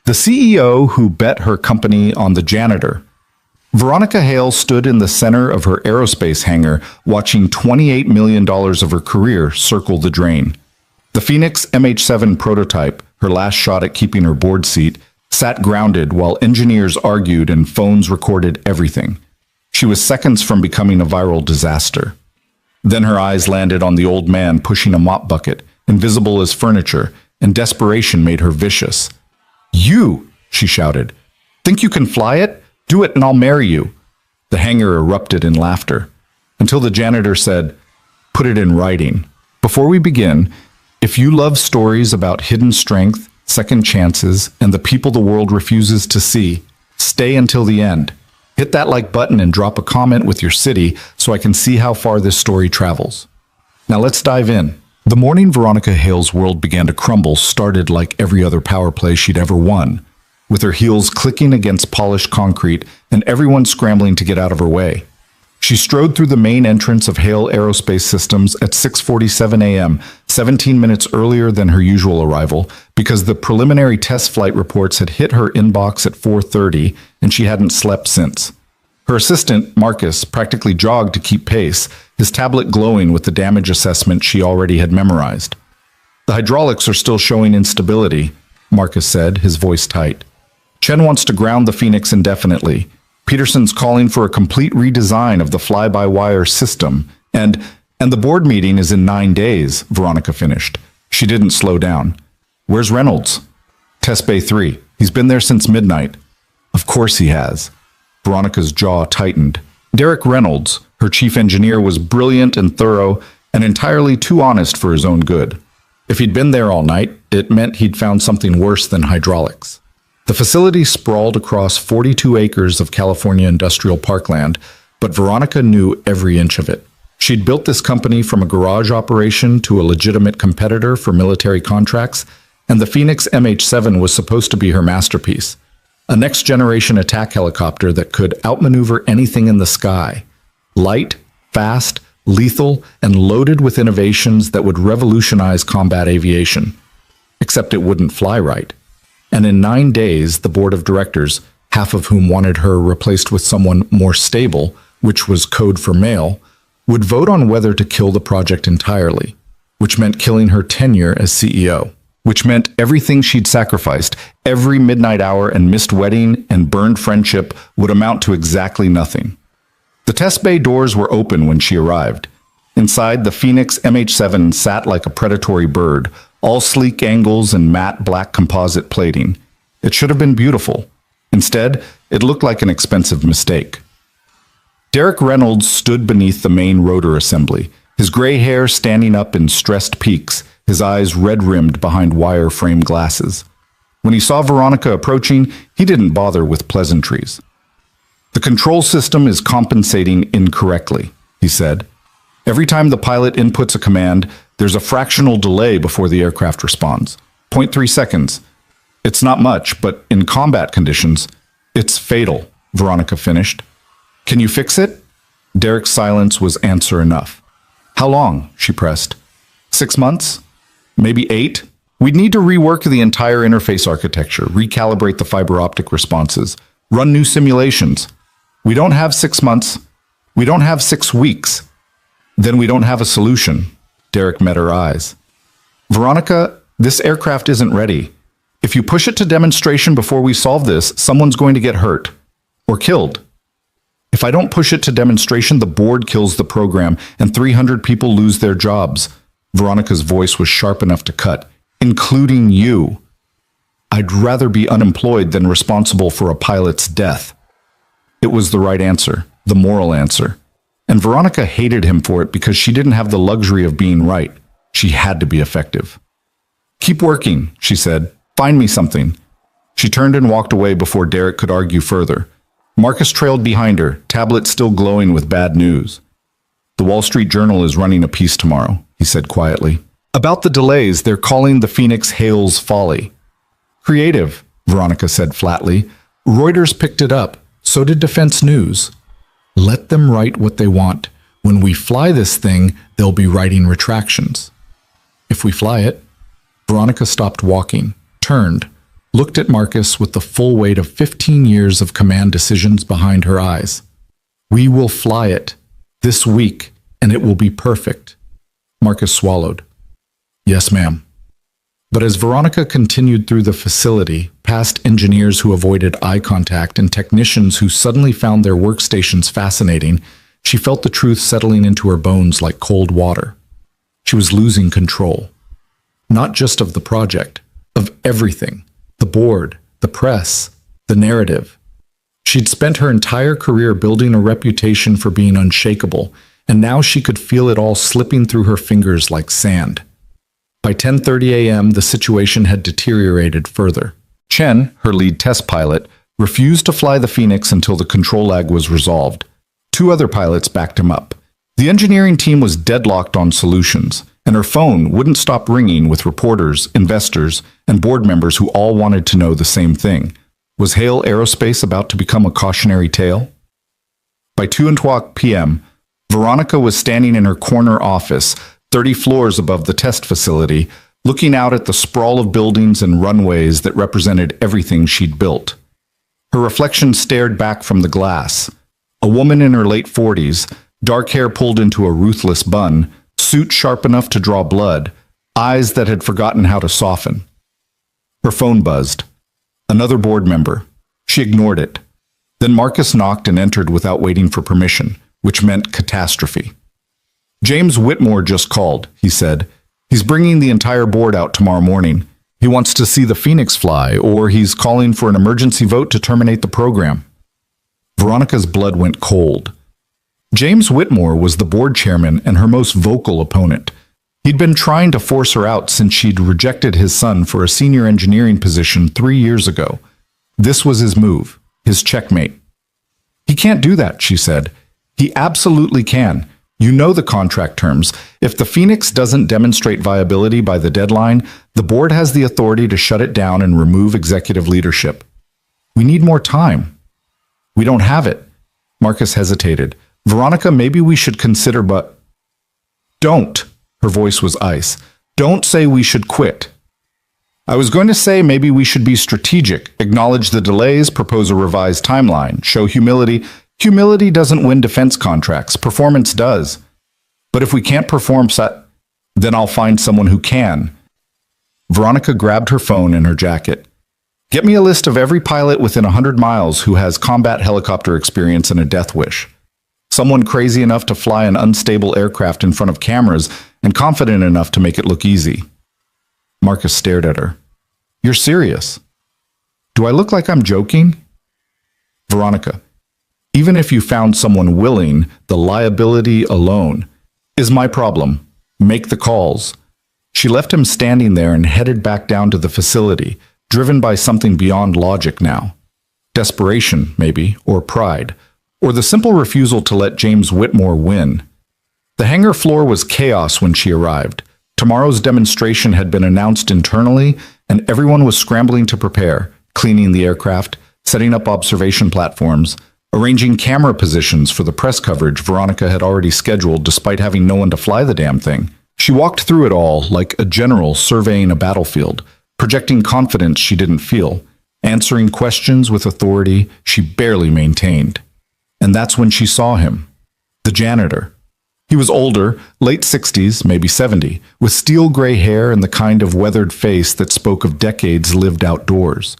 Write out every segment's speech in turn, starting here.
the CEO who bet her company on the Janitor. Veronica Hale stood in the center of her aerospace hangar, watching $28 million of her career circle the drain. The Phoenix MH7 prototype, her last shot at keeping her board seat, sat grounded while engineers argued and phones recorded everything. She was seconds from becoming a viral disaster. Then her eyes landed on the old man pushing a mop bucket, invisible as furniture, and desperation made her vicious. "You!" she shouted. "Think you can fly it? Do it and I'll marry you." The hangar erupted in laughter, until the janitor said, "Put it in writing. Before we begin, if you love stories about hidden strength, second chances, and the people the world refuses to see, stay until the end. Hit that like button and drop a comment with your city so I can see how far this story travels." Now let's dive in. The morning Veronica Hale's world began to crumble started like every other power play she'd ever won, with her heels clicking against polished concrete and everyone scrambling to get out of her way. She strode through the main entrance of Hale Aerospace Systems at 6:47 a.m., 17 minutes earlier than her usual arrival, because the preliminary test flight reports had hit her inbox at 4:30 and she hadn't slept since. Her assistant, Marcus, practically jogged to keep pace, his tablet glowing with the damage assessment she already had memorized. "The hydraulics are still showing instability," Marcus said, his voice tight. "Chen wants to ground the Phoenix indefinitely. Peterson's calling for a complete redesign of the fly-by-wire system, and the board meeting is in 9 days," Veronica finished. She didn't slow down. "Where's Reynolds?" "Test Bay 3. He's been there since midnight." "Of course he has." Veronica's jaw tightened. Derek Reynolds, her chief engineer, was brilliant and thorough and entirely too honest for his own good. If he'd been there all night, it meant he'd found something worse than hydraulics. The facility sprawled across 42 acres of California industrial parkland, but Veronica knew every inch of it. She'd built this company from a garage operation to a legitimate competitor for military contracts, and the Phoenix MH7 was supposed to be her masterpiece. A next-generation attack helicopter that could outmaneuver anything in the sky. Light, fast, lethal, and loaded with innovations that would revolutionize combat aviation. Except it wouldn't fly right. And in 9 days, the board of directors, half of whom wanted her replaced with someone more stable, which was code for male, would vote on whether to kill the project entirely, which meant killing her tenure as CEO, which meant everything she'd sacrificed, every midnight hour and missed wedding and burned friendship would amount to exactly nothing. The test bay doors were open when she arrived. Inside, the Phoenix MH7 sat like a predatory bird, all sleek angles and matte black composite plating. It should have been beautiful. Instead, it looked like an expensive mistake. Derek Reynolds stood beneath the main rotor assembly, his gray hair standing up in stressed peaks, his eyes red-rimmed behind wire-frame glasses. When he saw Veronica approaching, he didn't bother with pleasantries. "The control system is compensating incorrectly," he said. "Every time the pilot inputs a command, there's a fractional delay before the aircraft responds. 0.3 seconds. It's not much, but in combat conditions, it's fatal," Veronica finished. "Can you fix it?" Derek's silence was answer enough. "How long?" she pressed. 6 months? Maybe 8? We'd need to rework the entire interface architecture, recalibrate the fiber optic responses, run new simulations. We don't have 6 months. We don't have 6 weeks. Then we don't have a solution. Derek met her eyes. "Veronica, this aircraft isn't ready. If you push it to demonstration before we solve this, someone's going to get hurt. Or killed. If I don't push it to demonstration, the board kills the program and 300 people lose their jobs." Veronica's voice was sharp enough to cut. "Including you. I'd rather be unemployed than responsible for a pilot's death." It was the right answer, the moral answer. And Veronica hated him for it because she didn't have the luxury of being right. She had to be effective. "Keep working," she said. "Find me something." She turned and walked away before Derek could argue further. Marcus trailed behind her, tablet still glowing with bad news. "The Wall Street Journal is running a piece tomorrow," he said quietly. "About the delays, they're calling the Phoenix Hale's folly." "Creative," Veronica said flatly. "Reuters picked it up. So did Defense News. Let them write what they want. When we fly this thing, they'll be writing retractions." "If we fly it." Veronica stopped walking, turned, looked at Marcus with the full weight of 15 years of command decisions behind her eyes. "We will fly it this week, and it will be perfect." Marcus swallowed. "Yes, ma'am." But as Veronica continued through the facility, past engineers who avoided eye contact and technicians who suddenly found their workstations fascinating, she felt the truth settling into her bones like cold water. She was losing control. Not just of the project, of everything. The board, the press, the narrative. She'd spent her entire career building a reputation for being unshakable, and now she could feel it all slipping through her fingers like sand. By 10:30 a.m., the situation had deteriorated further. Chen, her lead test pilot, refused to fly the Phoenix until the control lag was resolved. 2 other pilots backed him up. The engineering team was deadlocked on solutions, and her phone wouldn't stop ringing with reporters, investors, and board members who all wanted to know the same thing. Was Hale Aerospace about to become a cautionary tale? By 2:00 p.m., Veronica was standing in her corner office, 30 floors above the test facility, looking out at the sprawl of buildings and runways that represented everything she'd built. Her reflection stared back from the glass. A woman in her late 40s, dark hair pulled into a ruthless bun, suit sharp enough to draw blood, eyes that had forgotten how to soften. Her phone buzzed. Another board member. She ignored it. Then Marcus knocked and entered without waiting for permission, which meant catastrophe. "James Whitmore just called," he said. "He's bringing the entire board out tomorrow morning. He wants to see the Phoenix fly, or he's calling for an emergency vote to terminate the program." Veronica's blood went cold. James Whitmore was the board chairman and her most vocal opponent. He'd been trying to force her out since she'd rejected his son for a senior engineering position 3 years ago. This was his move, his checkmate. "He can't do that," she said. "He absolutely can. You know the contract terms. If the Phoenix doesn't demonstrate viability by the deadline, the board has the authority to shut it down and remove executive leadership. We need more time." "We don't have it." Marcus hesitated. "Veronica, maybe we should consider, but—" "Don't." Her voice was ice. "Don't say we should quit. I was going to say maybe we should be strategic, acknowledge the delays, propose a revised timeline, show humility. Humility doesn't win defense contracts. Performance does. But if we can't perform, then I'll find someone who can." Veronica grabbed her phone in her jacket. "Get me a list of every pilot within 100 miles who has combat helicopter experience and a death wish. Someone crazy enough to fly an unstable aircraft in front of cameras and confident enough to make it look easy." Marcus stared at her. "You're serious? Do I look like I'm joking?" "Veronica, even if you found someone willing, the liability alone is my problem. Make the calls." She left him standing there and headed back down to the facility, driven by something beyond logic now. Desperation, maybe, or pride, or the simple refusal to let James Whitmore win. The hangar floor was chaos when she arrived. Tomorrow's demonstration had been announced internally, and everyone was scrambling to prepare, cleaning the aircraft, setting up observation platforms, arranging camera positions for the press coverage Veronica had already scheduled despite having no one to fly the damn thing. She walked through it all like a general surveying a battlefield, projecting confidence she didn't feel, answering questions with authority she barely maintained. And that's when she saw him. The janitor. He was older, late 60s, maybe 70, with steel gray hair and the kind of weathered face that spoke of decades lived outdoors.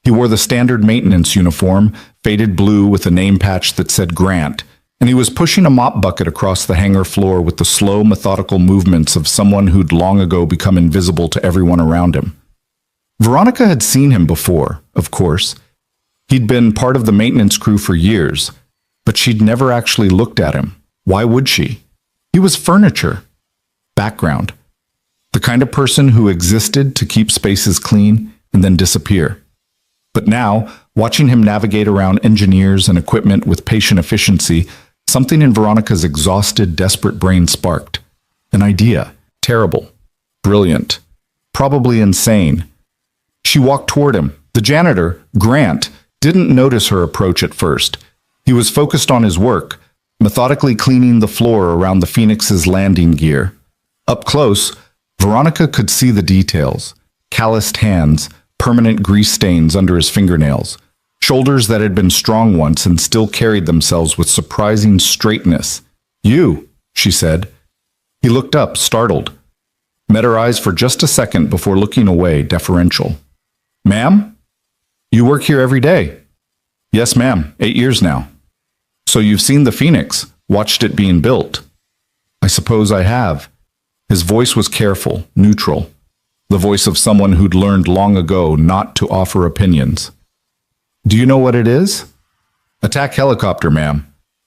He wore the standard maintenance uniform, faded blue with a name patch that said Grant, and he was pushing a mop bucket across the hangar floor with the slow, methodical movements of someone who'd long ago become invisible to everyone around him. Veronica had seen him before, of course. He'd been part of the maintenance crew for years, but she'd never actually looked at him. Why would she? He was furniture. Background. The kind of person who existed to keep spaces clean and then disappear. But now, watching him navigate around engineers and equipment with patient efficiency, something in Veronica's exhausted, desperate brain sparked. An idea. Terrible. Brilliant. Probably insane. She walked toward him. The janitor, Grant, didn't notice her approach at first. He was focused on his work, methodically cleaning the floor around the Phoenix's landing gear. Up close, Veronica could see the details. Calloused hands, permanent grease stains under his fingernails, shoulders that had been strong once and still carried themselves with surprising straightness. "You," she said. He looked up, startled, met her eyes for just a second before looking away, deferential. "Ma'am? You work here every day?" "Yes, ma'am, 8 years now." "So you've seen the Phoenix, watched it being built?" "I suppose I have." His voice was careful, neutral, the voice of someone who'd learned long ago not to offer opinions. "Do you know what it is?" "Attack helicopter, ma'am.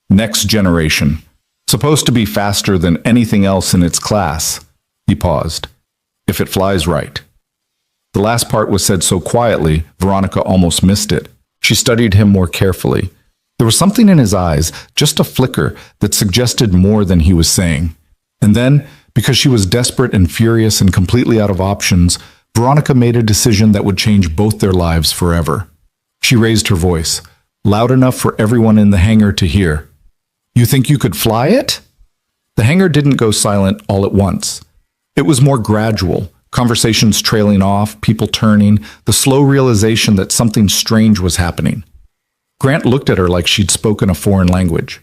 Next generation. Supposed to be faster than anything else in its class." He paused. "If it flies right." The last part was said so quietly, Veronica almost missed it. She studied him more carefully. There was something in his eyes, just a flicker, that suggested more than he was saying. And then, because she was desperate and furious and completely out of options, Veronica made a decision that would change both their lives forever. She raised her voice, loud enough for everyone in the hangar to hear. "You think you could fly it?" The hangar didn't go silent all at once. It was more gradual, conversations trailing off, people turning, the slow realization that something strange was happening. Grant looked at her like she'd spoken a foreign language.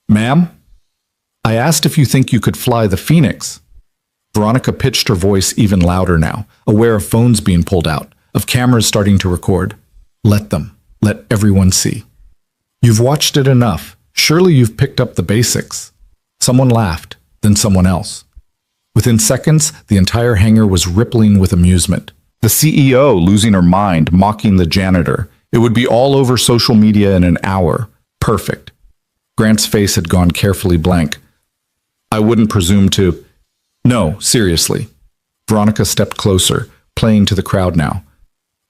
"Ma'am? I asked if you think you could fly the Phoenix." Veronica pitched her voice even louder now, aware of phones being pulled out, of cameras starting to record. "Let them. Let everyone see. You've watched it enough. Surely you've picked up the basics." Someone laughed, then someone else. Within seconds, the entire hangar was rippling with amusement. The CEO losing her mind, mocking the janitor. It would be all over social media in an hour. Perfect. Grant's face had gone carefully blank. "I wouldn't presume to—" "No, seriously." Veronica stepped closer, playing to the crowd now.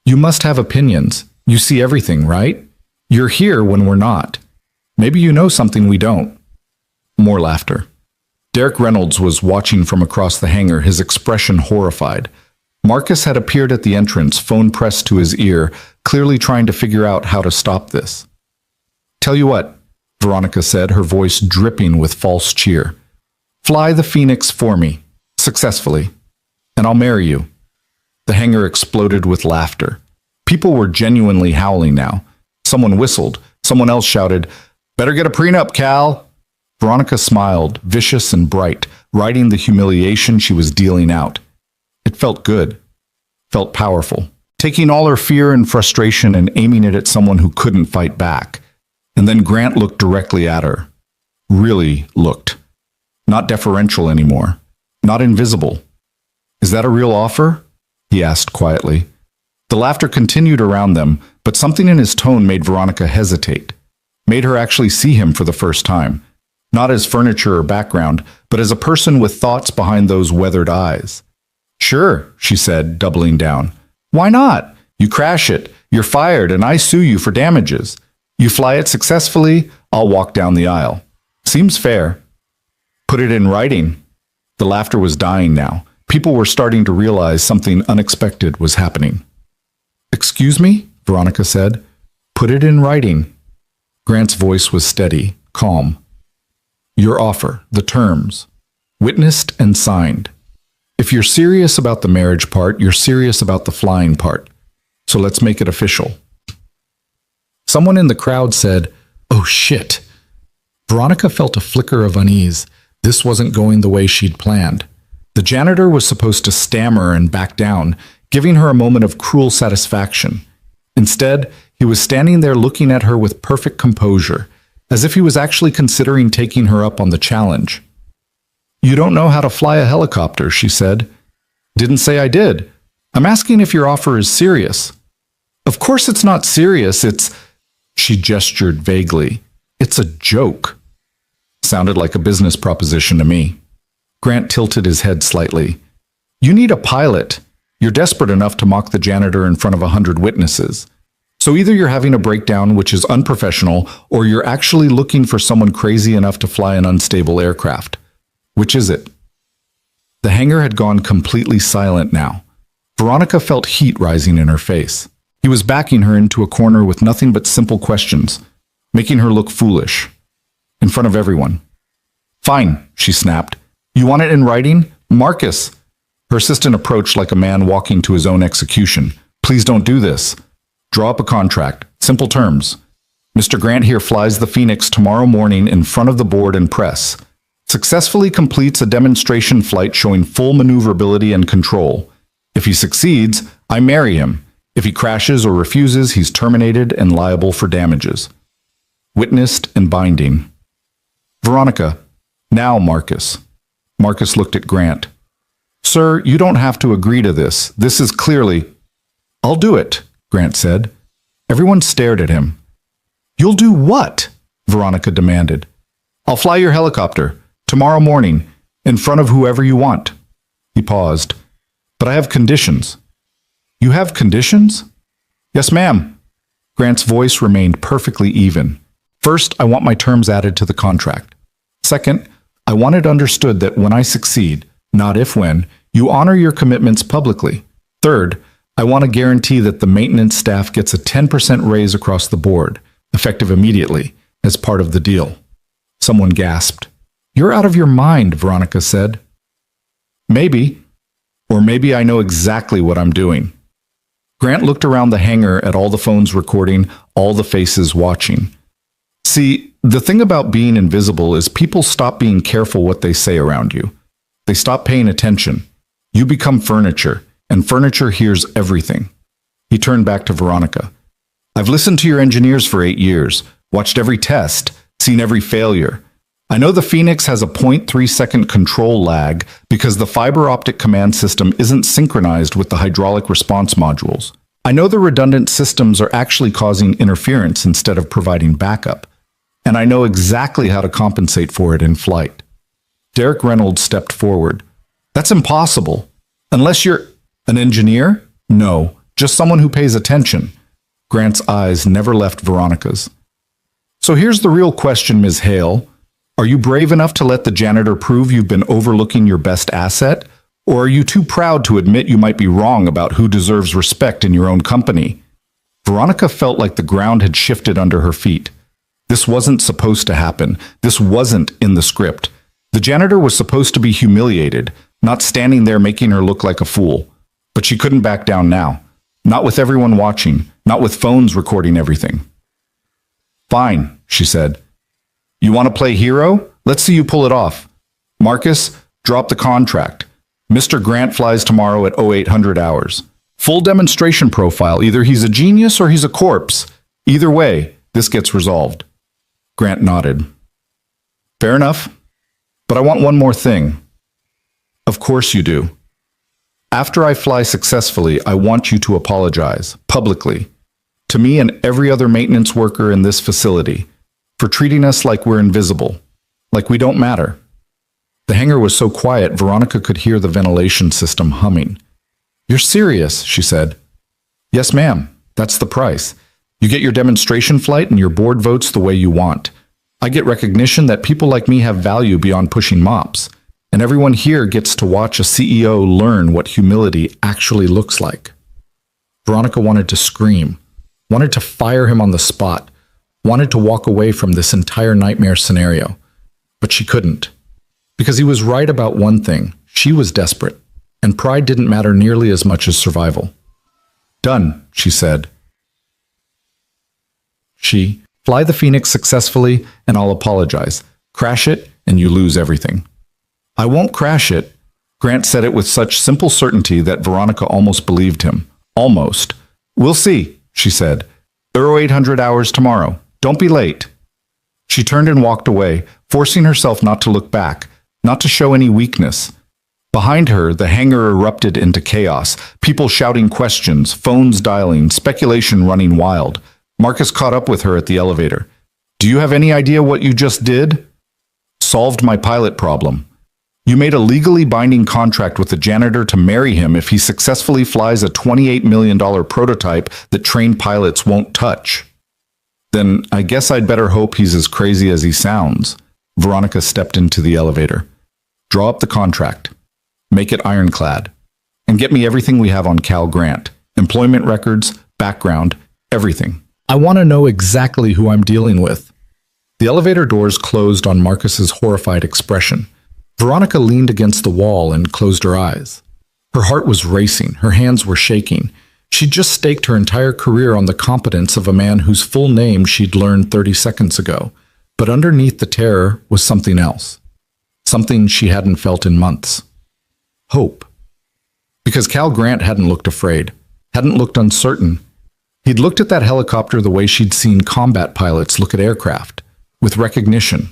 "You must have opinions. You see everything, right? You're here when we're not. Maybe you know something we don't." More laughter. Derek Reynolds was watching from across the hangar, his expression horrified. Marcus had appeared at the entrance, phone pressed to his ear, clearly trying to figure out how to stop this. "Tell you what," Veronica said, her voice dripping with false cheer. "Fly the Phoenix for me, successfully, and I'll marry you." The hangar exploded with laughter. People were genuinely howling now. Someone whistled. Someone else shouted, "Better get a prenup, Cal." Veronica smiled, vicious and bright, riding the humiliation she was dealing out. It felt good. Felt powerful. Taking all her fear and frustration and aiming it at someone who couldn't fight back. And then Grant looked directly at her. Really looked. Not deferential anymore. Not invisible. "Is that a real offer?" he asked quietly. The laughter continued around them, but something in his tone made Veronica hesitate. Made her actually see him for the first time. Not as furniture or background, but as a person with thoughts behind those weathered eyes. "Sure," she said, doubling down. "Why not? You crash it, you're fired, and I sue you for damages. You fly it successfully, I'll walk down the aisle. Seems fair." "Put it in writing." The laughter was dying now. People were starting to realize something unexpected was happening. "Excuse me?" Veronica said. "Put it in writing." Grant's voice was steady, calm. "Your offer, the terms, witnessed and signed. If you're serious about the marriage part, you're serious about the flying part. So let's make it official." Someone in the crowd said, "Oh shit." Veronica felt a flicker of unease. This wasn't going the way she'd planned. The janitor was supposed to stammer and back down, giving her a moment of cruel satisfaction. Instead, he was standing there looking at her with perfect composure, as if he was actually considering taking her up on the challenge. "You don't know how to fly a helicopter," she said. "Didn't say I did. I'm asking if your offer is serious." "Of course it's not serious, it's—" She gestured vaguely. "It's a joke." Sounded like a business proposition to me. Grant tilted his head slightly. "You need a pilot. You're desperate enough to mock the janitor in front of 100 witnesses. So either you're having a breakdown, which is unprofessional, or you're actually looking for someone crazy enough to fly an unstable aircraft. Which is it?" The hangar had gone completely silent now. Veronica felt heat rising in her face. He was backing her into a corner with nothing but simple questions, making her look foolish. In front of everyone. "Fine," she snapped. "You want it in writing? Marcus!" Her assistant approached like a man walking to his own execution. Please don't do this. Draw up a contract. Simple terms. Mr. Grant here flies the Phoenix tomorrow morning in front of the board and press. Successfully completes a demonstration flight showing full maneuverability and control. If he succeeds, I marry him. If he crashes or refuses, he's terminated and liable for damages. Witnessed and binding. Veronica. Now, Marcus. Marcus looked at Grant. Sir, you don't have to agree to this. This is clearly... I'll do it, Grant said. Everyone stared at him. You'll do what? Veronica demanded. I'll fly your helicopter, tomorrow morning, in front of whoever you want. He paused. But I have conditions. You have conditions? Yes, ma'am. Grant's voice remained perfectly even. First, I want my terms added to the contract. Second, I want it understood that when I succeed, not if when, you honor your commitments publicly. Third, I want to guarantee that the maintenance staff gets a 10% raise across the board, effective immediately, as part of the deal. Someone gasped. You're out of your mind, Veronica said. Maybe. Or maybe I know exactly what I'm doing. Grant looked around the hangar at all the phones recording, all the faces watching. See, the thing about being invisible is people stop being careful what they say around you. They stop paying attention. You become furniture, and furniture hears everything. He turned back to Veronica. I've listened to your engineers for 8 years, watched every test, seen every failure. I know the Phoenix has a 0.3-second control lag because the fiber optic command system isn't synchronized with the hydraulic response modules. I know the redundant systems are actually causing interference instead of providing backup. And I know exactly how to compensate for it in flight. Derek Reynolds stepped forward. That's impossible. Unless you're an engineer? No, just someone who pays attention. Grant's eyes never left Veronica's. So here's the real question, Ms. Hale. Are you brave enough to let the janitor prove you've been overlooking your best asset? Or are you too proud to admit you might be wrong about who deserves respect in your own company? Veronica felt like the ground had shifted under her feet. This wasn't supposed to happen. This wasn't in the script. The janitor was supposed to be humiliated, not standing there making her look like a fool. But she couldn't back down now. Not with everyone watching, not with phones recording everything. Fine, she said. You want to play hero? Let's see you pull it off. Marcus, drop the contract. Mr. Grant flies tomorrow at 0800 hours. Full demonstration profile. Either he's a genius or he's a corpse. Either way, this gets resolved. Grant nodded. Fair enough. But I want one more thing. Of course you do. After I fly successfully, I want you to apologize, publicly, to me and every other maintenance worker in this facility, for treating us like we're invisible, like we don't matter. The hangar was so quiet, Veronica could hear the ventilation system humming. You're serious, she said. Yes, ma'am. That's the price. You get your demonstration flight and your board votes the way you want. I get recognition that people like me have value beyond pushing mops. And everyone here gets to watch a CEO learn what humility actually looks like. Veronica wanted to scream, wanted to fire him on the spot, wanted to walk away from this entire nightmare scenario. But she couldn't. Because he was right about one thing. She was desperate, and pride didn't matter nearly as much as survival. Done, she said. Fly the Phoenix successfully, and I'll apologize. Crash it, and you lose everything. I won't crash it. Grant said it with such simple certainty that Veronica almost believed him. Almost. We'll see, she said. 0800 hours tomorrow. Don't be late. She turned and walked away, forcing herself not to look back, not to show any weakness. Behind her, the hangar erupted into chaos, people shouting questions, phones dialing, speculation running wild. Marcus caught up with her at the elevator. Do you have any idea what you just did? Solved my pilot problem. You made a legally binding contract with the janitor to marry him if he successfully flies a $28 million prototype that trained pilots won't touch. Then I guess I'd better hope he's as crazy as he sounds. Veronica stepped into the elevator. Draw up the contract. Make it ironclad. And get me everything we have on Cal Grant. Employment records, background, everything. I want to know exactly who I'm dealing with. The elevator doors closed on Marcus's horrified expression. Veronica leaned against the wall and closed her eyes. Her heart was racing, her hands were shaking. She'd just staked her entire career on the competence of a man whose full name she'd learned 30 seconds ago. But underneath the terror was something else. Something she hadn't felt in months. Hope. Because Cal Grant hadn't looked afraid, hadn't looked uncertain. He'd looked at that helicopter the way she'd seen combat pilots look at aircraft, with recognition,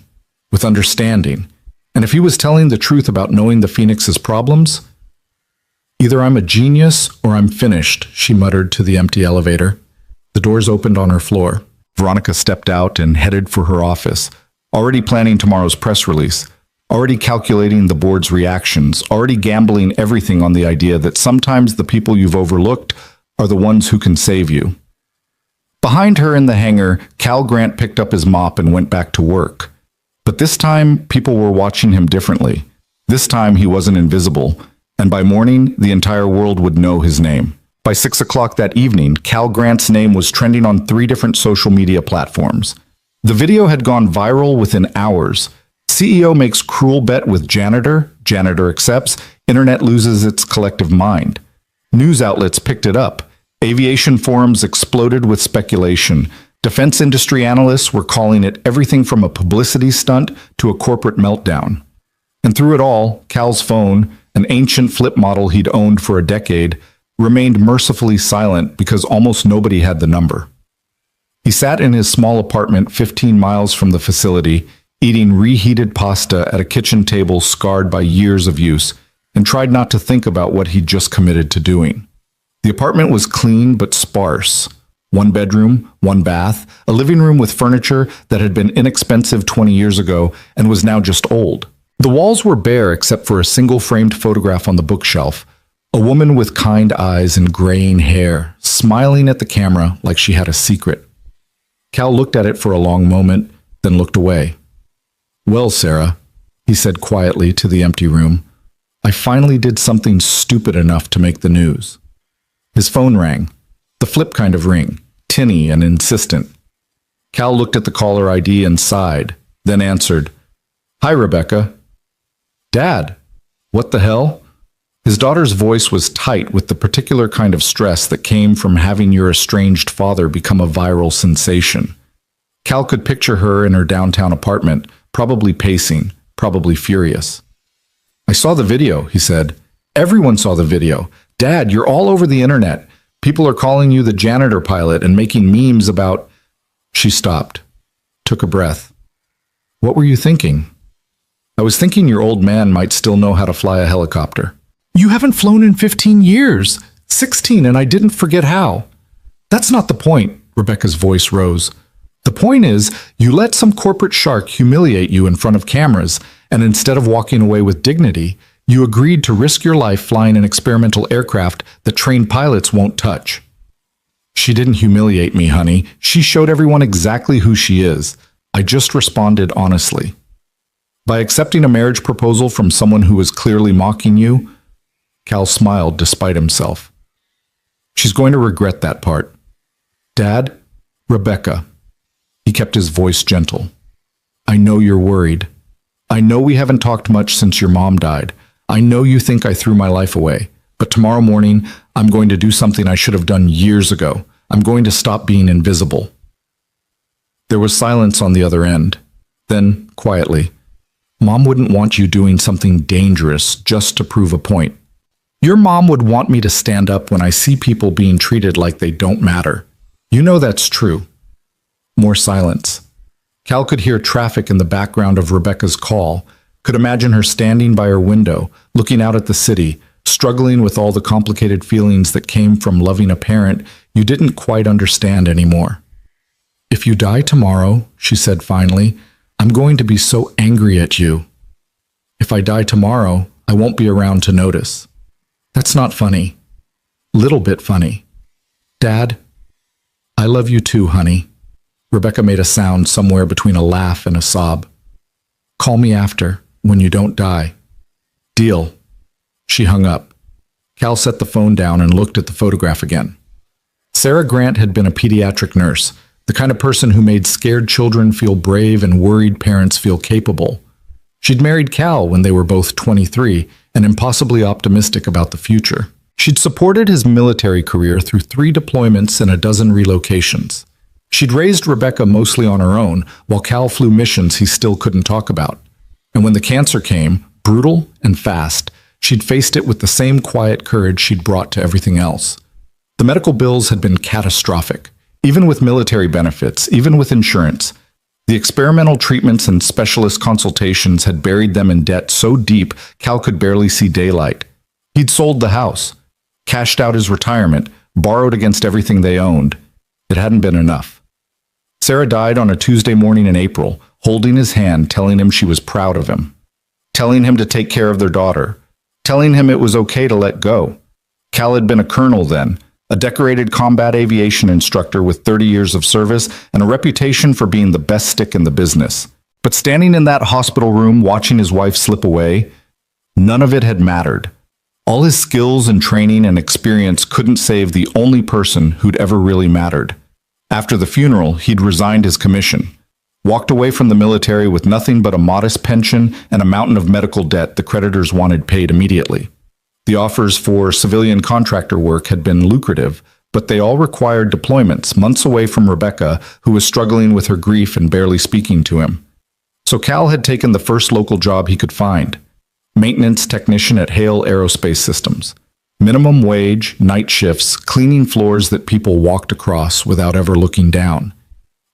with understanding. And if he was telling the truth about knowing the Phoenix's problems, either I'm a genius or I'm finished, she muttered to the empty elevator. The doors opened on her floor. Veronica stepped out and headed for her office, already planning tomorrow's press release, already calculating the board's reactions, already gambling everything on the idea that sometimes the people you've overlooked are the ones who can save you. Behind her in the hangar, Cal Grant picked up his mop and went back to work. But this time, people were watching him differently. This time, he wasn't invisible, and by morning, the entire world would know his name. By 6 o'clock that evening, Cal Grant's name was trending on 3 different social media platforms. The video had gone viral within hours. CEO makes cruel bet with janitor, janitor accepts, internet loses its collective mind. News outlets picked it up. Aviation forums exploded with speculation. Defense industry analysts were calling it everything from a publicity stunt to a corporate meltdown. And through it all, Cal's phone, an ancient flip model he'd owned for a decade, remained mercifully silent because almost nobody had the number. He sat in his small apartment 15 miles from the facility, eating reheated pasta at a kitchen table scarred by years of use, and tried not to think about what he'd just committed to doing. The apartment was clean but sparse. 1 bedroom, 1 bath, a living room with furniture that had been inexpensive 20 years ago and was now just old. The walls were bare except for a single framed photograph on the bookshelf, a woman with kind eyes and graying hair, smiling at the camera like she had a secret. Cal looked at it for a long moment, then looked away. "Well, Sarah," he said quietly to the empty room, "I finally did something stupid enough to make the news." His phone rang, the flip kind of ring, tinny and insistent. Cal looked at the caller ID and sighed, then answered, "Hi, Rebecca." "Dad, what the hell?" His daughter's voice was tight with the particular kind of stress that came from having your estranged father become a viral sensation. Cal could picture her in her downtown apartment, probably pacing, probably furious. "I saw the video," he said. "Everyone saw the video. Dad, you're all over the internet. People are calling you the janitor pilot and making memes about—" She stopped, took a breath. "What were you thinking?" "I was thinking your old man might still know how to fly a helicopter." "You haven't flown in 15 years. 16, and I didn't forget how." "That's not the point," Rebecca's voice rose. "The point is, you let some corporate shark humiliate you in front of cameras, and instead of walking away with dignity, you agreed to risk your life flying an experimental aircraft that trained pilots won't touch." "She didn't humiliate me, honey. She showed everyone exactly who she is. I just responded honestly. By accepting a marriage proposal from someone who was clearly mocking you." Cal smiled despite himself. "She's going to regret that part." "Dad, Rebecca." He kept his voice gentle. "I know you're worried. I know we haven't talked much since your mom died. I know you think I threw my life away. But tomorrow morning, I'm going to do something I should have done years ago. I'm going to stop being invisible." There was silence on the other end. Then, quietly, "Mom wouldn't want you doing something dangerous just to prove a point. Your mom would want me to stand up when I see people being treated like they don't matter. You know that's true." More silence. Cal could hear traffic in the background of Rebecca's call, could imagine her standing by her window, looking out at the city, struggling with all the complicated feelings that came from loving a parent you didn't quite understand anymore. "If you die tomorrow," she said finally, "I'm going to be so angry at you. If I die tomorrow, I won't be around to notice." "That's not funny." "Little bit funny." "Dad, I love you too, honey." Rebecca made a sound somewhere between a laugh and a sob. "Call me after, when you don't die." "Deal." She hung up. Cal set the phone down and looked at the photograph again. Sarah Grant had been a pediatric nurse, the kind of person who made scared children feel brave and worried parents feel capable. She'd married Cal when they were both 23 and impossibly optimistic about the future. She'd supported his military career through 3 deployments and a dozen relocations. She'd raised Rebecca mostly on her own, while Cal flew missions he still couldn't talk about. And when the cancer came, brutal and fast, she'd faced it with the same quiet courage she'd brought to everything else. The medical bills had been catastrophic, even with military benefits, even with insurance. The experimental treatments and specialist consultations had buried them in debt so deep Cal could barely see daylight. He'd sold the house, cashed out his retirement, borrowed against everything they owned. It hadn't been enough. Sarah died on a Tuesday morning in April, holding his hand, telling him she was proud of him, telling him to take care of their daughter, telling him it was okay to let go. Cal had been a colonel then, a decorated combat aviation instructor with 30 years of service and a reputation for being the best stick in the business. But standing in that hospital room watching his wife slip away, none of it had mattered. All his skills and training and experience couldn't save the only person who'd ever really mattered. After the funeral, he'd resigned his commission, walked away from the military with nothing but a modest pension and a mountain of medical debt the creditors wanted paid immediately. The offers for civilian contractor work had been lucrative, but they all required deployments months away from Rebecca, who was struggling with her grief and barely speaking to him. So Cal had taken the first local job he could find, maintenance technician at Hale Aerospace Systems. Minimum wage, night shifts, cleaning floors that people walked across without ever looking down.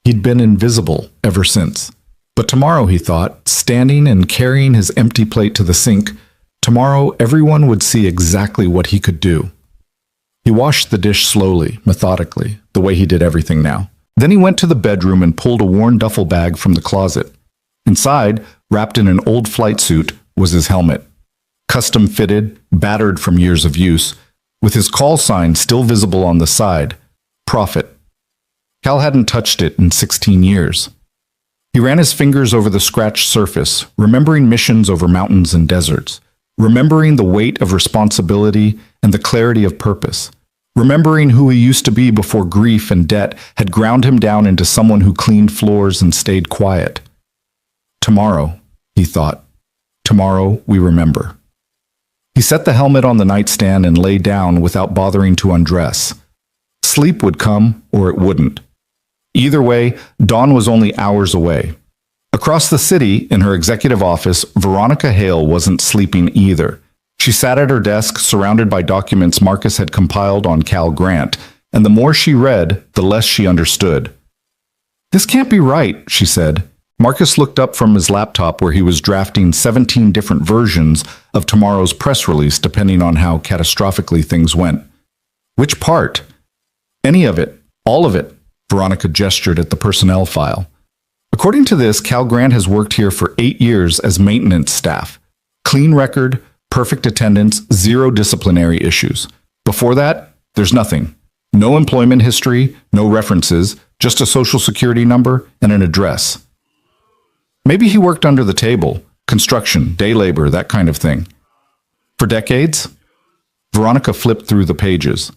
He'd been invisible ever since. But tomorrow, he thought, standing and carrying his empty plate to the sink, tomorrow everyone would see exactly what he could do. He washed the dish slowly, methodically, the way he did everything now. Then he went to the bedroom and pulled a worn duffel bag from the closet. Inside, wrapped in an old flight suit, was his helmet. Custom fitted, battered from years of use, with his call sign still visible on the side, Profit. Cal hadn't touched it in 16 years. He ran his fingers over the scratched surface, remembering missions over mountains and deserts, remembering the weight of responsibility and the clarity of purpose, remembering who he used to be before grief and debt had ground him down into someone who cleaned floors and stayed quiet. Tomorrow, he thought, tomorrow we remember. He set the helmet on the nightstand and lay down without bothering to undress. Sleep would come, or it wouldn't. Either way, dawn was only hours away. Across the city, in her executive office, Veronica Hale wasn't sleeping either. She sat at her desk, surrounded by documents Marcus had compiled on Cal Grant, and the more she read, the less she understood. "This can't be right," she said. Marcus looked up from his laptop where he was drafting 17 different versions of tomorrow's press release depending on how catastrophically things went. "Which part?" "Any of it. All of it." Veronica gestured at the personnel file. "According to this, Cal Grant has worked here for 8 years as maintenance staff. Clean record, perfect attendance, 0 disciplinary issues. Before that, there's nothing. No employment history, no references, just a social security number and an address. Maybe he worked under the table, construction, day labor, that kind of thing. For decades?" Veronica flipped through the pages.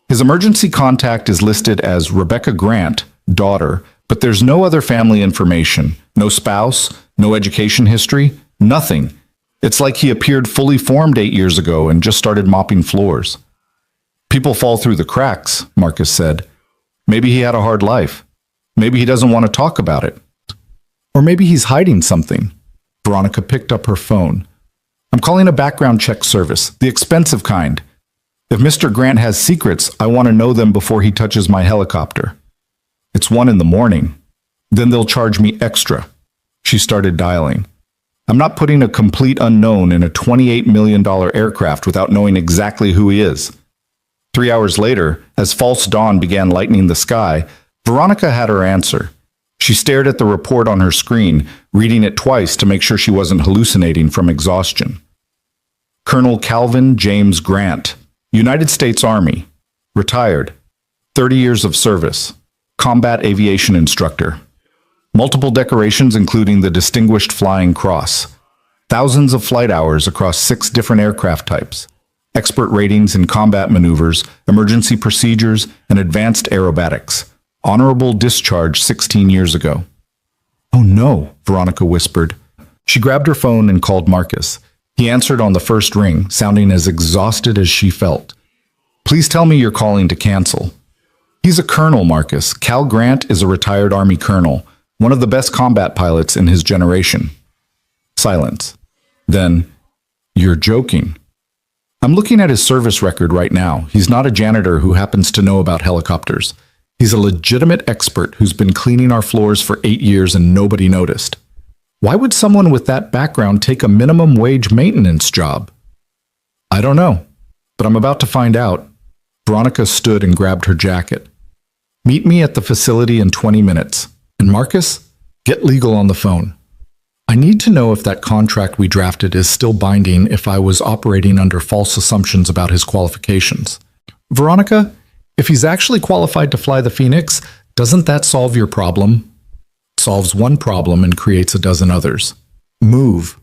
"His emergency contact is listed as Rebecca Grant, daughter, but there's no other family information, no spouse, no education history, nothing. It's like he appeared fully formed 8 years ago and just started mopping floors." "People fall through the cracks," Marcus said. "Maybe he had a hard life. Maybe he doesn't want to talk about it. Or maybe he's hiding something." Veronica picked up her phone. "I'm calling a background check service, the expensive kind. If Mr. Grant has secrets, I want to know them before he touches my helicopter. It's 1 in the morning. Then they'll charge me extra." She started dialing. "I'm not putting a complete unknown in a $28 million aircraft without knowing exactly who he is." 3 hours later, as false dawn began lightening the sky, Veronica had her answer. She stared at the report on her screen, reading it twice to make sure she wasn't hallucinating from exhaustion. Colonel Calvin James Grant, United States Army, retired, 30 years of service, combat aviation instructor. Multiple decorations including the Distinguished Flying Cross. Thousands of flight hours across 6 different aircraft types. Expert ratings in combat maneuvers, emergency procedures, and advanced aerobatics. Honorable discharge 16 years ago. "Oh no," Veronica whispered. She grabbed her phone and called Marcus. He answered on the first ring, sounding as exhausted as she felt. Please tell me you're calling to cancel. He's a colonel, Marcus. Cal Grant is a retired Army colonel, one of the best combat pilots in his generation. Silence. Then, you're joking. I'm looking at his service record right now. He's not a janitor who happens to know about helicopters. He's a legitimate expert who's been cleaning our floors for 8 years and nobody noticed. Why would someone with that background take a minimum wage maintenance job? I don't know, but I'm about to find out. Veronica stood and grabbed her jacket. Meet me at the facility in 20 minutes. And Marcus, get legal on the phone. I need to know if that contract we drafted is still binding if I was operating under false assumptions about his qualifications. Veronica, if he's actually qualified to fly the Phoenix, doesn't that solve your problem? Solves one problem and creates a dozen others. Move.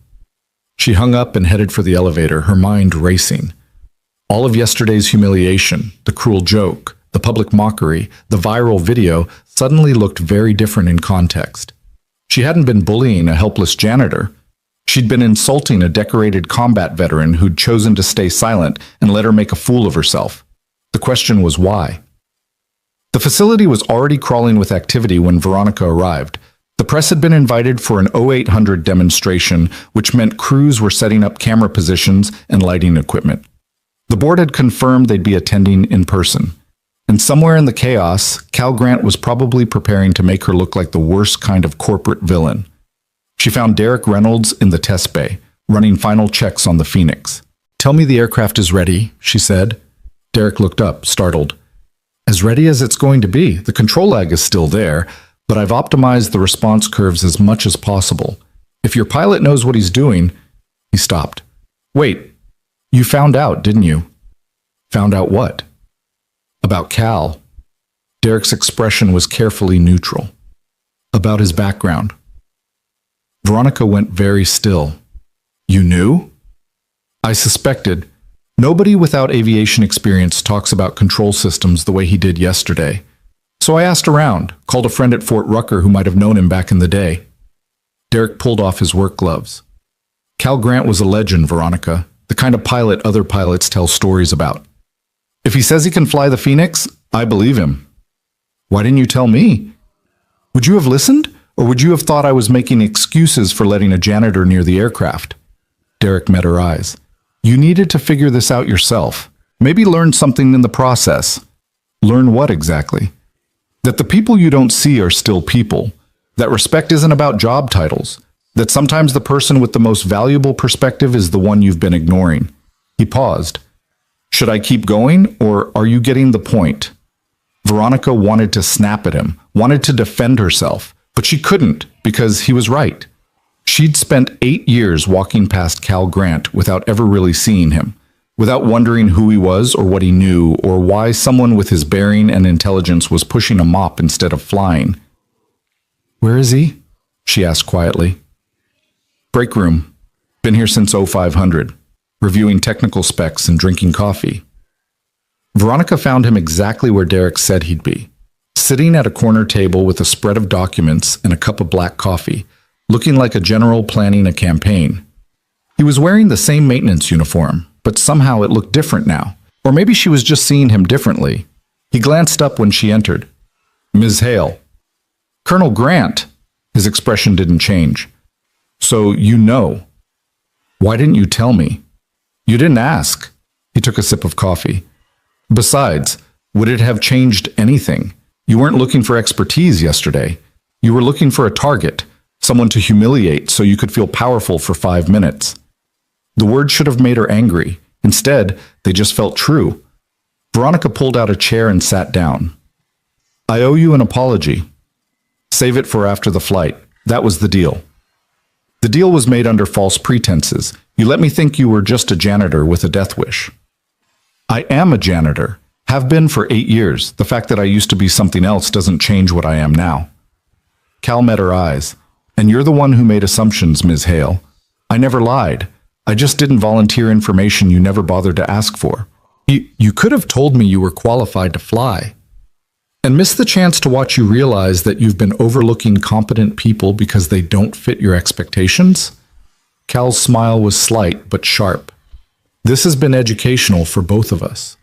She hung up and headed for the elevator, her mind racing. All of yesterday's humiliation, the cruel joke, the public mockery, the viral video suddenly looked very different in context. She hadn't been bullying a helpless janitor. She'd been insulting a decorated combat veteran who'd chosen to stay silent and let her make a fool of herself. The question was why. The facility was already crawling with activity when Veronica arrived. The press had been invited for an 0800 demonstration, which meant crews were setting up camera positions and lighting equipment. The board had confirmed they'd be attending in person. And somewhere in the chaos, Cal Grant was probably preparing to make her look like the worst kind of corporate villain. She found Derek Reynolds in the test bay, running final checks on the Phoenix. Tell me the aircraft is ready, she said. Derek looked up, startled. As ready as it's going to be. The control lag is still there, but I've optimized the response curves as much as possible. If your pilot knows what he's doing... He stopped. Wait, you found out, didn't you? Found out what? About Cal. Derek's expression was carefully neutral. About his background. Veronica went very still. You knew? I suspected. Nobody without aviation experience talks about control systems the way he did yesterday. So I asked around, called a friend at Fort Rucker who might have known him back in the day. Derek pulled off his work gloves. Cal Grant was a legend, Veronica, the kind of pilot other pilots tell stories about. If he says he can fly the Phoenix, I believe him. Why didn't you tell me? Would you have listened, or would you have thought I was making excuses for letting a janitor near the aircraft? Derek met her eyes. You needed to figure this out yourself. Maybe learn something in the process. Learn what exactly? That the people you don't see are still people. That respect isn't about job titles. That sometimes the person with the most valuable perspective is the one you've been ignoring. He paused. Should I keep going, or are you getting the point? Veronica wanted to snap at him, wanted to defend herself, but she couldn't because he was right. She'd spent 8 years walking past Cal Grant without ever really seeing him, without wondering who he was or what he knew or why someone with his bearing and intelligence was pushing a mop instead of flying. Where is he? She asked quietly. Break room. Been here since 0500. Reviewing technical specs and drinking coffee. Veronica found him exactly where Derek said he'd be, sitting at a corner table with a spread of documents and a cup of black coffee, looking like a general planning a campaign. He was wearing the same maintenance uniform, but somehow it looked different now. Or maybe she was just seeing him differently. He glanced up when she entered. Ms. Hale. Colonel Grant. His expression didn't change. So you know. Why didn't you tell me? You didn't ask. He took a sip of coffee. Besides, would it have changed anything? You weren't looking for expertise yesterday. You were looking for a target, someone to humiliate so you could feel powerful for 5 minutes. The words should have made her angry. Instead, they just felt true. Veronica pulled out a chair and sat down. I owe you an apology. Save it for after the flight. That was the deal. The deal was made under false pretenses. You let me think you were just a janitor with a death wish. I am a janitor. Have been for 8 years. The fact that I used to be something else doesn't change what I am now. Cal met her eyes. And you're the one who made assumptions, Ms. Hale. I never lied. I just didn't volunteer information you never bothered to ask for. You could have told me you were qualified to fly. And missed the chance to watch you realize that you've been overlooking competent people because they don't fit your expectations? Cal's smile was slight but sharp. This has been educational for both of us.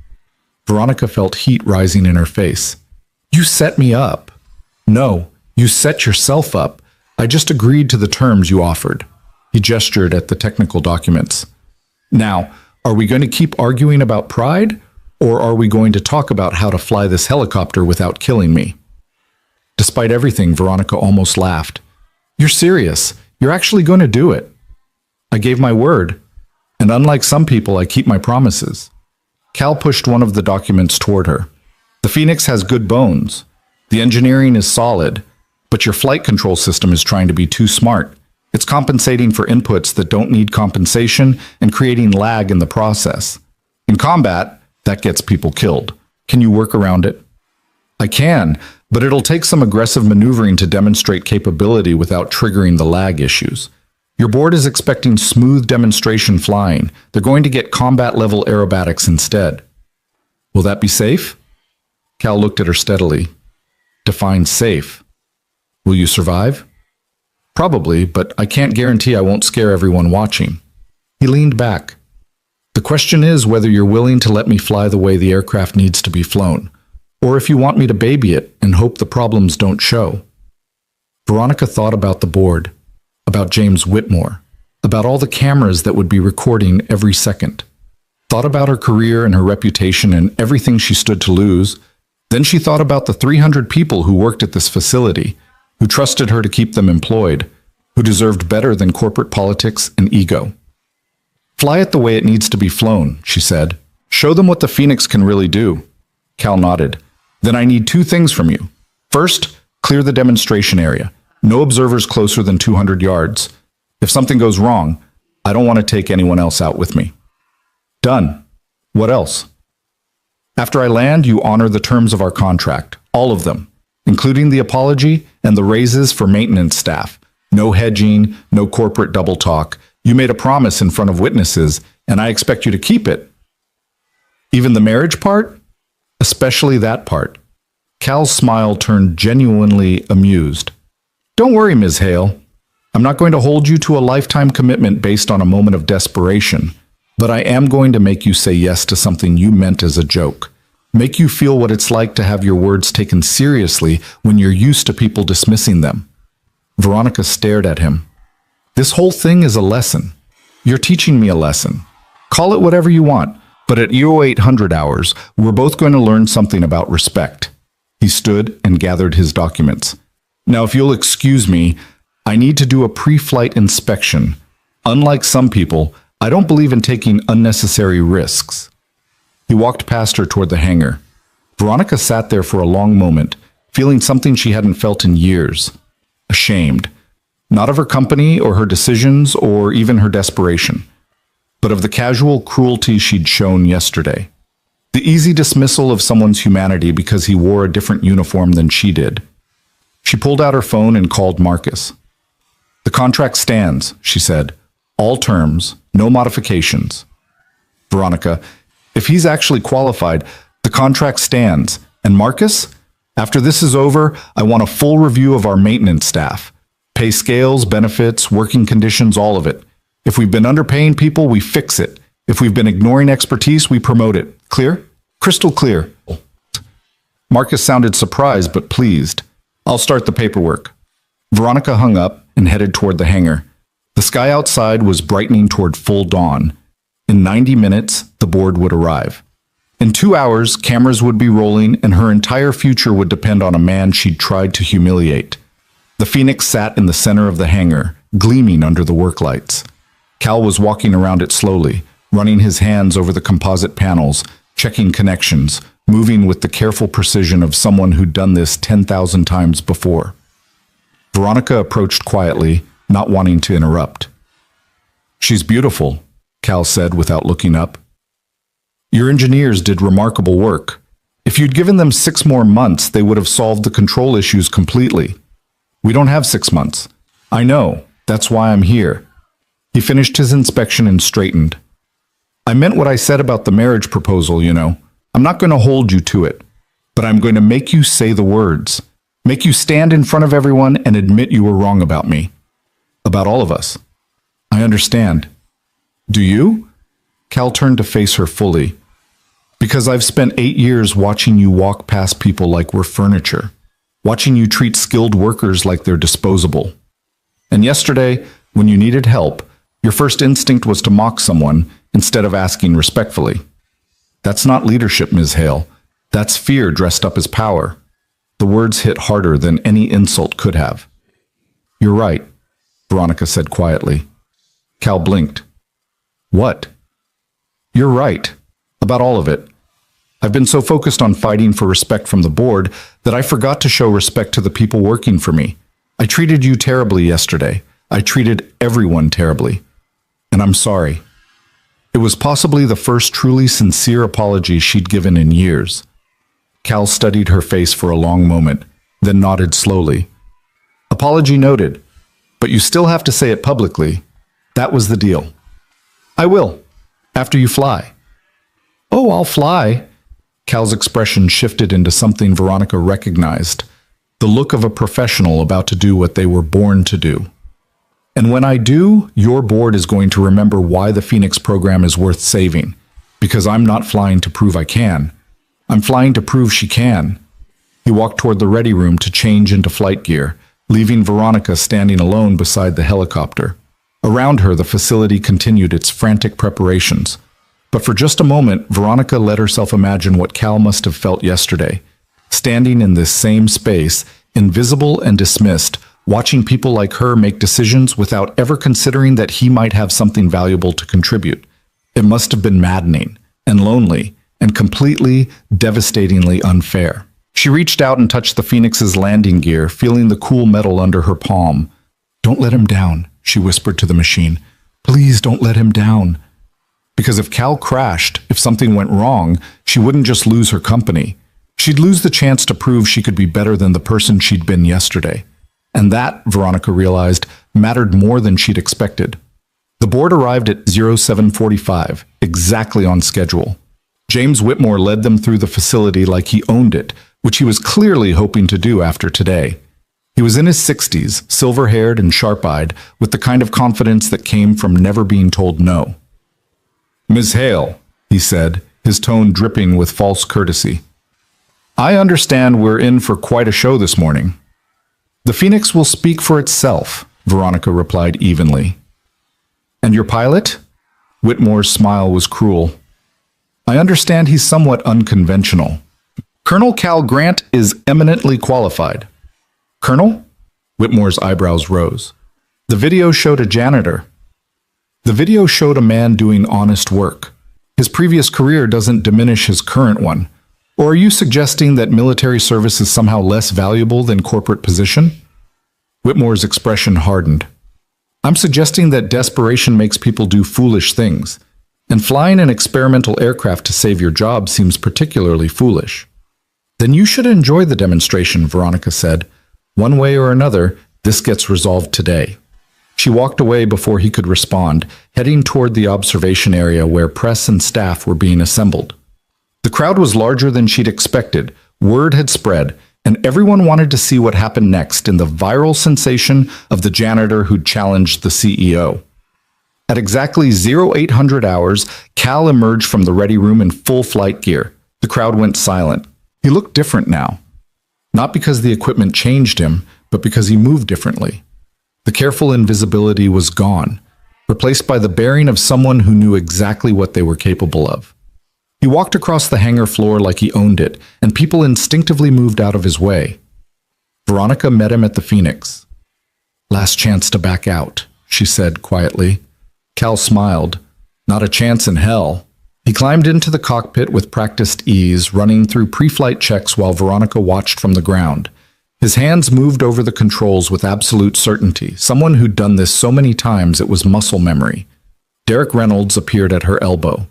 Veronica felt heat rising in her face. You set me up. No, you set yourself up. I just agreed to the terms you offered. He gestured at the technical documents. Now, are we going to keep arguing about pride, or are we going to talk about how to fly this helicopter without killing me? Despite everything, Veronica almost laughed. You're serious. You're actually going to do it. I gave my word, and unlike some people, I keep my promises. Cal pushed one of the documents toward her. The Phoenix has good bones. The engineering is solid, but your flight control system is trying to be too smart. It's compensating for inputs that don't need compensation and creating lag in the process. In combat, that gets people killed. Can you work around it? I can, but it'll take some aggressive maneuvering to demonstrate capability without triggering the lag issues. Your board is expecting smooth demonstration flying. They're going to get combat-level aerobatics instead. Will that be safe? Cal looked at her steadily. Define safe. Will you survive? Probably, but I can't guarantee I won't scare everyone watching. He leaned back. The question is whether you're willing to let me fly the way the aircraft needs to be flown, or if you want me to baby it and hope the problems don't show. Veronica thought about the board, about James Whitmore, about all the cameras that would be recording every second. Thought about her career and her reputation and everything she stood to lose. Then she thought about the 300 people who worked at this facility, who trusted her to keep them employed, who deserved better than corporate politics and ego. Fly it the way it needs to be flown, she said. Show them what the Phoenix can really do. Cal nodded. Then I need two things from you. First, clear the demonstration area. No observers closer than 200 yards. If something goes wrong, I don't want to take anyone else out with me. Done. What else? After I land, you honor the terms of our contract, all of them, including the apology and the raises for maintenance staff. No hedging, no corporate double talk. You made a promise in front of witnesses, and I expect you to keep it. Even the marriage part? Especially that part. Cal's smile turned genuinely amused. Don't worry, Ms. Hale. I'm not going to hold you to a lifetime commitment based on a moment of desperation, but I am going to make you say yes to something you meant as a joke. Make you feel what it's like to have your words taken seriously when you're used to people dismissing them. Veronica stared at him. This whole thing is a lesson. You're teaching me a lesson. Call it whatever you want, but at 0800 hours, we're both going to learn something about respect. He stood and gathered his documents. Now, if you'll excuse me, I need to do a pre-flight inspection. Unlike some people, I don't believe in taking unnecessary risks. He walked past her toward the hangar. Veronica sat there for a long moment, feeling something she hadn't felt in years. Ashamed. Not of her company or her decisions or even her desperation, but of the casual cruelty she'd shown yesterday. The easy dismissal of someone's humanity because he wore a different uniform than she did. She pulled out her phone and called Marcus. The contract stands, she said. All terms, no modifications. Veronica, if he's actually qualified, the contract stands. And Marcus? After this is over, I want a full review of our maintenance staff. Pay scales, benefits, working conditions, all of it. If we've been underpaying people, we fix it. If we've been ignoring expertise, we promote it. Clear? Crystal clear. Marcus sounded surprised but pleased. I'll start the paperwork. Veronica hung up and headed toward the hangar. The sky outside was brightening toward full dawn. In 90 minutes, the board would arrive. In 2 hours, cameras would be rolling and her entire future would depend on a man she'd tried to humiliate. The Phoenix sat in the center of the hangar, gleaming under the work lights. Cal was walking around it slowly, running his hands over the composite panels, checking connections, moving with the careful precision of someone who'd done this 10,000 times before. Veronica approached quietly, not wanting to interrupt. She's beautiful, Cal said without looking up. Your engineers did remarkable work. If you'd given them 6 more months, they would have solved the control issues completely. We don't have 6 months. I know. That's why I'm here. He finished his inspection and straightened. I meant what I said about the marriage proposal, you know. I'm not going to hold you to it, but I'm going to make you say the words. Make you stand in front of everyone and admit you were wrong about me. About all of us. I understand. Do you? Cal turned to face her fully. Because I've spent 8 years watching you walk past people like we're furniture, watching you treat skilled workers like they're disposable. And yesterday, when you needed help, your first instinct was to mock someone instead of asking respectfully. That's not leadership, Ms. Hale. That's fear dressed up as power. The words hit harder than any insult could have. You're right, Veronica said quietly. Cal blinked. What? You're right. About all of it. I've been so focused on fighting for respect from the board that I forgot to show respect to the people working for me. I treated you terribly yesterday. I treated everyone terribly. And I'm sorry. It was possibly the first truly sincere apology she'd given in years. Cal studied her face for a long moment, then nodded slowly. Apology noted, but you still have to say it publicly. That was the deal. I will, after you fly. Oh, I'll fly. Cal's expression shifted into something Veronica recognized, the look of a professional about to do what they were born to do. And when I do, your board is going to remember why the Phoenix program is worth saving, because I'm not flying to prove I can. I'm flying to prove she can. He walked toward the ready room to change into flight gear, leaving Veronica standing alone beside the helicopter. Around her, the facility continued its frantic preparations. But for just a moment, Veronica let herself imagine what Cal must have felt yesterday, standing in this same space, invisible and dismissed, watching people like her make decisions without ever considering that he might have something valuable to contribute. It must have been maddening and lonely and completely, devastatingly unfair. She reached out and touched the Phoenix's landing gear, feeling the cool metal under her palm. Don't let him down, she whispered to the machine. Please don't let him down. Because if Cal crashed, if something went wrong, she wouldn't just lose her company. She'd lose the chance to prove she could be better than the person she'd been yesterday. And that, Veronica realized, mattered more than she'd expected. The board arrived at 0745, exactly on schedule. James Whitmore led them through the facility like he owned it, which he was clearly hoping to do after today. He was in his 60s, silver-haired and sharp-eyed, with the kind of confidence that came from never being told no. Ms. Hale, he said, his tone dripping with false courtesy. I understand we're in for quite a show this morning. The Phoenix will speak for itself, Veronica replied evenly. And your pilot? Whitmore's smile was cruel. I understand he's somewhat unconventional. Colonel Cal Grant is eminently qualified. Colonel? Whitmore's eyebrows rose. The video showed a janitor. The video showed a man doing honest work. His previous career doesn't diminish his current one. Or are you suggesting that military service is somehow less valuable than corporate position? Whitmore's expression hardened. I'm suggesting that desperation makes people do foolish things, and flying an experimental aircraft to save your job seems particularly foolish. Then you should enjoy the demonstration, Veronica said. One way or another, this gets resolved today. She walked away before he could respond, heading toward the observation area where press and staff were being assembled. The crowd was larger than she'd expected. Word had spread, and everyone wanted to see what happened next in the viral sensation of the janitor who'd challenged the CEO. At exactly 0800 hours, Cal emerged from the ready room in full flight gear. The crowd went silent. He looked different now. Not because the equipment changed him, but because he moved differently. The careful invisibility was gone, replaced by the bearing of someone who knew exactly what they were capable of. He walked across the hangar floor like he owned it, and people instinctively moved out of his way. Veronica met him at the Phoenix. Last chance to back out, she said quietly. Cal smiled. Not a chance in hell. He climbed into the cockpit with practiced ease, running through pre-flight checks while Veronica watched from the ground. His hands moved over the controls with absolute certainty. Someone who'd done this so many times it was muscle memory. Derek Reynolds appeared at her elbow.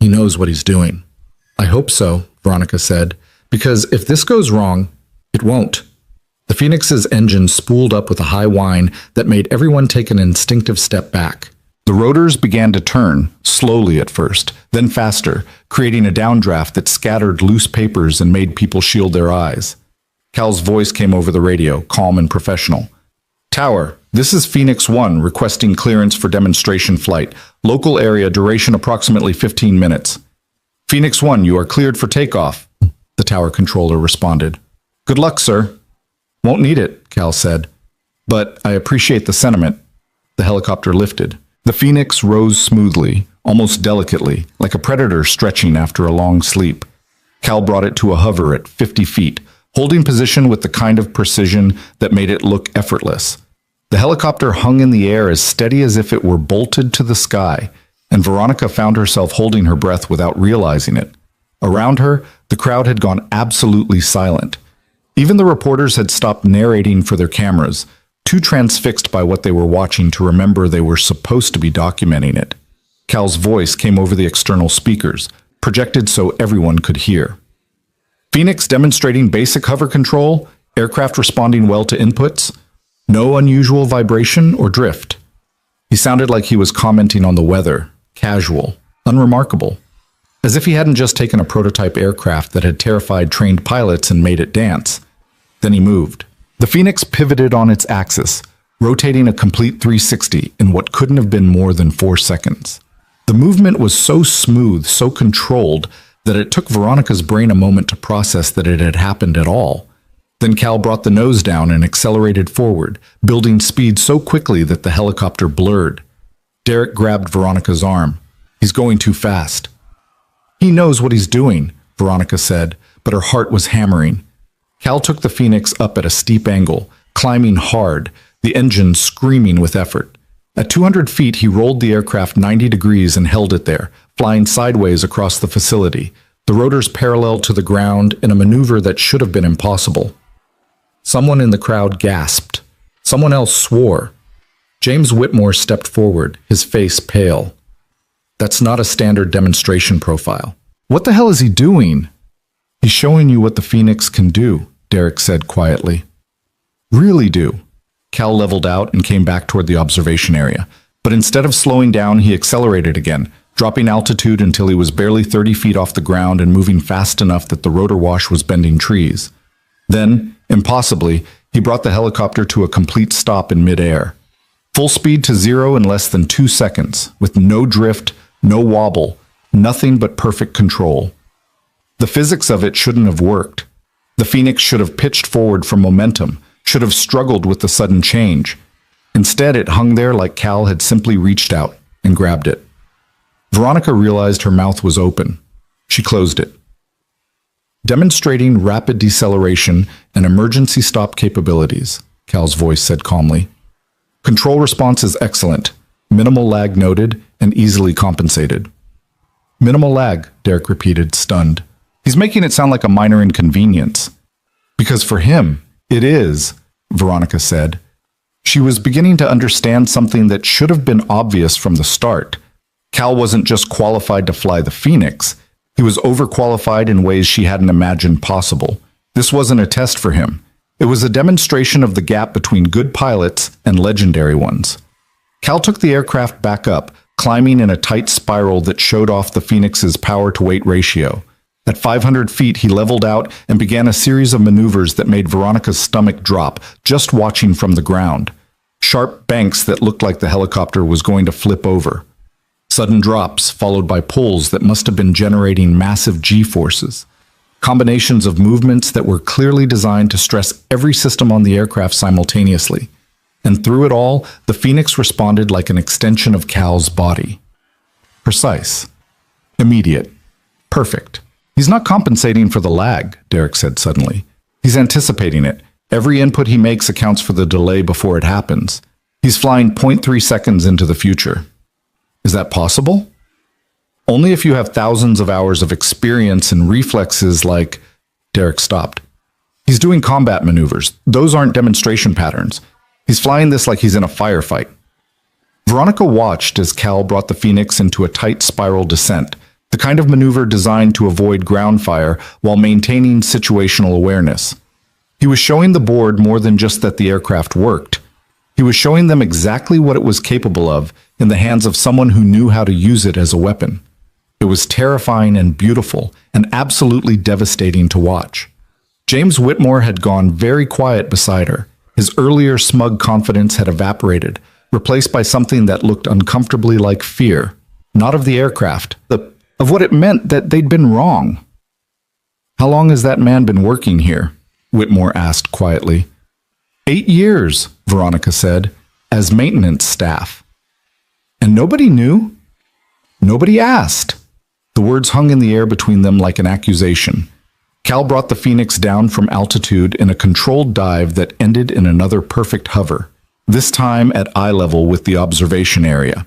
He knows what he's doing. I hope so, Veronica said, because if this goes wrong, it won't. The Phoenix's engine spooled up with a high whine that made everyone take an instinctive step back. The rotors began to turn, slowly at first, then faster, creating a downdraft that scattered loose papers and made people shield their eyes. Cal's voice came over the radio, calm and professional. Tower, This is Phoenix 1 requesting clearance for demonstration flight. Local area, duration approximately 15 minutes. Phoenix 1, you are cleared for takeoff, the tower controller responded. Good luck, sir. Won't need it, Cal said. But I appreciate the sentiment. The helicopter lifted. The Phoenix rose smoothly, almost delicately, like a predator stretching after a long sleep. Cal brought it to a hover at 50 feet, holding position with the kind of precision that made it look effortless. The helicopter hung in the air as steady as if it were bolted to the sky, and Veronica found herself holding her breath without realizing it. Around her, the crowd had gone absolutely silent. Even the reporters had stopped narrating for their cameras, too transfixed by what they were watching to remember they were supposed to be documenting it. Cal's voice came over the external speakers, projected so everyone could hear. Phoenix demonstrating basic hover control, aircraft responding well to inputs, no unusual vibration or drift. He sounded like he was commenting on the weather, casual, unremarkable, as if he hadn't just taken a prototype aircraft that had terrified trained pilots and made it dance. Then he moved. The Phoenix pivoted on its axis, rotating a complete 360 in what couldn't have been more than 4 seconds. The movement was so smooth, so controlled, that it took Veronica's brain a moment to process that it had happened at all. Then Cal brought the nose down and accelerated forward, building speed so quickly that the helicopter blurred. Derek grabbed Veronica's arm. He's going too fast. He knows what he's doing, Veronica said, but her heart was hammering. Cal took the Phoenix up at a steep angle, climbing hard, the engine screaming with effort. At 200 feet, he rolled the aircraft 90 degrees and held it there, flying sideways across the facility, the rotors parallel to the ground in a maneuver that should have been impossible. Someone in the crowd gasped. Someone else swore. James Whitmore stepped forward, his face pale. That's not a standard demonstration profile. What the hell is he doing? He's showing you what the Phoenix can do, Derek said quietly. Really do. Cal leveled out and came back toward the observation area. But instead of slowing down, he accelerated again, dropping altitude until he was barely 30 feet off the ground and moving fast enough that the rotor wash was bending trees. Then, impossibly, he brought the helicopter to a complete stop in midair. Full speed to 0 in less than 2 seconds, with no drift, no wobble, nothing but perfect control. The physics of it shouldn't have worked. The Phoenix should have pitched forward for momentum, should have struggled with the sudden change. Instead, it hung there like Cal had simply reached out and grabbed it. Veronica realized her mouth was open. She closed it. Demonstrating rapid deceleration and emergency stop capabilities, Cal's voice said calmly. Control response is excellent, minimal lag noted, and easily compensated. Minimal lag, Derek repeated, stunned. He's making it sound like a minor inconvenience. Because for him, it is, Veronica said. She was beginning to understand something that should have been obvious from the start. Cal wasn't just qualified to fly the Phoenix. He was overqualified in ways she hadn't imagined possible. This wasn't a test for him. It was a demonstration of the gap between good pilots and legendary ones. Cal took the aircraft back up, climbing in a tight spiral that showed off the Phoenix's power-to-weight ratio. At 500 feet, he leveled out and began a series of maneuvers that made Veronica's stomach drop, just watching from the ground. Sharp banks that looked like the helicopter was going to flip over. Sudden drops, followed by pulls that must have been generating massive G-forces. Combinations of movements that were clearly designed to stress every system on the aircraft simultaneously. And through it all, the Phoenix responded like an extension of Cal's body. Precise. Immediate. Perfect. He's not compensating for the lag, Derek said suddenly. He's anticipating it. Every input he makes accounts for the delay before it happens. He's flying 0.3 seconds into the future. Is that possible? Only if you have thousands of hours of experience and reflexes like... Derek stopped. He's doing combat maneuvers. Those aren't demonstration patterns. He's flying this like he's in a firefight. Veronica watched as Cal brought the Phoenix into a tight spiral descent, the kind of maneuver designed to avoid ground fire while maintaining situational awareness. He was showing the board more than just that the aircraft worked. He was showing them exactly what it was capable of in the hands of someone who knew how to use it as a weapon. It was terrifying and beautiful and absolutely devastating to watch. James Whitmore had gone very quiet beside her, His earlier smug confidence had evaporated, replaced by something that looked uncomfortably like fear, not of the aircraft, of what it meant that they'd been wrong. "How long has that man been working here?" Whitmore asked quietly. 8 years, Veronica said, as maintenance staff. "And nobody knew? Nobody asked?" The words hung in the air between them like an accusation. Cal brought the Phoenix down from altitude in a controlled dive that ended in another perfect hover, this time at eye level with the observation area.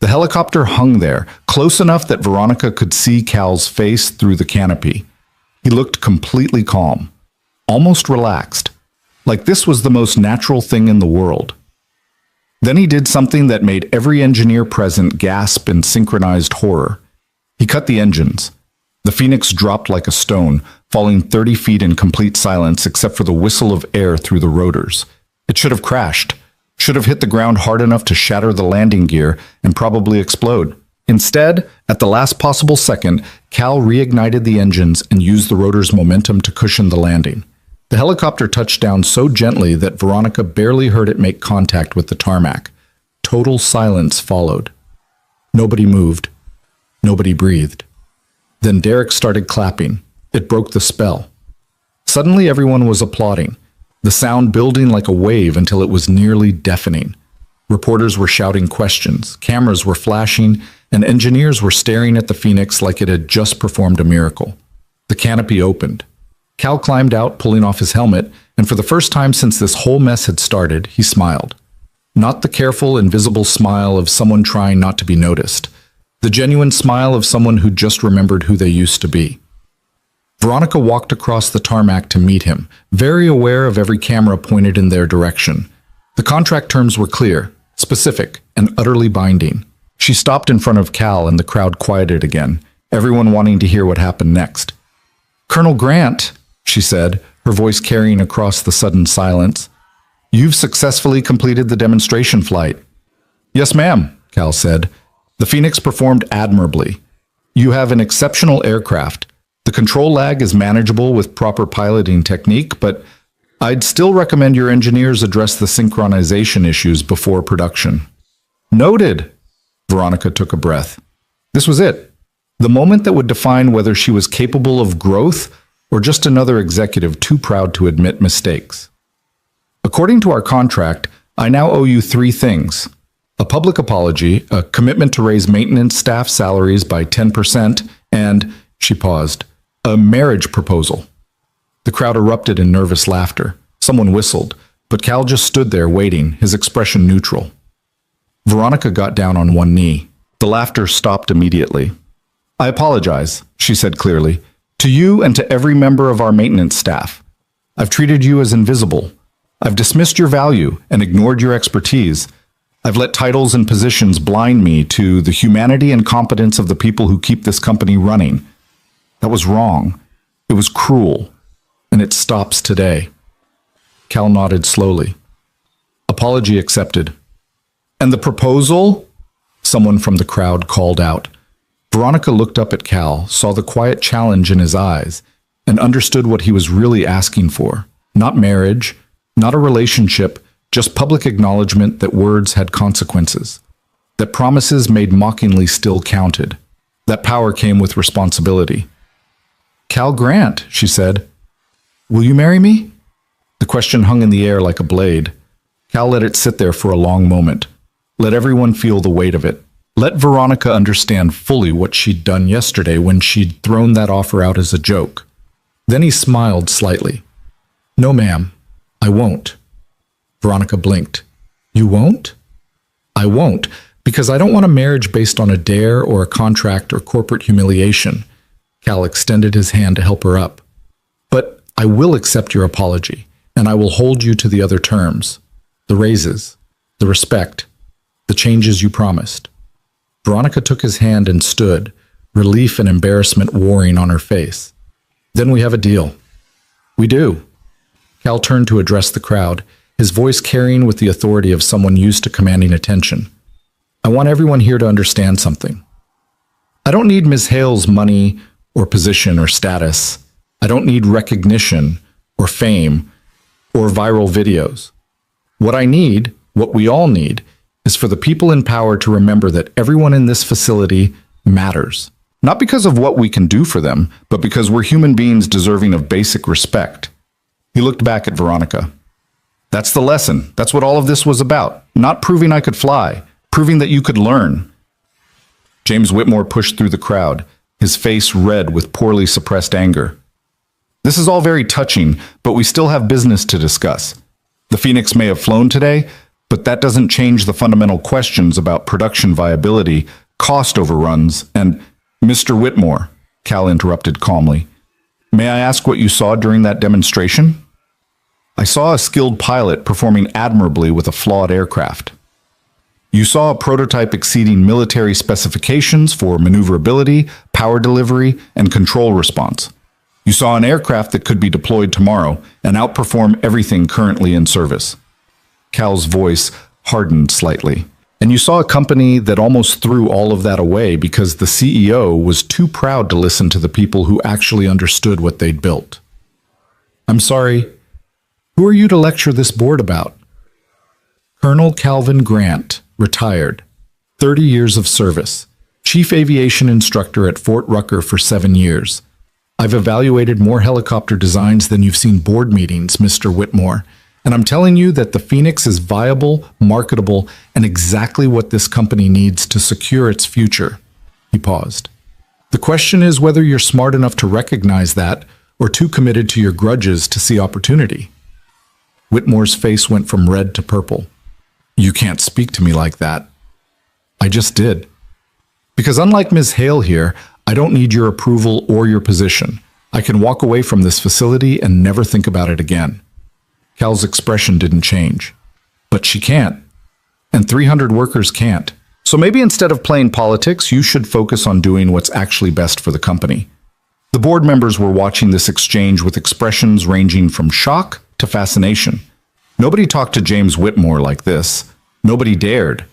The helicopter hung there, close enough that Veronica could see Cal's face through the canopy. He looked completely calm, almost relaxed, like this was the most natural thing in the world. Then he did something that made every engineer present gasp in synchronized horror. He cut the engines. The Phoenix dropped like a stone, falling 30 feet in complete silence except for the whistle of air through the rotors. It should have crashed, should have hit the ground hard enough to shatter the landing gear and probably explode. Instead, at the last possible second, Cal reignited the engines and used the rotor's momentum to cushion the landing. The helicopter touched down so gently that Veronica barely heard it make contact with the tarmac. Total silence followed. Nobody moved. Nobody breathed. Then Derek started clapping. It broke the spell. Suddenly everyone was applauding, the sound building like a wave until it was nearly deafening. Reporters were shouting questions, cameras were flashing, and engineers were staring at the Phoenix like it had just performed a miracle. The canopy opened. Cal climbed out, pulling off his helmet, and for the first time since this whole mess had started, he smiled. Not the careful, invisible smile of someone trying not to be noticed. The genuine smile of someone who just remembered who they used to be. Veronica walked across the tarmac to meet him, very aware of every camera pointed in their direction. The contract terms were clear, specific, and utterly binding. She stopped in front of Cal and the crowd quieted again, everyone wanting to hear what happened next. "Colonel Grant," she said, her voice carrying across the sudden silence, "you've successfully completed the demonstration flight." "Yes, ma'am," Cal said. "The Phoenix performed admirably. You have an exceptional aircraft. The control lag is manageable with proper piloting technique, but I'd still recommend your engineers address the synchronization issues before production." "Noted." Veronica took a breath. This was it. The moment that would define whether she was capable of growth or just another executive too proud to admit mistakes. "According to our contract, I now owe you 3 things. A public apology, a commitment to raise maintenance staff salaries by 10%, and," she paused, "a marriage proposal." The crowd erupted in nervous laughter. Someone whistled, but Cal just stood there waiting, his expression neutral. Veronica got down on one knee. The laughter stopped immediately. "I apologize," she said clearly, "to you and to every member of our maintenance staff. I've treated you as invisible. I've dismissed your value and ignored your expertise. I've let titles and positions blind me to the humanity and competence of the people who keep this company running. That was wrong. It was cruel. And it stops today." Cal nodded slowly. "Apology accepted." "And the proposal?" Someone from the crowd called out. Veronica looked up at Cal, saw the quiet challenge in his eyes, and understood what he was really asking for. Not marriage, not a relationship, just public acknowledgement that words had consequences, that promises made mockingly still counted, that power came with responsibility. "Cal Grant," she said, "will you marry me?" The question hung in the air like a blade. Cal let it sit there for a long moment. Let everyone feel the weight of it. Let Veronica understand fully what she'd done yesterday when she'd thrown that offer out as a joke. Then he smiled slightly. "No, ma'am, I won't." Veronica blinked. "You won't?" "I won't, because I don't want a marriage based on a dare or a contract or corporate humiliation." Cal extended his hand to help her up. "But I will accept your apology, and I will hold you to the other terms. The raises, the respect, the changes you promised." Veronica took his hand and stood, relief and embarrassment warring on her face. "Then we have a deal." "We do." Cal turned to address the crowd, his voice carrying with the authority of someone used to commanding attention. "I want everyone here to understand something. I don't need Ms. Hale's money or position or status. I don't need recognition or fame or viral videos. What I need, what we all need, is for the people in power to remember that everyone in this facility matters. Not because of what we can do for them, but because we're human beings deserving of basic respect. He looked back at Veronica. That's the lesson. That's what all of this was about. Not proving I could fly, proving that you could learn. James Whitmore pushed through the crowd, his face red with poorly suppressed anger. This is all very touching, but we still have business to discuss. The Phoenix may have flown today, but that doesn't change the fundamental questions about production viability, cost overruns, and— Mr. Whitmore, Cal interrupted calmly. May I ask what you saw during that demonstration? I saw a skilled pilot performing admirably with a flawed aircraft. You saw a prototype exceeding military specifications for maneuverability, power delivery, and control response. You saw an aircraft that could be deployed tomorrow and outperform everything currently in service. Cal's voice hardened slightly. And you saw a company that almost threw all of that away because the CEO was too proud to listen to the people who actually understood what they'd built. I'm sorry, who are you to lecture this board about? Colonel Calvin Grant, retired, 30 years of service, chief aviation instructor at Fort Rucker for 7 years. I've evaluated more helicopter designs than you've seen board meetings, Mr. Whitmore. And I'm telling you that the Phoenix is viable, marketable, and exactly what this company needs to secure its future. He paused. The question is whether you're smart enough to recognize that or too committed to your grudges to see opportunity. Whitmore's face went from red to purple. You can't speak to me like that. I just did. Because unlike Ms. Hale here, I don't need your approval or your position. I can walk away from this facility and never think about it again. Cal's expression didn't change. But she can't. And 300 workers can't. So maybe instead of playing politics, you should focus on doing what's actually best for the company. The board members were watching this exchange with expressions ranging from shock to fascination. Nobody talked to James Whitmore like this. Nobody dared.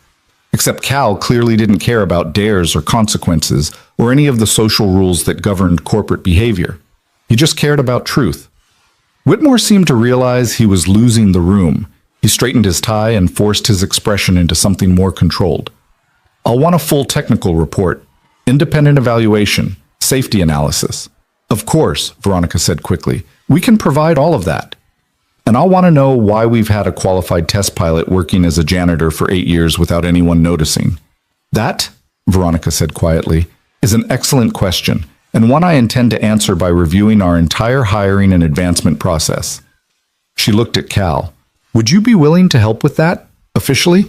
Except Cal clearly didn't care about dares or consequences or any of the social rules that governed corporate behavior. He just cared about truth. Whitmore seemed to realize he was losing the room. He straightened his tie and forced his expression into something more controlled. I'll want a full technical report, independent evaluation, safety analysis. Of course, Veronica said quickly, we can provide all of that. And I'll want to know why we've had a qualified test pilot working as a janitor for 8 years without anyone noticing. That, Veronica said quietly, is an excellent question, and one I intend to answer by reviewing our entire hiring and advancement process. She looked at Cal. Would you be willing to help with that, officially?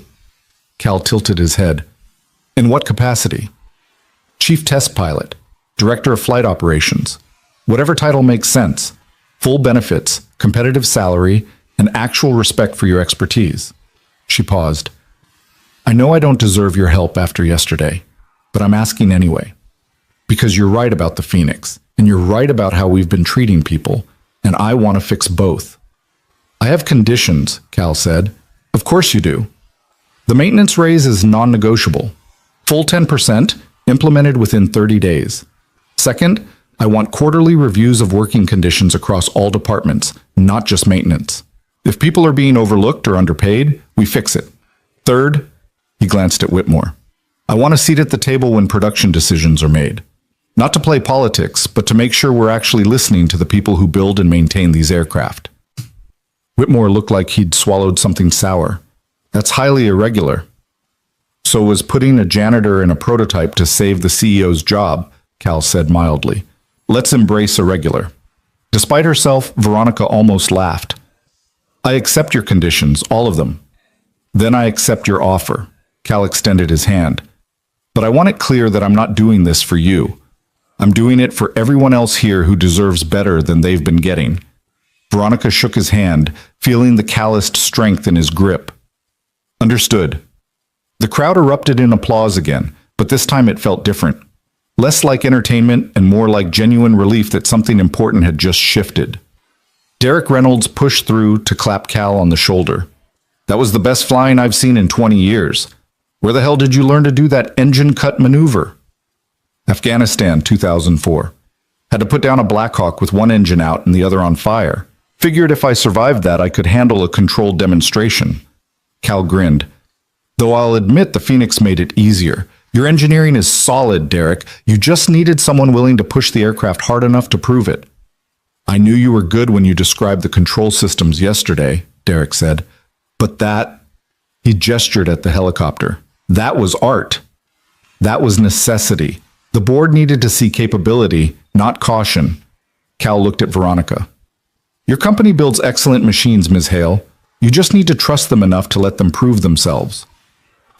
Cal tilted his head. In what capacity? Chief Test Pilot, Director of Flight Operations. Whatever title makes sense. Full benefits, competitive salary, and actual respect for your expertise. She paused. I know I don't deserve your help after yesterday, but I'm asking anyway. Because you're right about the Phoenix, and you're right about how we've been treating people, and I want to fix both. I have conditions, Cal said. Of course you do. The maintenance raise is non-negotiable. Full 10%, implemented within 30 days. Second, I want quarterly reviews of working conditions across all departments, not just maintenance. If people are being overlooked or underpaid, we fix it. Third, he glanced at Whitmore. I want a seat at the table when production decisions are made. Not to play politics, but to make sure we're actually listening to the people who build and maintain these aircraft. Whitmore looked like he'd swallowed something sour. That's highly irregular. So was putting a janitor in a prototype to save the CEO's job, Cal said mildly. Let's embrace irregular. Despite herself, Veronica almost laughed. I accept your conditions, all of them. Then I accept your offer. Cal extended his hand. But I want it clear that I'm not doing this for you. I'm doing it for everyone else here who deserves better than they've been getting. Veronica shook his hand, feeling the calloused strength in his grip. Understood. The crowd erupted in applause again, but this time it felt different. Less like entertainment and more like genuine relief that something important had just shifted. Derek Reynolds pushed through to clap Cal on the shoulder. That was the best flying I've seen in 20 years. Where the hell did you learn to do that engine cut maneuver? Afghanistan, 2004. Had to put down a Black Hawk with one engine out and the other on fire. Figured if I survived that, I could handle a controlled demonstration. Cal grinned. Though I'll admit the Phoenix made it easier. Your engineering is solid, Derek. You just needed someone willing to push the aircraft hard enough to prove it. I knew you were good when you described the control systems yesterday, Derek said. But that, he gestured at the helicopter. That was art. That was necessity. The board needed to see capability, not caution. Cal looked at Veronica. Your company builds excellent machines, Ms. Hale. You just need to trust them enough to let them prove themselves.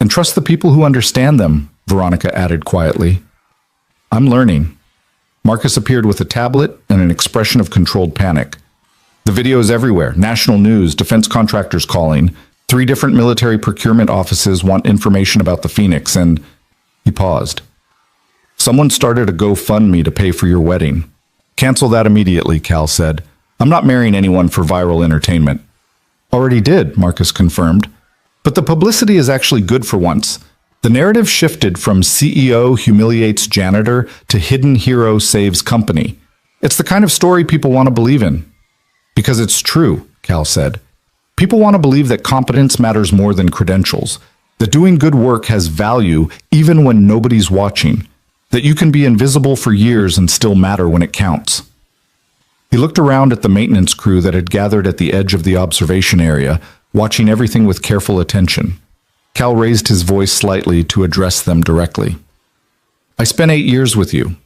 And trust the people who understand them, Veronica added quietly. I'm learning. Marcus appeared with a tablet and an expression of controlled panic. The video is everywhere. National news, defense contractors calling. 3 different military procurement offices want information about the Phoenix, and he paused. Someone started a GoFundMe to pay for your wedding. Cancel that immediately, Cal said. I'm not marrying anyone for viral entertainment. Already did, Marcus confirmed. But the publicity is actually good for once. The narrative shifted from CEO humiliates janitor to hidden hero saves company. It's the kind of story people want to believe in. Because it's true, Cal said. People want to believe that competence matters more than credentials, that doing good work has value even when nobody's watching, that you can be invisible for years and still matter when it counts. He looked around at the maintenance crew that had gathered at the edge of the observation area, watching everything with careful attention. Cal raised his voice slightly to address them directly. I spent 8 years with you,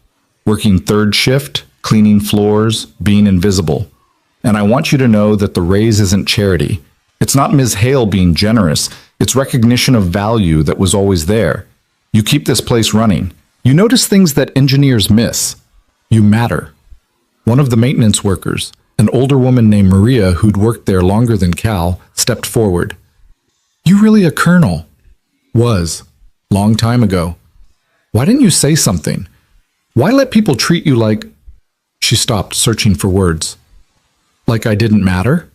working third shift, cleaning floors, being invisible. And I want you to know that the raise isn't charity. It's not Ms. Hale being generous. It's recognition of value that was always there. You keep this place running. You notice things that engineers miss. You matter. One of the maintenance workers, an older woman named Maria who'd worked there longer than Cal, stepped forward. You really a colonel? Was. Long time ago. Why didn't you say something? Why let people treat you like... She stopped, searching for words. Like I didn't matter?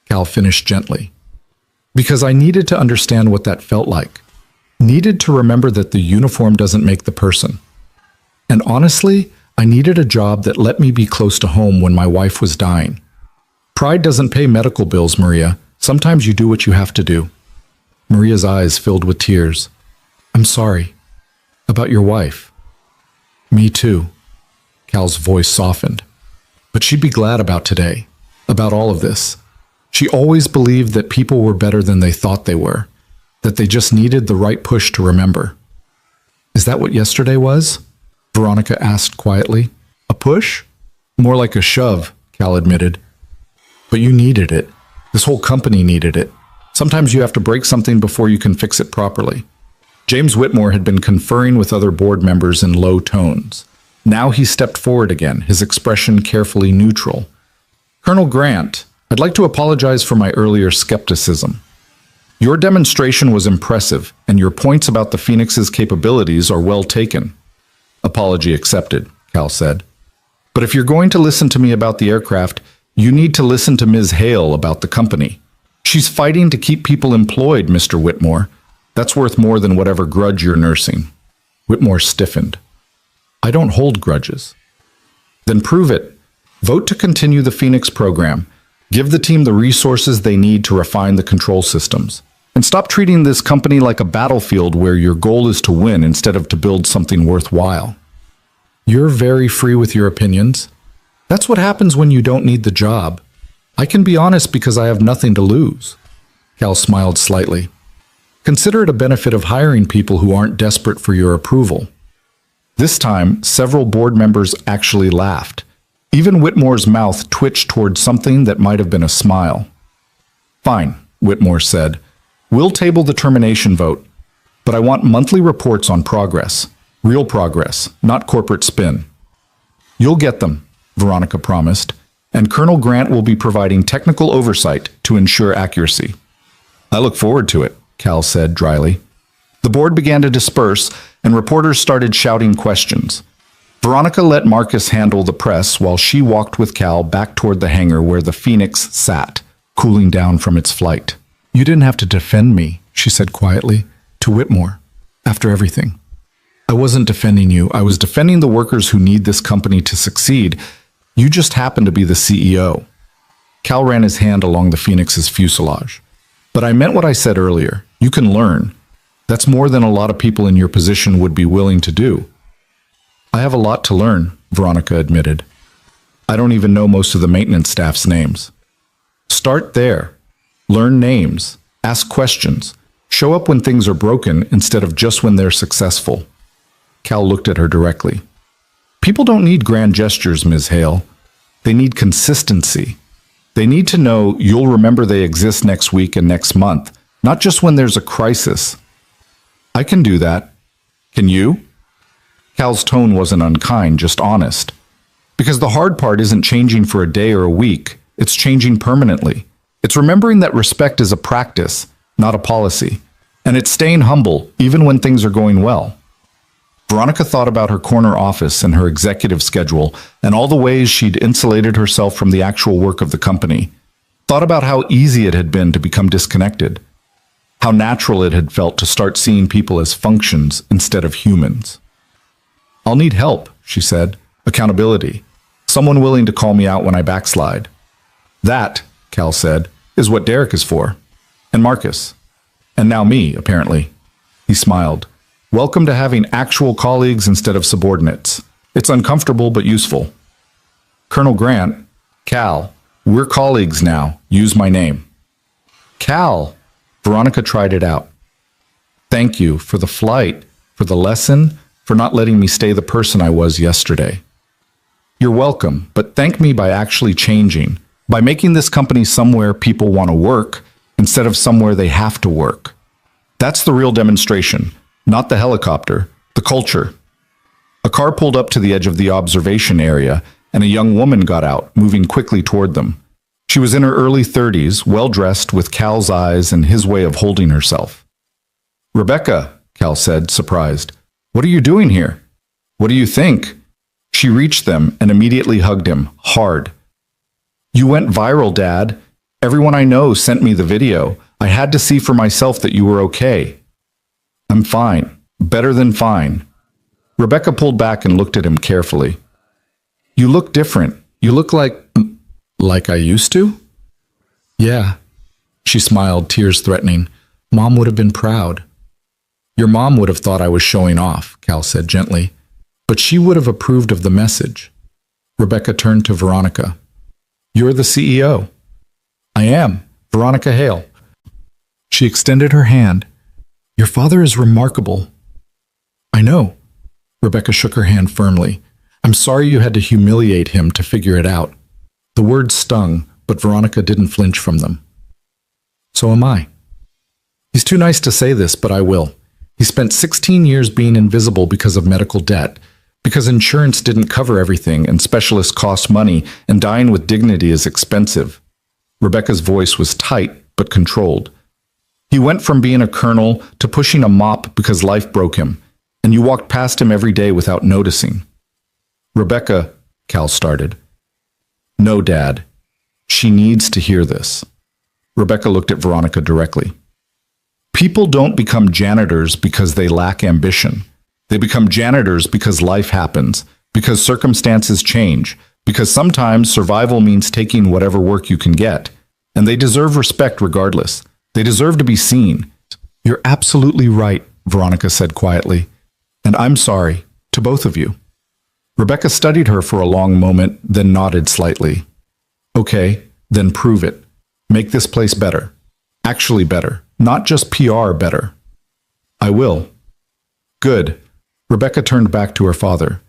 Cal finished gently. Because I needed to understand what that felt like. Needed to remember that the uniform doesn't make the person. And honestly, I needed a job that let me be close to home when my wife was dying. Pride doesn't pay medical bills, Maria. Sometimes you do what you have to do. Maria's eyes filled with tears. I'm sorry. About your wife. Me too. Cal's voice softened. But she'd be glad about today. About all of this. She always believed that people were better than they thought they were. That they just needed the right push to remember. Is that what yesterday was? Veronica asked quietly. A push? More like a shove, Cal admitted. But you needed it. This whole company needed it. Sometimes you have to break something before you can fix it properly. James Whitmore had been conferring with other board members in low tones. Now he stepped forward again, his expression carefully neutral. Colonel Grant, I'd like to apologize for my earlier skepticism. Your demonstration was impressive, and your points about the Phoenix's capabilities are well taken. Apology accepted, Cal said. But if you're going to listen to me about the aircraft, you need to listen to Ms. Hale about the company. She's fighting to keep people employed, Mr. Whitmore. That's worth more than whatever grudge you're nursing. Whitmore stiffened. I don't hold grudges. Then prove it. Vote to continue the Phoenix program. Give the team the resources they need to refine the control systems. And stop treating this company like a battlefield where your goal is to win instead of to build something worthwhile. You're very free with your opinions. That's what happens when you don't need the job. I can be honest because I have nothing to lose. Cal smiled slightly. Consider it a benefit of hiring people who aren't desperate for your approval. This time, several board members actually laughed. Even Whitmore's mouth twitched toward something that might have been a smile. Fine, Whitmore said. We'll table the termination vote, but I want monthly reports on progress. Real progress, not corporate spin. You'll get them, Veronica promised, and Colonel Grant will be providing technical oversight to ensure accuracy. I look forward to it, Cal said dryly. The board began to disperse, and reporters started shouting questions. Veronica let Marcus handle the press while she walked with Cal back toward the hangar where the Phoenix sat, cooling down from its flight. You didn't have to defend me, she said quietly, to Whitmore, after everything. I wasn't defending you. I was defending the workers who need this company to succeed. You just happen to be the CEO. Cal ran his hand along the Phoenix's fuselage. But I meant what I said earlier. You can learn. That's more than a lot of people in your position would be willing to do. I have a lot to learn, Veronica admitted. I don't even know most of the maintenance staff's names. Start there. Learn names. Ask questions. Show up when things are broken instead of just when they're successful. Cal looked at her directly. People don't need grand gestures, Ms. Hale. They need consistency. They need to know you'll remember they exist next week and next month, not just when there's a crisis. I can do that. Can you? Cal's tone wasn't unkind, just honest. Because the hard part isn't changing for a day or a week. It's changing permanently. It's remembering that respect is a practice, not a policy. And it's staying humble, even when things are going well. Veronica thought about her corner office and her executive schedule and all the ways she'd insulated herself from the actual work of the company. Thought about how easy it had been to become disconnected. How natural it had felt to start seeing people as functions instead of humans. I'll need help, she said. Accountability. Someone willing to call me out when I backslide. That, Cal said, is what Derek is for. And Marcus. And now me, apparently. He smiled. Welcome to having actual colleagues instead of subordinates. It's uncomfortable but useful. Colonel Grant, Cal, we're colleagues now. Use my name. Cal. Veronica tried it out. Thank you for the flight, for the lesson, for not letting me stay the person I was yesterday. You're welcome, but thank me by actually changing, by making this company somewhere people want to work instead of somewhere they have to work. That's the real demonstration, not the helicopter, the culture. A car pulled up to the edge of the observation area, and a young woman got out, moving quickly toward them. She was in her early 30s, well-dressed, with Cal's eyes and his way of holding herself. Rebecca, Cal said, surprised. What are you doing here? What do you think? She reached them and immediately hugged him, hard. You went viral, Dad. Everyone I know sent me the video. I had to see for myself that you were okay. I'm fine. Better than fine. Rebecca pulled back and looked at him carefully. You look different. You look like I used to? Yeah. She smiled, tears threatening. Mom would have been proud. Your mom would have thought I was showing off, Cal said gently. But she would have approved of the message. Rebecca turned to Veronica. You're the CEO. I am, Veronica Hale. She extended her hand. Your father is remarkable. I know. Rebecca shook her hand firmly. I'm sorry you had to humiliate him to figure it out. The words stung, but Veronica didn't flinch from them. So am I. He's too nice to say this, but I will. He spent 16 years being invisible because of medical debt, because insurance didn't cover everything and specialists cost money and dying with dignity is expensive. Rebecca's voice was tight but controlled. He went from being a colonel to pushing a mop because life broke him, and you walked past him every day without noticing. Rebecca, Cal started. No, Dad. She needs to hear this. Rebecca looked at Veronica directly. People don't become janitors because they lack ambition. They become janitors because life happens, because circumstances change, because sometimes survival means taking whatever work you can get. And they deserve respect regardless. They deserve to be seen. You're absolutely right, Veronica said quietly. And I'm sorry, to both of you. Rebecca studied her for a long moment, then nodded slightly. Okay, then prove it. Make this place better. Actually better, not just PR better. I will. Good. Rebecca turned back to her father.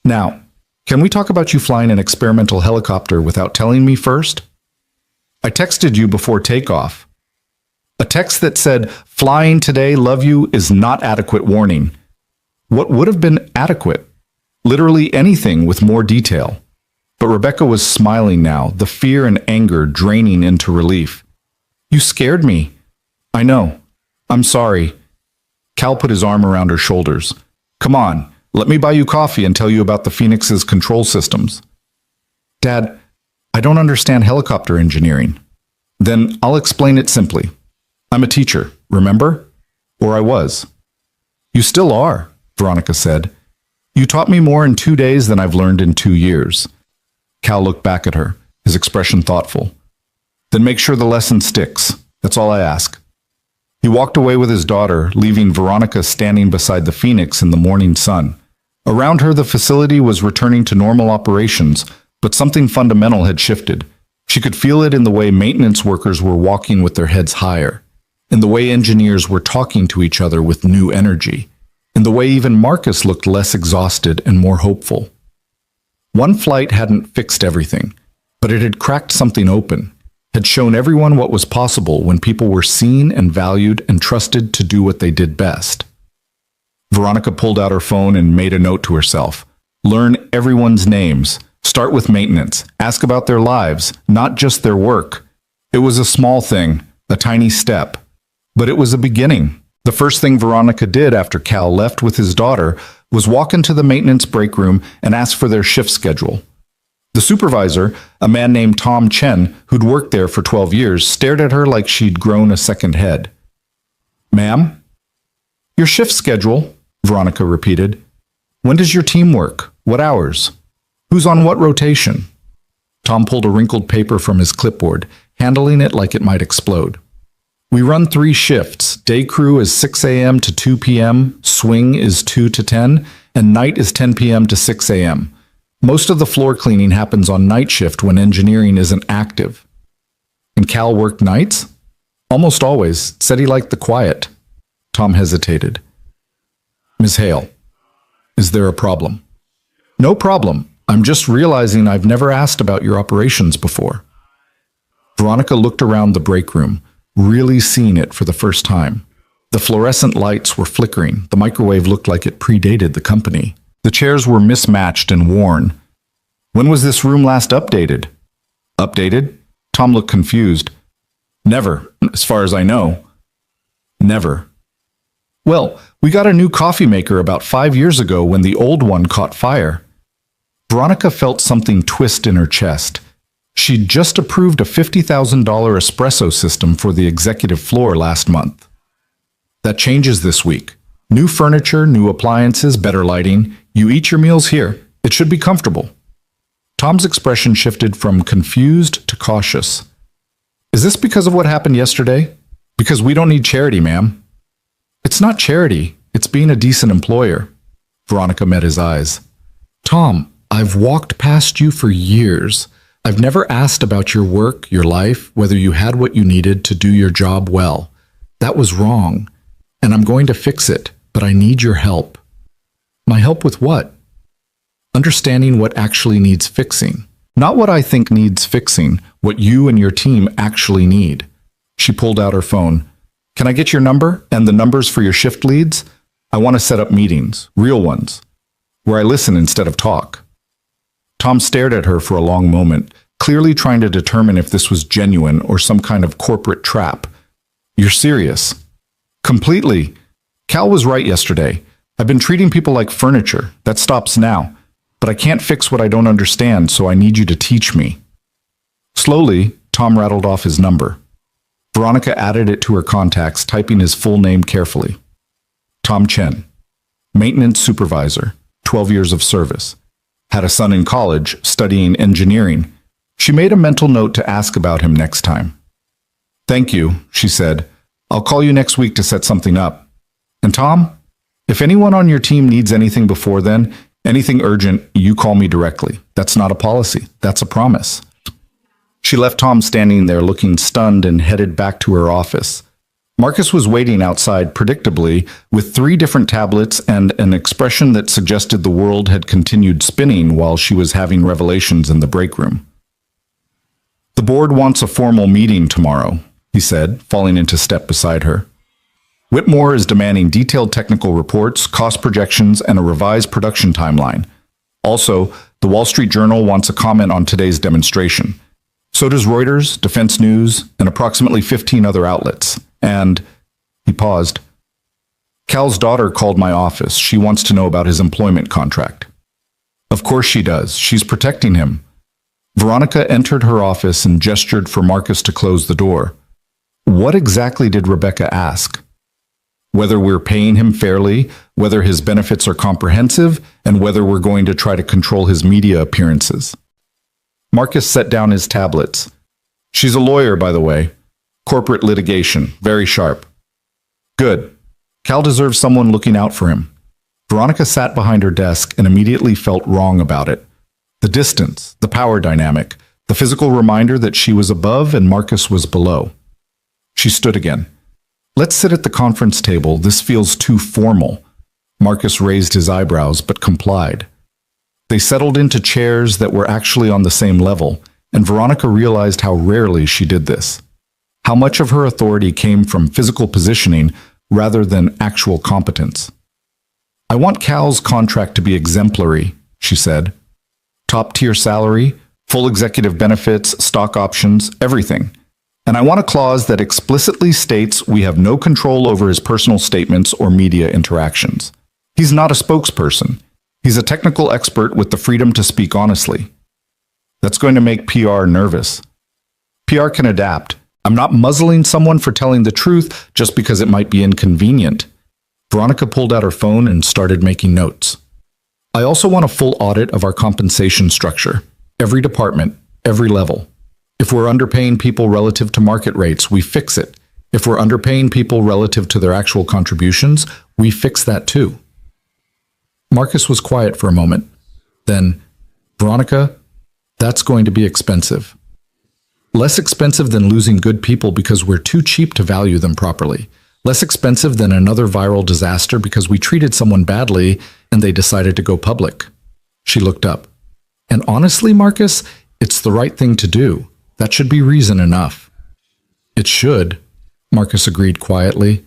Now, can we talk about you flying an experimental helicopter without telling me first? I texted you before takeoff. A text that said, flying today, love you, is not adequate warning. What would have been adequate? Literally anything with more detail. But Rebecca was smiling now, the fear and anger draining into relief. You scared me. I know. I'm sorry. Cal put his arm around her shoulders. Come on, let me buy you coffee and tell you about the Phoenix's control systems. Dad, I don't understand helicopter engineering. Then I'll explain it simply. I'm a teacher, remember? Or I was. You still are, Veronica said. You taught me more in 2 days than I've learned in 2 years. Cal looked back at her, his expression thoughtful. Then make sure the lesson sticks. That's all I ask. He walked away with his daughter, leaving Veronica standing beside the Phoenix in the morning sun. Around her, the facility was returning to normal operations, but something fundamental had shifted. She could feel it in the way maintenance workers were walking with their heads higher, in the way engineers were talking to each other with new energy, in the way even Marcus looked less exhausted and more hopeful. One flight hadn't fixed everything, but it had cracked something open, had shown everyone what was possible when people were seen and valued and trusted to do what they did best. Veronica pulled out her phone and made a note to herself. Learn everyone's names. Start with maintenance. Ask about their lives, not just their work. It was a small thing, a tiny step, but it was a beginning. The first thing Veronica did after Cal left with his daughter was walk into the maintenance break room and ask for their shift schedule. The supervisor, a man named Tom Chen, who'd worked there for 12 years, stared at her like she'd grown a second head. "Ma'am?" "Your shift schedule," Veronica repeated. "When does your team work? What hours? Who's on what rotation?" Tom pulled a wrinkled paper from his clipboard, handling it like it might explode. "We run 3 shifts. Day crew is 6 a.m. to 2 p.m., swing is 2 to 10, and night is 10 p.m. to 6 a.m. Most of the floor cleaning happens on night shift when engineering isn't active." "And Cal worked nights?" "Almost always. Said he liked the quiet." Tom hesitated. "Ms. Hale, is there a problem?" "No problem. I'm just realizing I've never asked about your operations before." Veronica looked around the break room, really seeing it for the first time. The fluorescent lights were flickering. The microwave looked like it predated the company. The chairs were mismatched and worn. "When was this room last updated?" "Updated?" Tom looked confused. "Never, as far as I know." "Never." "Well, we got a new coffee maker about 5 years ago when the old one caught fire." Veronica felt something twist in her chest. She'd just approved a $50,000 espresso system for the executive floor last month. "That changes this week. New furniture, new appliances, better lighting. You eat your meals here. It should be comfortable." Tom's expression shifted from confused to cautious. "Is this because of what happened yesterday? Because we don't need charity, ma'am." "It's not charity. It's being a decent employer." Veronica met his eyes. "Tom, I've walked past you for years. I've never asked about your work, your life, whether you had what you needed to do your job well. That was wrong, and I'm going to fix it, but I need your help." "My help with what?" "Understanding what actually needs fixing. Not what I think needs fixing, what you and your team actually need." She pulled out her phone. "Can I get your number and the numbers for your shift leads? I want to set up meetings, real ones, where I listen instead of talk." Tom stared at her for a long moment, clearly trying to determine if this was genuine or some kind of corporate trap. "You're serious?" "Completely. Cal was right yesterday. I've been treating people like furniture. That stops now. But I can't fix what I don't understand, so I need you to teach me." Slowly, Tom rattled off his number. Veronica added it to her contacts, typing his full name carefully. Tom Chen, maintenance supervisor, 12 years of service. Had a son in college, studying engineering. She made a mental note to ask about him next time. "Thank you," she said. "I'll call you next week to set something up. And Tom, if anyone on your team needs anything before then, anything urgent, you call me directly. That's not a policy. That's a promise." She left Tom standing there looking stunned and headed back to her office. Marcus was waiting outside predictably with 3 different tablets and an expression that suggested the world had continued spinning while she was having revelations in the break room. "The board wants a formal meeting tomorrow," he said, falling into step beside her. "Whitmore is demanding detailed technical reports, cost projections, and a revised production timeline. Also, the Wall Street Journal wants a comment on today's demonstration. So does Reuters, Defense News, and approximately 15 other outlets. And," he paused, "Cal's daughter called my office. She wants to know about his employment contract." "Of course she does. She's protecting him." Veronica entered her office and gestured for Marcus to close the door. What exactly did Rebecca ask? Whether we're paying him fairly, whether his benefits are comprehensive, and whether we're going to try to control his media appearances. Marcus set down his tablets. "She's a lawyer, by the way. Corporate litigation, very sharp." Good. Cal deserves someone looking out for him. Veronica sat behind her desk and immediately felt wrong about it. The distance, the power dynamic, the physical reminder that she was above and Marcus was below. She stood again. Let's sit at the conference table. This feels too formal. Marcus raised his eyebrows but complied. They settled into chairs that were actually on the same level, and Veronica realized how rarely she did this. How much of her authority came from physical positioning rather than actual competence. I want Cal's contract to be exemplary, she said. Top-tier salary, full executive benefits, stock options, everything. And I want a clause that explicitly states we have no control over his personal statements or media interactions. He's not a spokesperson. He's a technical expert with the freedom to speak honestly. That's going to make PR nervous. PR can adapt. I'm not muzzling someone for telling the truth just because it might be inconvenient. Veronica pulled out her phone and started making notes. I also want a full audit of our compensation structure. Every department, every level. If we're underpaying people relative to market rates, we fix it. If we're underpaying people relative to their actual contributions, we fix that too. Marcus was quiet for a moment. Then, Veronica, that's going to be expensive. Less expensive than losing good people because we're too cheap to value them properly. Less expensive than another viral disaster because we treated someone badly and they decided to go public. She looked up. And honestly, Marcus, it's the right thing to do. That should be reason enough. It should, Marcus agreed quietly.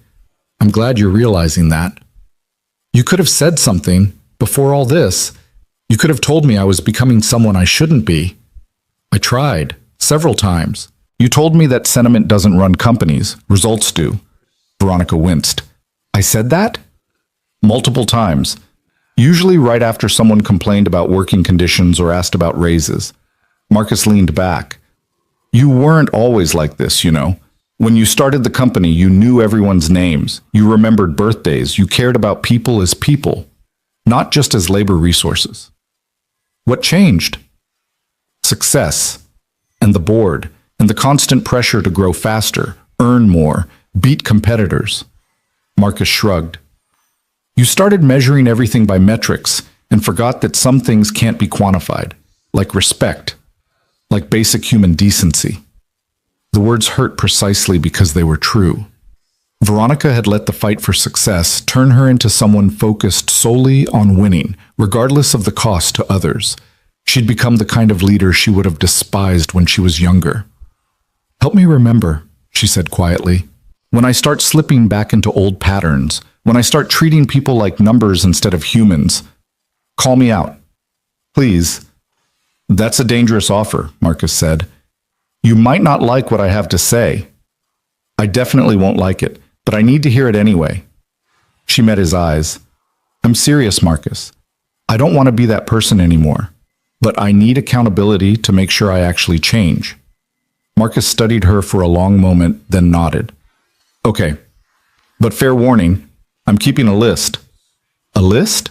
I'm glad you're realizing that. You could have said something before all this. You could have told me I was becoming someone I shouldn't be. I tried, several times. You told me that sentiment doesn't run companies, results do. Veronica winced. I said that? Multiple times. Usually right after someone complained about working conditions or asked about raises. Marcus leaned back. You weren't always like this, you know. When you started the company, you knew everyone's names. You remembered birthdays. You cared about people as people, not just as labor resources. What changed? Success, and the board, and the constant pressure to grow faster, earn more, beat competitors. Marcus shrugged. You started measuring everything by metrics and forgot that some things can't be quantified, like respect, like basic human decency. The words hurt precisely because they were true. Veronica had let the fight for success turn her into someone focused solely on winning, regardless of the cost to others. She'd become the kind of leader she would have despised when she was younger. Help me remember, she said quietly. When I start slipping back into old patterns, when I start treating people like numbers instead of humans, call me out. Please. That's a dangerous offer, Marcus said. You might not like what I have to say. I definitely won't like it, but I need to hear it anyway. She met his eyes. I'm serious, Marcus. I don't want to be that person anymore, but I need accountability to make sure I actually change. Marcus studied her for a long moment, then nodded. Okay, but fair warning, I'm keeping a list. A list?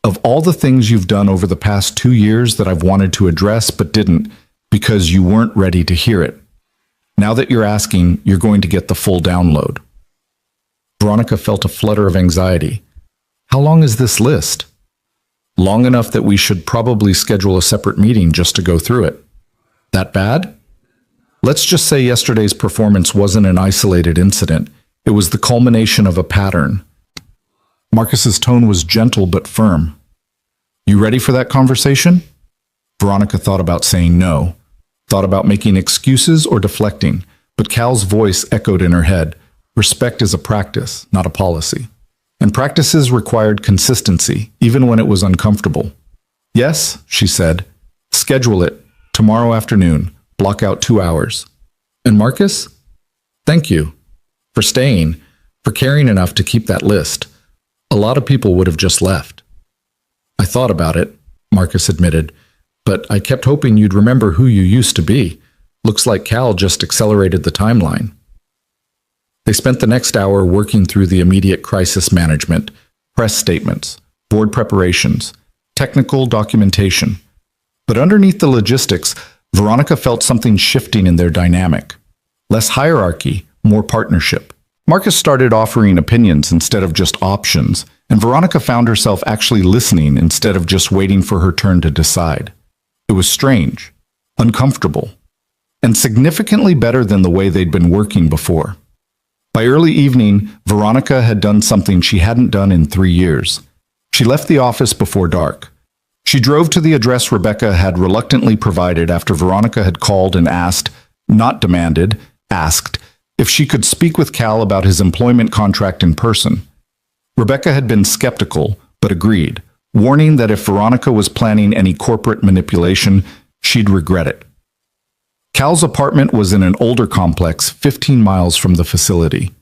Of all the things you've done over the past 2 years that I've wanted to address but didn't, because you weren't ready to hear it. Now that you're asking, you're going to get the full download. Veronica felt a flutter of anxiety. How long is this list? Long enough that we should probably schedule a separate meeting just to go through it. That bad? Let's just say yesterday's performance wasn't an isolated incident. It was the culmination of a pattern. Marcus's tone was gentle but firm. You ready for that conversation? Veronica thought about saying no, thought about making excuses or deflecting, but Cal's voice echoed in her head. Respect is a practice, not a policy. And practices required consistency, even when it was uncomfortable. Yes, she said. Schedule it. Tomorrow afternoon. Block out 2 hours. And Marcus? Thank you. For staying. For caring enough to keep that list. A lot of people would have just left. I thought about it, Marcus admitted. But I kept hoping you'd remember who you used to be. Looks like Cal just accelerated the timeline. They spent the next hour working through the immediate crisis management, press statements, board preparations, technical documentation. But underneath the logistics, Veronica felt something shifting in their dynamic. Less hierarchy, more partnership. Marcus started offering opinions instead of just options, and Veronica found herself actually listening instead of just waiting for her turn to decide. It was strange, uncomfortable, and significantly better than the way they'd been working before. By early evening, Veronica had done something she hadn't done in 3 years. She left the office before dark. She drove to the address Rebecca had reluctantly provided after Veronica had called and asked, not demanded, asked, if she could speak with Cal about his employment contract in person. Rebecca had been skeptical, but agreed, warning that if Veronica was planning any corporate manipulation, she'd regret it. Cal's apartment was in an older complex 15 miles from the facility.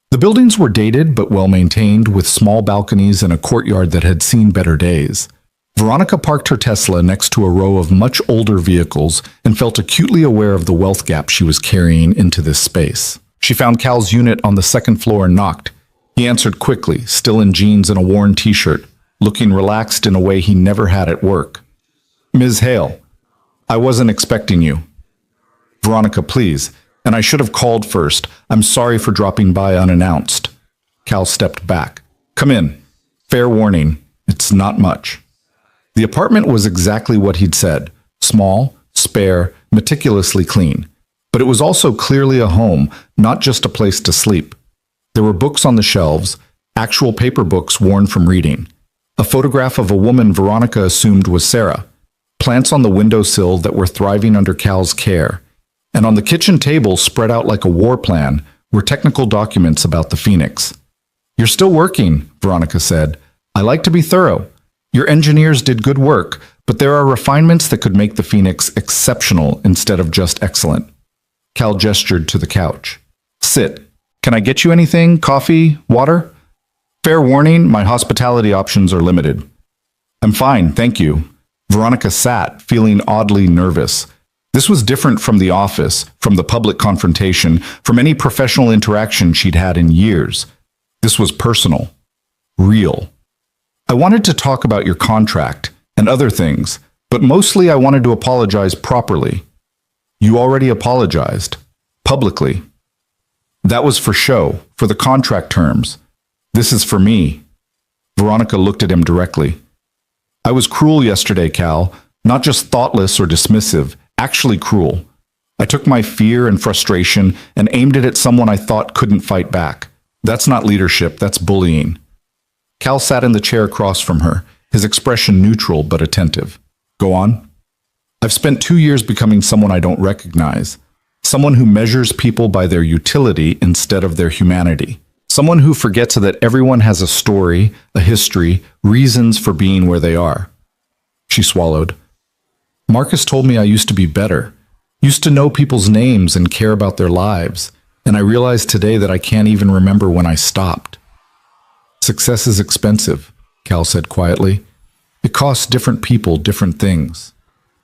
The buildings were dated but well-maintained, with small balconies and a courtyard that had seen better days. Veronica parked her Tesla next to a row of much older vehicles and felt acutely aware of the wealth gap she was carrying into this space. She found Cal's unit on the second floor and knocked. He answered quickly, still in jeans and a worn t-shirt, looking relaxed in a way he never had at work. "Ms. Hale, I wasn't expecting you." "Veronica, please. And I should have called first. I'm sorry for dropping by unannounced." Cal stepped back. "Come in. Fair warning, it's not much." The apartment was exactly what he'd said. Small, spare, meticulously clean. But it was also clearly a home, not just a place to sleep. There were books on the shelves, actual paper books worn from reading. A photograph of a woman Veronica assumed was Sarah. Plants on the windowsill that were thriving under Cal's care. And on the kitchen table, spread out like a war plan, were technical documents about the Phoenix. "You're still working," Veronica said. "I like to be thorough. Your engineers did good work, but there are refinements that could make the Phoenix exceptional instead of just excellent." Cal gestured to the couch. "Sit. Can I get you anything? Coffee? Water?" "Fair warning, my hospitality options are limited." "I'm fine, thank you." Veronica sat, feeling oddly nervous. This was different from the office, from the public confrontation, from any professional interaction she'd had in years. This was personal. Real. "I wanted to talk about your contract and other things, but mostly I wanted to apologize properly." "You already apologized. Publicly." "That was for show, for the contract terms. This is for me." Veronica looked at him directly. "I was cruel yesterday, Cal. Not just thoughtless or dismissive, actually cruel. I took my fear and frustration and aimed it at someone I thought couldn't fight back. That's not leadership, that's bullying." Cal sat in the chair across from her, his expression neutral but attentive. "Go on." "I've spent 2 years becoming someone I don't recognize. Someone who measures people by their utility instead of their humanity. Someone who forgets that everyone has a story, a history, reasons for being where they are." She swallowed. "Marcus told me I used to be better, used to know people's names and care about their lives, and I realized today that I can't even remember when I stopped." "Success is expensive," Cal said quietly. "It costs different people different things.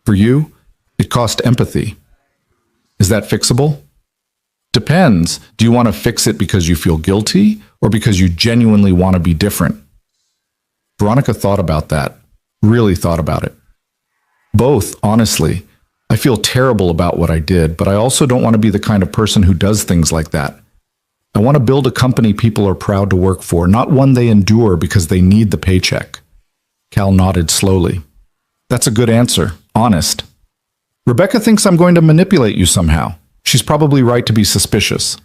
For you, it cost empathy. Is that fixable?" "Depends. Do you want to fix it because you feel guilty or because you genuinely want to be different?" Veronica thought about that, really thought about it. "Both, honestly. I feel terrible about what I did, but I also don't want to be the kind of person who does things like that. I want to build a company people are proud to work for, not one they endure because they need the paycheck." Cal nodded slowly. "That's a good answer. Honest." "Rebecca thinks I'm going to manipulate you somehow. She's probably right to be suspicious."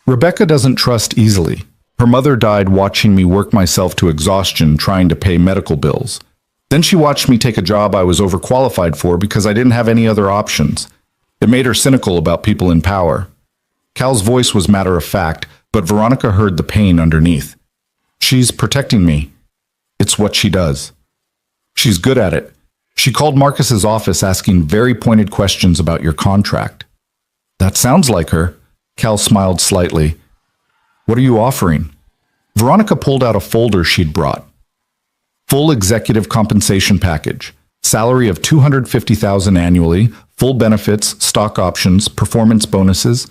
"Rebecca doesn't trust easily. Her mother died watching me work myself to exhaustion trying to pay medical bills. Then she watched me take a job I was overqualified for because I didn't have any other options. It made her cynical about people in power." Cal's voice was matter of fact, but Veronica heard the pain underneath. "She's protecting me. It's what she does. She's good at it. She called Marcus's office asking very pointed questions about your contract." "That sounds like her." Cal smiled slightly. "What are you offering?" Veronica pulled out a folder she'd brought. "Full executive compensation package. Salary of $250,000 annually, full benefits, stock options, performance bonuses,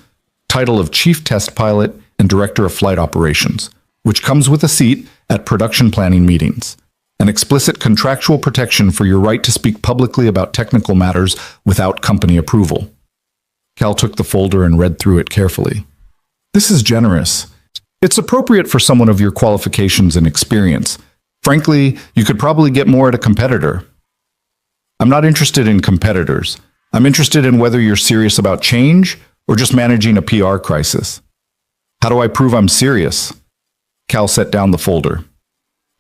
title of Chief Test Pilot and Director of Flight Operations, which comes with a seat at production planning meetings. An explicit contractual protection for your right to speak publicly about technical matters without company approval." Cal took the folder and read through it carefully. "This is generous. It's appropriate for someone of your qualifications and experience. Frankly, you could probably get more at a competitor. I'm not interested in competitors. I'm interested in whether you're serious about change or just managing a PR crisis. How do I prove I'm serious? Cal set down the folder.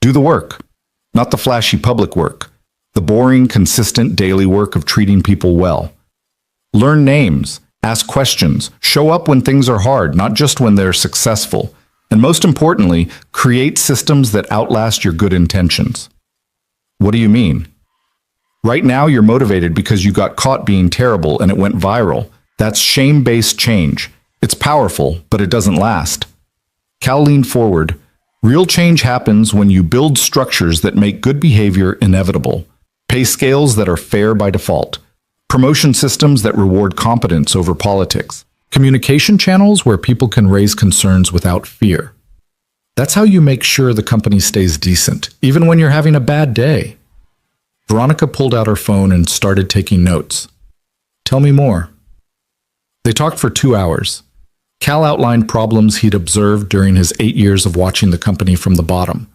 Do the work, not the flashy public work. The boring, consistent daily work of treating people well. Learn names, ask questions, show up when things are hard, not just when they're successful. And most importantly, create systems that outlast your good intentions. What do you mean? Right now you're motivated because you got caught being terrible and it went viral. That's shame-based change. It's powerful, but it doesn't last. Cal leaned forward. Real change happens when you build structures that make good behavior inevitable. Pay scales that are fair by default. Promotion systems that reward competence over politics. Communication channels where people can raise concerns without fear. That's how you make sure the company stays decent, even when you're having a bad day. Veronica pulled out her phone and started taking notes. Tell me more. They talked for 2 hours. Cal outlined problems he'd observed during his 8 years of watching the company from the bottom.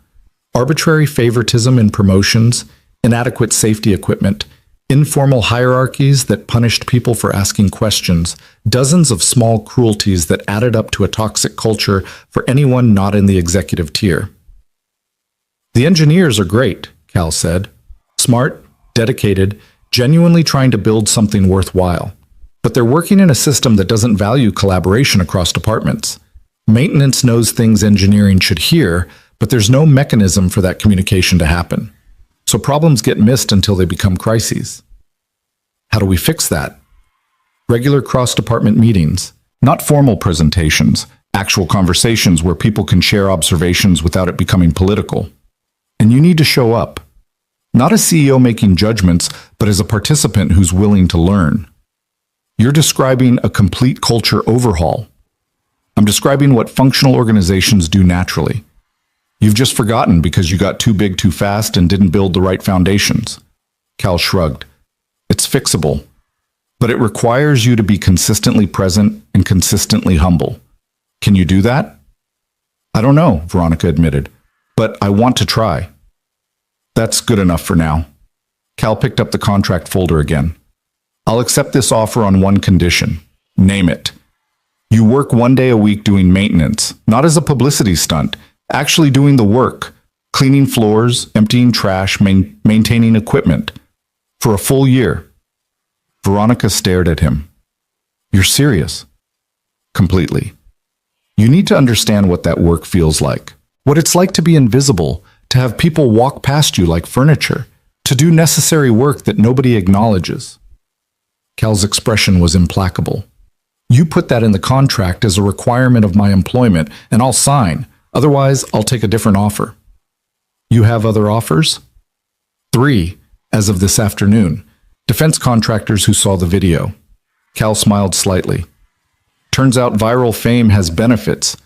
Arbitrary favoritism in promotions, inadequate safety equipment, informal hierarchies that punished people for asking questions, dozens of small cruelties that added up to a toxic culture for anyone not in the executive tier. The engineers are great, Cal said. Smart, dedicated, genuinely trying to build something worthwhile. But they're working in a system that doesn't value collaboration across departments. Maintenance knows things engineering should hear, but there's no mechanism for that communication to happen. So problems get missed until they become crises. How do we fix that? Regular cross-department meetings, not formal presentations, actual conversations where people can share observations without it becoming political. And you need to show up. Not a CEO making judgments, but as a participant who's willing to learn. You're describing a complete culture overhaul. I'm describing what functional organizations do naturally. You've just forgotten because you got too big too fast and didn't build the right foundations. Cal shrugged. It's fixable, but it requires you to be consistently present and consistently humble. Can you do that? I don't know, Veronica admitted, but I want to try. That's good enough for now. Cal picked up the contract folder again. I'll accept this offer on one condition. Name it. You work 1 day a week doing maintenance, not as a publicity stunt, actually doing the work, cleaning floors, emptying trash, maintaining equipment, for a full year. Veronica stared at him. You're serious? Completely. You need to understand what that work feels like, what it's like to be invisible, to have people walk past you like furniture, to do necessary work that nobody acknowledges. Cal's expression was implacable. You put that in the contract as a requirement of my employment, and I'll sign. Otherwise, I'll take a different offer. You have other offers? 3, as of this afternoon. Defense contractors who saw the video. Cal smiled slightly. Turns out viral fame has benefits,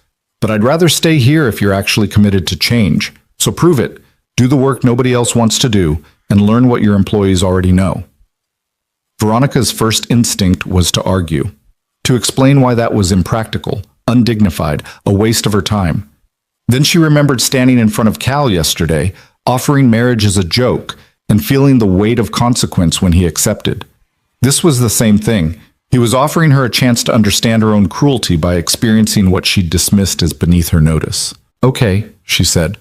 but I'd rather stay here if you're actually committed to change. So prove it, do the work nobody else wants to do, and learn what your employees already know. Veronica's first instinct was to argue, to explain why that was impractical, undignified, a waste of her time. Then she remembered standing in front of Cal yesterday, offering marriage as a joke, and feeling the weight of consequence when he accepted. This was the same thing. He was offering her a chance to understand her own cruelty by experiencing what she'd dismissed as beneath her notice. Okay, she said.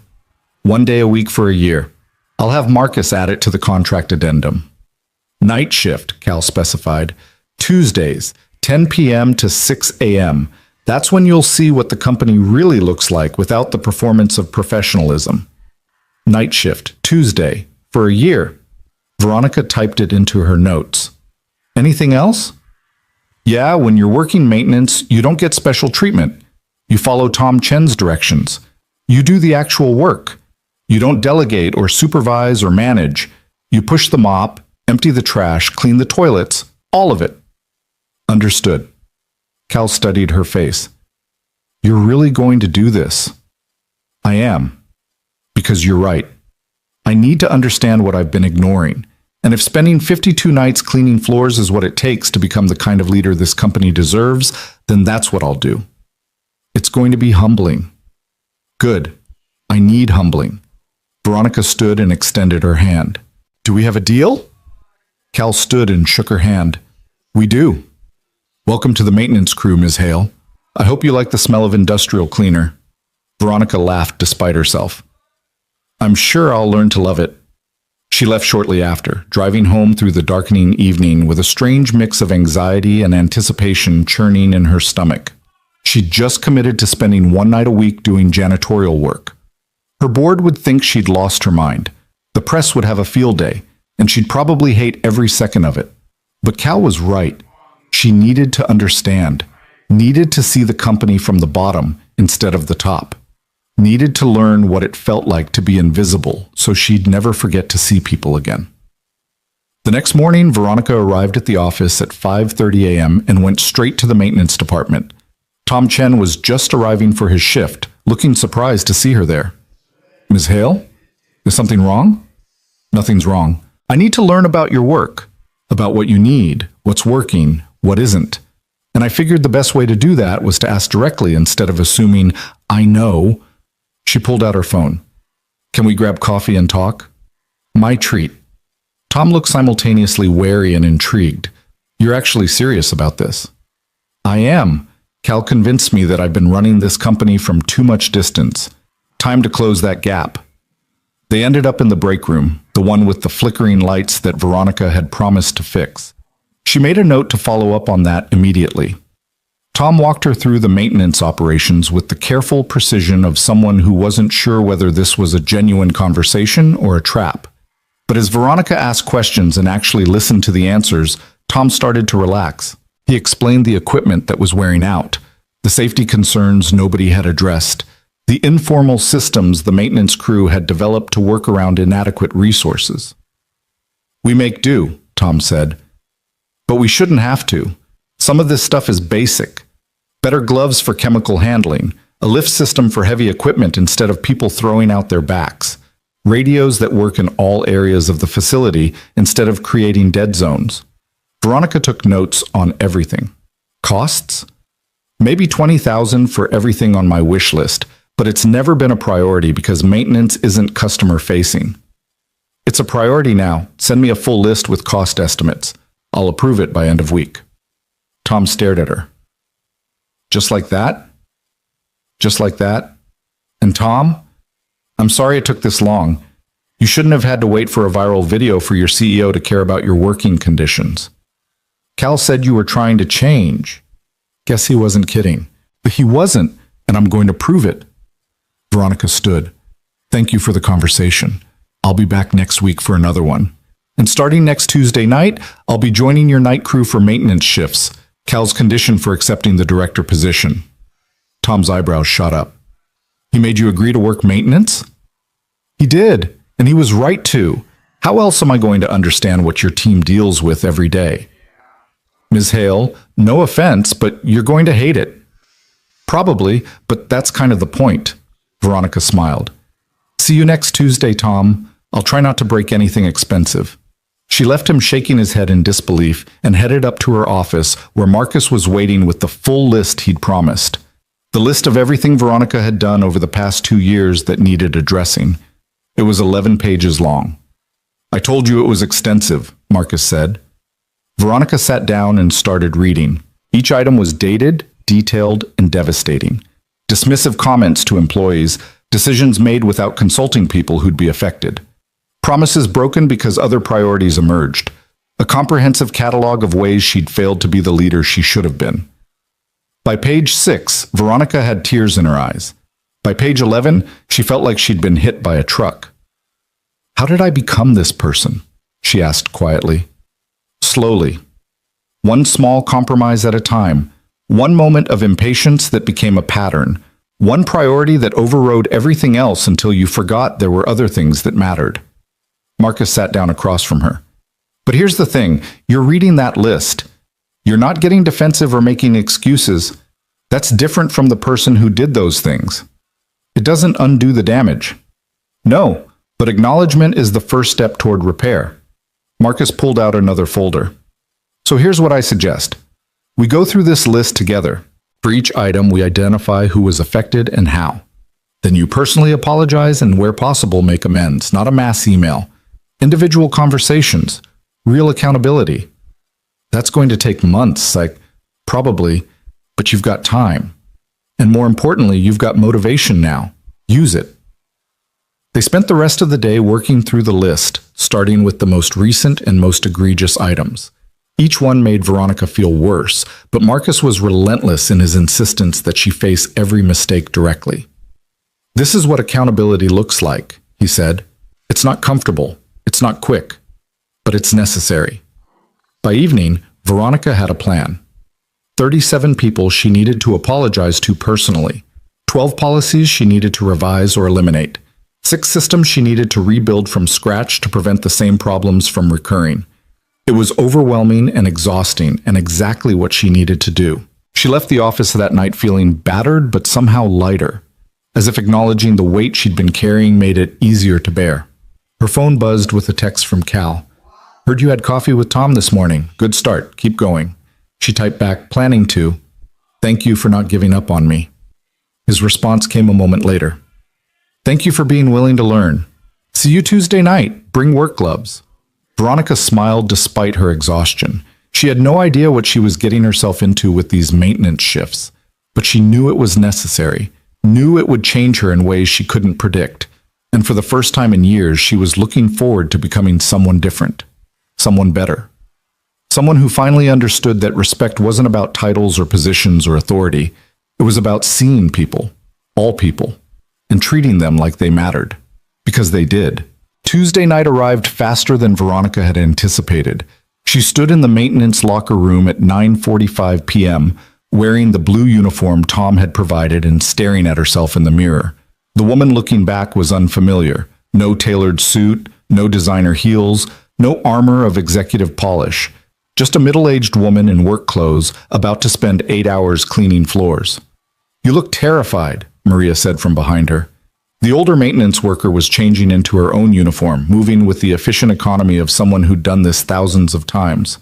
1 day a week for a year. I'll have Marcus add it to the contract addendum. Night shift, Cal specified. Tuesdays, 10 p.m. to 6 a.m. That's when you'll see what the company really looks like without the performance of professionalism. Night shift, Tuesday, for a year. Veronica typed it into her notes. Anything else? Yeah, when you're working maintenance, you don't get special treatment. You follow Tom Chen's directions. You do the actual work. You don't delegate or supervise or manage. You push the mop, empty the trash, clean the toilets, all of it. Understood. Cal studied her face. You're really going to do this? I am. Because you're right. I need to understand what I've been ignoring. And if spending 52 nights cleaning floors is what it takes to become the kind of leader this company deserves, then that's what I'll do. It's going to be humbling. Good. I need humbling. Veronica stood and extended her hand. Do we have a deal? Cal stood and shook her hand. We do. Welcome to the maintenance crew, Ms. Hale. I hope you like the smell of industrial cleaner. Veronica laughed despite herself. I'm sure I'll learn to love it. She left shortly after, driving home through the darkening evening with a strange mix of anxiety and anticipation churning in her stomach. She'd just committed to spending one night a week doing janitorial work. Her board would think she'd lost her mind. The press would have a field day, and she'd probably hate every second of it. But Cal was right. She needed to understand, needed to see the company from the bottom instead of the top, needed to learn what it felt like to be invisible so she'd never forget to see people again. The next morning, Veronica arrived at the office at 5:30 a.m. and went straight to the maintenance department. Tom Chen was just arriving for his shift, looking surprised to see her there. Ms. Hale? Is something wrong? Nothing's wrong. I need to learn about your work, about what you need, what's working, what isn't. And I figured the best way to do that was to ask directly instead of assuming, I know. She pulled out her phone. Can we grab coffee and talk? My treat. Tom looked simultaneously wary and intrigued. You're actually serious about this? I am. Cal convinced me that I've been running this company from too much distance. Time to close that gap. They ended up in the break room, the one with the flickering lights that Veronica had promised to fix. She made a note to follow up on that immediately. Tom walked her through the maintenance operations with the careful precision of someone who wasn't sure whether this was a genuine conversation or a trap. But as Veronica asked questions and actually listened to the answers, Tom started to relax. He explained the equipment that was wearing out, the safety concerns nobody had addressed, the informal systems the maintenance crew had developed to work around inadequate resources. We make do, Tom said. But we shouldn't have to. Some of this stuff is basic. Better gloves for chemical handling, a lift system for heavy equipment instead of people throwing out their backs, radios that work in all areas of the facility instead of creating dead zones. Veronica took notes on everything. Costs? Maybe $20,000 for everything on my wish list, but it's never been a priority because maintenance isn't customer-facing. It's a priority now. Send me a full list with cost estimates. I'll approve it by end of week. Tom stared at her. Just like that? Just like that? And Tom? I'm sorry it took this long. You shouldn't have had to wait for a viral video for your CEO to care about your working conditions. Cal said you were trying to change. Guess he wasn't kidding. But he wasn't, and I'm going to prove it. Veronica stood. Thank you for the conversation. I'll be back next week for another one. And starting next Tuesday night, I'll be joining your night crew for maintenance shifts. Cal's condition for accepting the director position. Tom's eyebrows shot up. He made you agree to work maintenance? He did, and he was right to. How else am I going to understand what your team deals with every day? Ms. Hale, no offense, but you're going to hate it. Probably, but that's kind of the point. Veronica smiled. See you next Tuesday, Tom. I'll try not to break anything expensive. She left him shaking his head in disbelief and headed up to her office where Marcus was waiting with the full list he'd promised. The list of everything Veronica had done over the past 2 years that needed addressing. It was 11 pages long. I told you it was extensive, Marcus said. Veronica sat down and started reading. Each item was dated, detailed, and devastating. Dismissive comments to employees, decisions made without consulting people who'd be affected. Promises broken because other priorities emerged. A comprehensive catalog of ways she'd failed to be the leader she should have been. By page 6, Veronica had tears in her eyes. By page 11, she felt like she'd been hit by a truck. How did I become this person? She asked quietly. Slowly. One small compromise at a time. One moment of impatience that became a pattern. One priority that overrode everything else until you forgot there were other things that mattered. Marcus sat down across from her. But here's the thing, you're reading that list. You're not getting defensive or making excuses. That's different from the person who did those things. It doesn't undo the damage. No, but acknowledgement is the first step toward repair. Marcus pulled out another folder. So here's what I suggest. We go through this list together. For each item, we identify who was affected and how. Then you personally apologize and, where possible, make amends, not a mass email. Individual conversations, real accountability. That's going to take months, probably, but you've got time. And more importantly, you've got motivation now. Use it. They spent the rest of the day working through the list, starting with the most recent and most egregious items. Each one made Veronica feel worse, but Marcus was relentless in his insistence that she face every mistake directly. "This is what accountability looks like," he said. "It's not comfortable, it's not quick, but it's necessary." By evening, Veronica had a plan. 37 people she needed to apologize to personally, 12 policies she needed to revise or eliminate, 6 systems she needed to rebuild from scratch to prevent the same problems from recurring. It was overwhelming and exhausting, and exactly what she needed to do. She left the office that night feeling battered but somehow lighter, as if acknowledging the weight she'd been carrying made it easier to bear. Her phone buzzed with a text from Cal. "Heard you had coffee with Tom this morning. Good start. Keep going." She typed back, planning to, "Thank you for not giving up on me." His response came a moment later. "Thank you for being willing to learn. See you Tuesday night. Bring work gloves." Veronica smiled despite her exhaustion. She had no idea what she was getting herself into with these maintenance shifts, but she knew it was necessary, knew it would change her in ways she couldn't predict. And for the first time in years, she was looking forward to becoming someone different, someone better. Someone who finally understood that respect wasn't about titles or positions or authority. It was about seeing people, all people, and treating them like they mattered. Because they did. Tuesday night arrived faster than Veronica had anticipated. She stood in the maintenance locker room at 9:45 p.m., wearing the blue uniform Tom had provided and staring at herself in the mirror. The woman looking back was unfamiliar. No tailored suit, no designer heels, no armor of executive polish. Just a middle-aged woman in work clothes about to spend 8 hours cleaning floors. "You look terrified," Maria said from behind her. The older maintenance worker was changing into her own uniform, moving with the efficient economy of someone who'd done this thousands of times.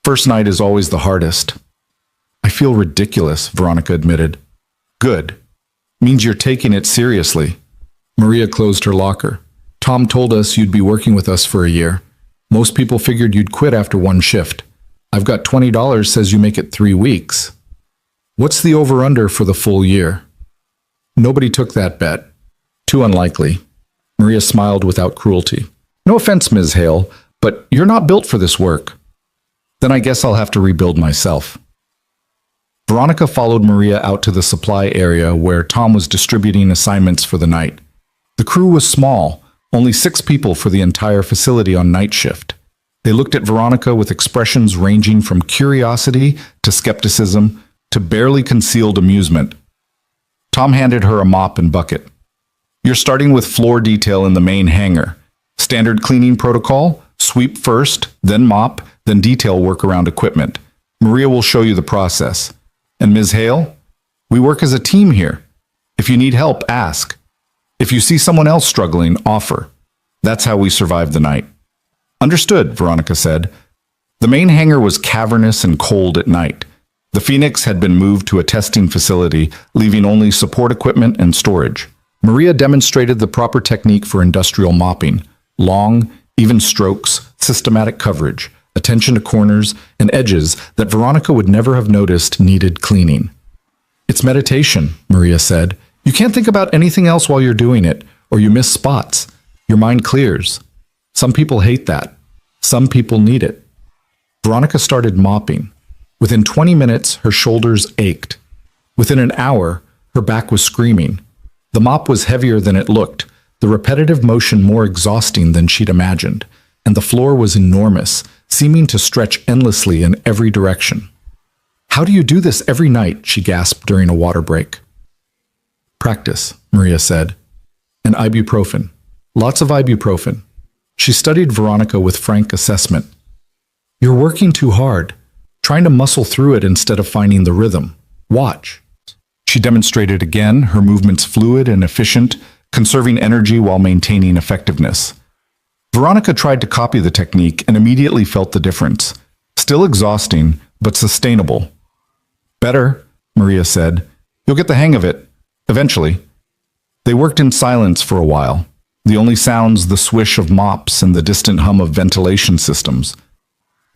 "First night is always the hardest." "I feel ridiculous," Veronica admitted. "Good. Means you're taking it seriously." Maria closed her locker. "Tom told us you'd be working with us for a year. Most people figured you'd quit after one shift. I've got $20 says you make it 3 weeks. What's the over-under for the full year?" Nobody took that bet. Too unlikely. Maria smiled without cruelty. "No offense, Ms. Hale, but you're not built for this work." "Then I guess I'll have to rebuild myself." Veronica followed Maria out to the supply area where Tom was distributing assignments for the night. The crew was small, only 6 people for the entire facility on night shift. They looked at Veronica with expressions ranging from curiosity to skepticism to barely concealed amusement. Tom handed her a mop and bucket. "You're starting with floor detail in the main hangar. Standard cleaning protocol, sweep first, then mop, then detail work around equipment. Maria will show you the process. And Ms. Hale, we work as a team here. If you need help, ask. If you see someone else struggling, offer. That's how we survive the night." "Understood," Veronica said. The main hangar was cavernous and cold at night. The Phoenix had been moved to a testing facility, leaving only support equipment and storage. Maria demonstrated the proper technique for industrial mopping: long, even strokes, systematic coverage, attention to corners and edges that Veronica would never have noticed needed cleaning. "It's meditation," Maria said. "You can't think about anything else while you're doing it, or you miss spots. Your mind clears. Some people hate that. Some people need it." Veronica started mopping. Within 20 minutes, her shoulders ached. Within an hour, her back was screaming. The mop was heavier than it looked, the repetitive motion more exhausting than she'd imagined, and the floor was enormous, seeming to stretch endlessly in every direction. "How do you do this every night?" she gasped during a water break. "Practice," Maria said. "And ibuprofen. Lots of ibuprofen." She studied Veronica with frank assessment. "You're working too hard, trying to muscle through it instead of finding the rhythm. Watch." She demonstrated again, her movements fluid and efficient, conserving energy while maintaining effectiveness. Veronica tried to copy the technique and immediately felt the difference. Still exhausting, but sustainable. "Better," Maria said. "You'll get the hang of it. Eventually." They worked in silence for a while, the only sounds the swish of mops and the distant hum of ventilation systems.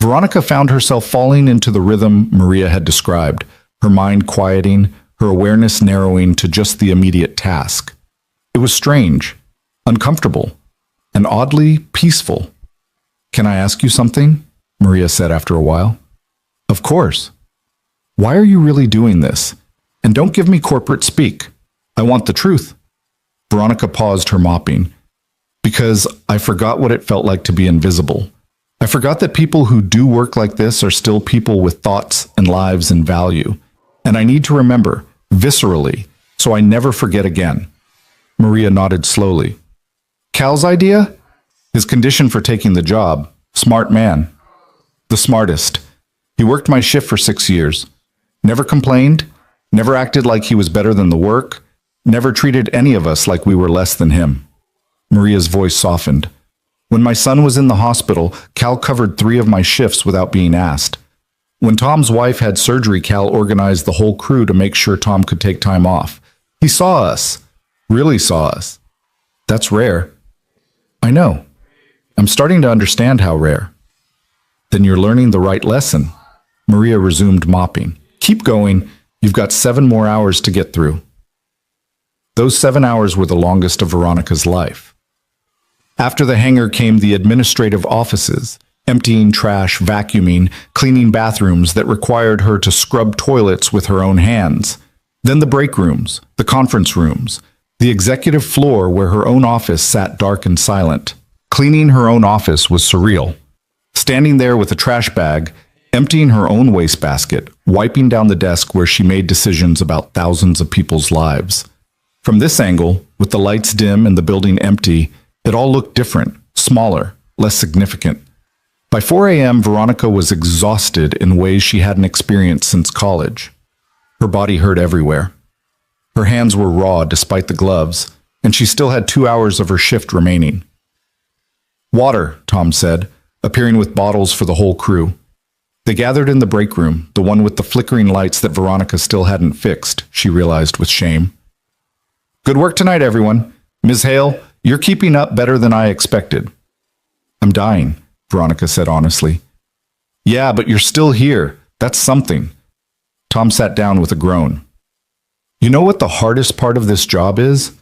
Veronica found herself falling into the rhythm Maria had described, her mind quieting, her awareness narrowing to just the immediate task. It was strange, uncomfortable, and oddly peaceful. "Can I ask you something?" Maria said after a while. "Of course." "Why are you really doing this? And don't give me corporate speak. I want the truth." Veronica paused her mopping. "Because I forgot what it felt like to be invisible. I forgot that people who do work like this are still people with thoughts and lives and value. And I need to remember, viscerally, so I never forget again." Maria nodded slowly. "Cal's idea?" "His condition for taking the job. Smart man. The smartest. He worked my shift for 6 years. Never complained, never acted like he was better than the work, never treated any of us like we were less than him." Maria's voice softened. "When my son was in the hospital, Cal covered 3 of my shifts without being asked. When Tom's wife had surgery, Cal organized the whole crew to make sure Tom could take time off. He saw us. Really saw us. That's rare." "I know. I'm starting to understand how rare." "Then you're learning the right lesson." Maria resumed mopping. "Keep going. You've got 7 more hours to get through." Those 7 hours were the longest of Veronica's life. After the hangar came the administrative offices, emptying trash, vacuuming, cleaning bathrooms that required her to scrub toilets with her own hands. Then the break rooms, the conference rooms, the executive floor where her own office sat dark and silent. Cleaning her own office was surreal. Standing there with a trash bag, emptying her own wastebasket, wiping down the desk where she made decisions about thousands of people's lives. From this angle, with the lights dim and the building empty, it all looked different, smaller, less significant. By 4 a.m., Veronica was exhausted in ways she hadn't experienced since college. Her body hurt everywhere. Her hands were raw despite the gloves, and she still had 2 hours of her shift remaining. "Water," Tom said, appearing with bottles for the whole crew. They gathered in the break room, the one with the flickering lights that Veronica still hadn't fixed, she realized with shame. "Good work tonight, everyone. Ms. Hale, you're keeping up better than I expected." "I'm dying," Veronica said honestly. "Yeah, but you're still here. That's something." Tom sat down with a groan. "You know what the hardest part of this job is?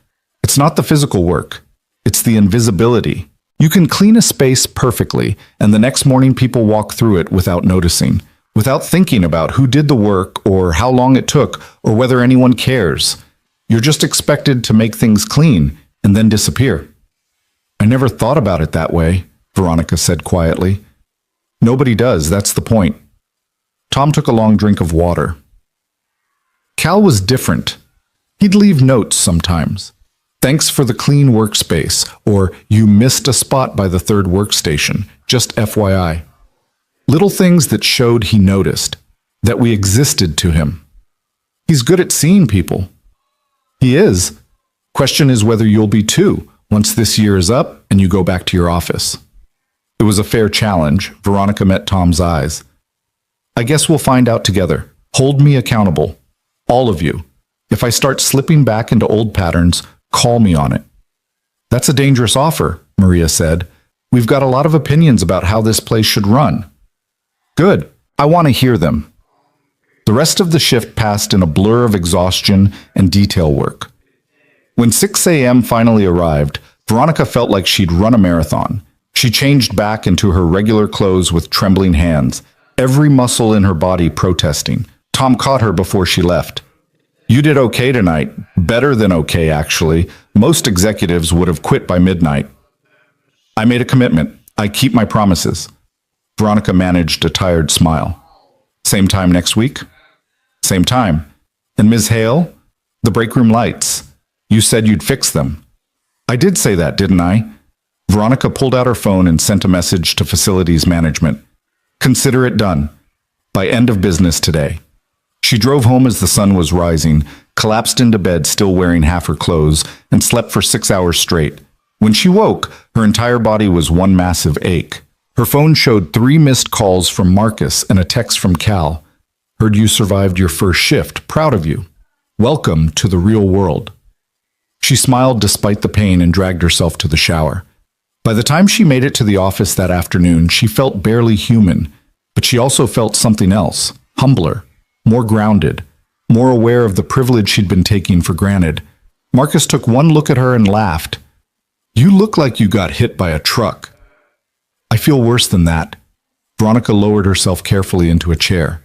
It's not the physical work. It's the invisibility. You can clean a space perfectly, and the next morning people walk through it without noticing, without thinking about who did the work or how long it took or whether anyone cares. You're just expected to make things clean and then disappear." "I never thought about it that way," Veronica said quietly. "Nobody does, that's the point." Tom took a long drink of water. Cal was different. He'd leave notes sometimes. "Thanks for the clean workspace," or "You missed a spot by the 3rd workstation, just FYI." Little things that showed he noticed, that we existed to him. He's good at seeing people. He is. Question is whether you'll be too, once this year is up and you go back to your office. It was a fair challenge. Veronica met Tom's eyes. "I guess we'll find out together. Hold me accountable. All of you. If I start slipping back into old patterns, call me on it." "That's a dangerous offer," Maria said. "We've got a lot of opinions about how this place should run." "Good. I want to hear them." The rest of the shift passed in a blur of exhaustion and detail work. When 6 a.m. finally arrived, Veronica felt like she'd run a marathon. She changed back into her regular clothes with trembling hands, every muscle in her body protesting. Tom caught her before she left. "You did okay tonight. Better than okay, actually. Most executives would have quit by midnight." "I made a commitment. I keep my promises." Veronica managed a tired smile. "Same time next week?" "Same time. And Ms. Hale? The break room lights. You said you'd fix them." "I did say that, didn't I?" Veronica pulled out her phone and sent a message to facilities management. "Consider it done. By end of business today." She drove home as the sun was rising, collapsed into bed still wearing half her clothes, and slept for 6 hours straight. When she woke, her entire body was one massive ache. Her phone showed 3 missed calls from Marcus and a text from Cal. "Heard you survived your first shift. Proud of you. Welcome to the real world." She smiled despite the pain and dragged herself to the shower. By the time she made it to the office that afternoon, she felt barely human, but she also felt something else, humbler, more grounded, more aware of the privilege she'd been taking for granted. Marcus took one look at her and laughed. "You look like you got hit by a truck." "I feel worse than that." Veronica lowered herself carefully into a chair.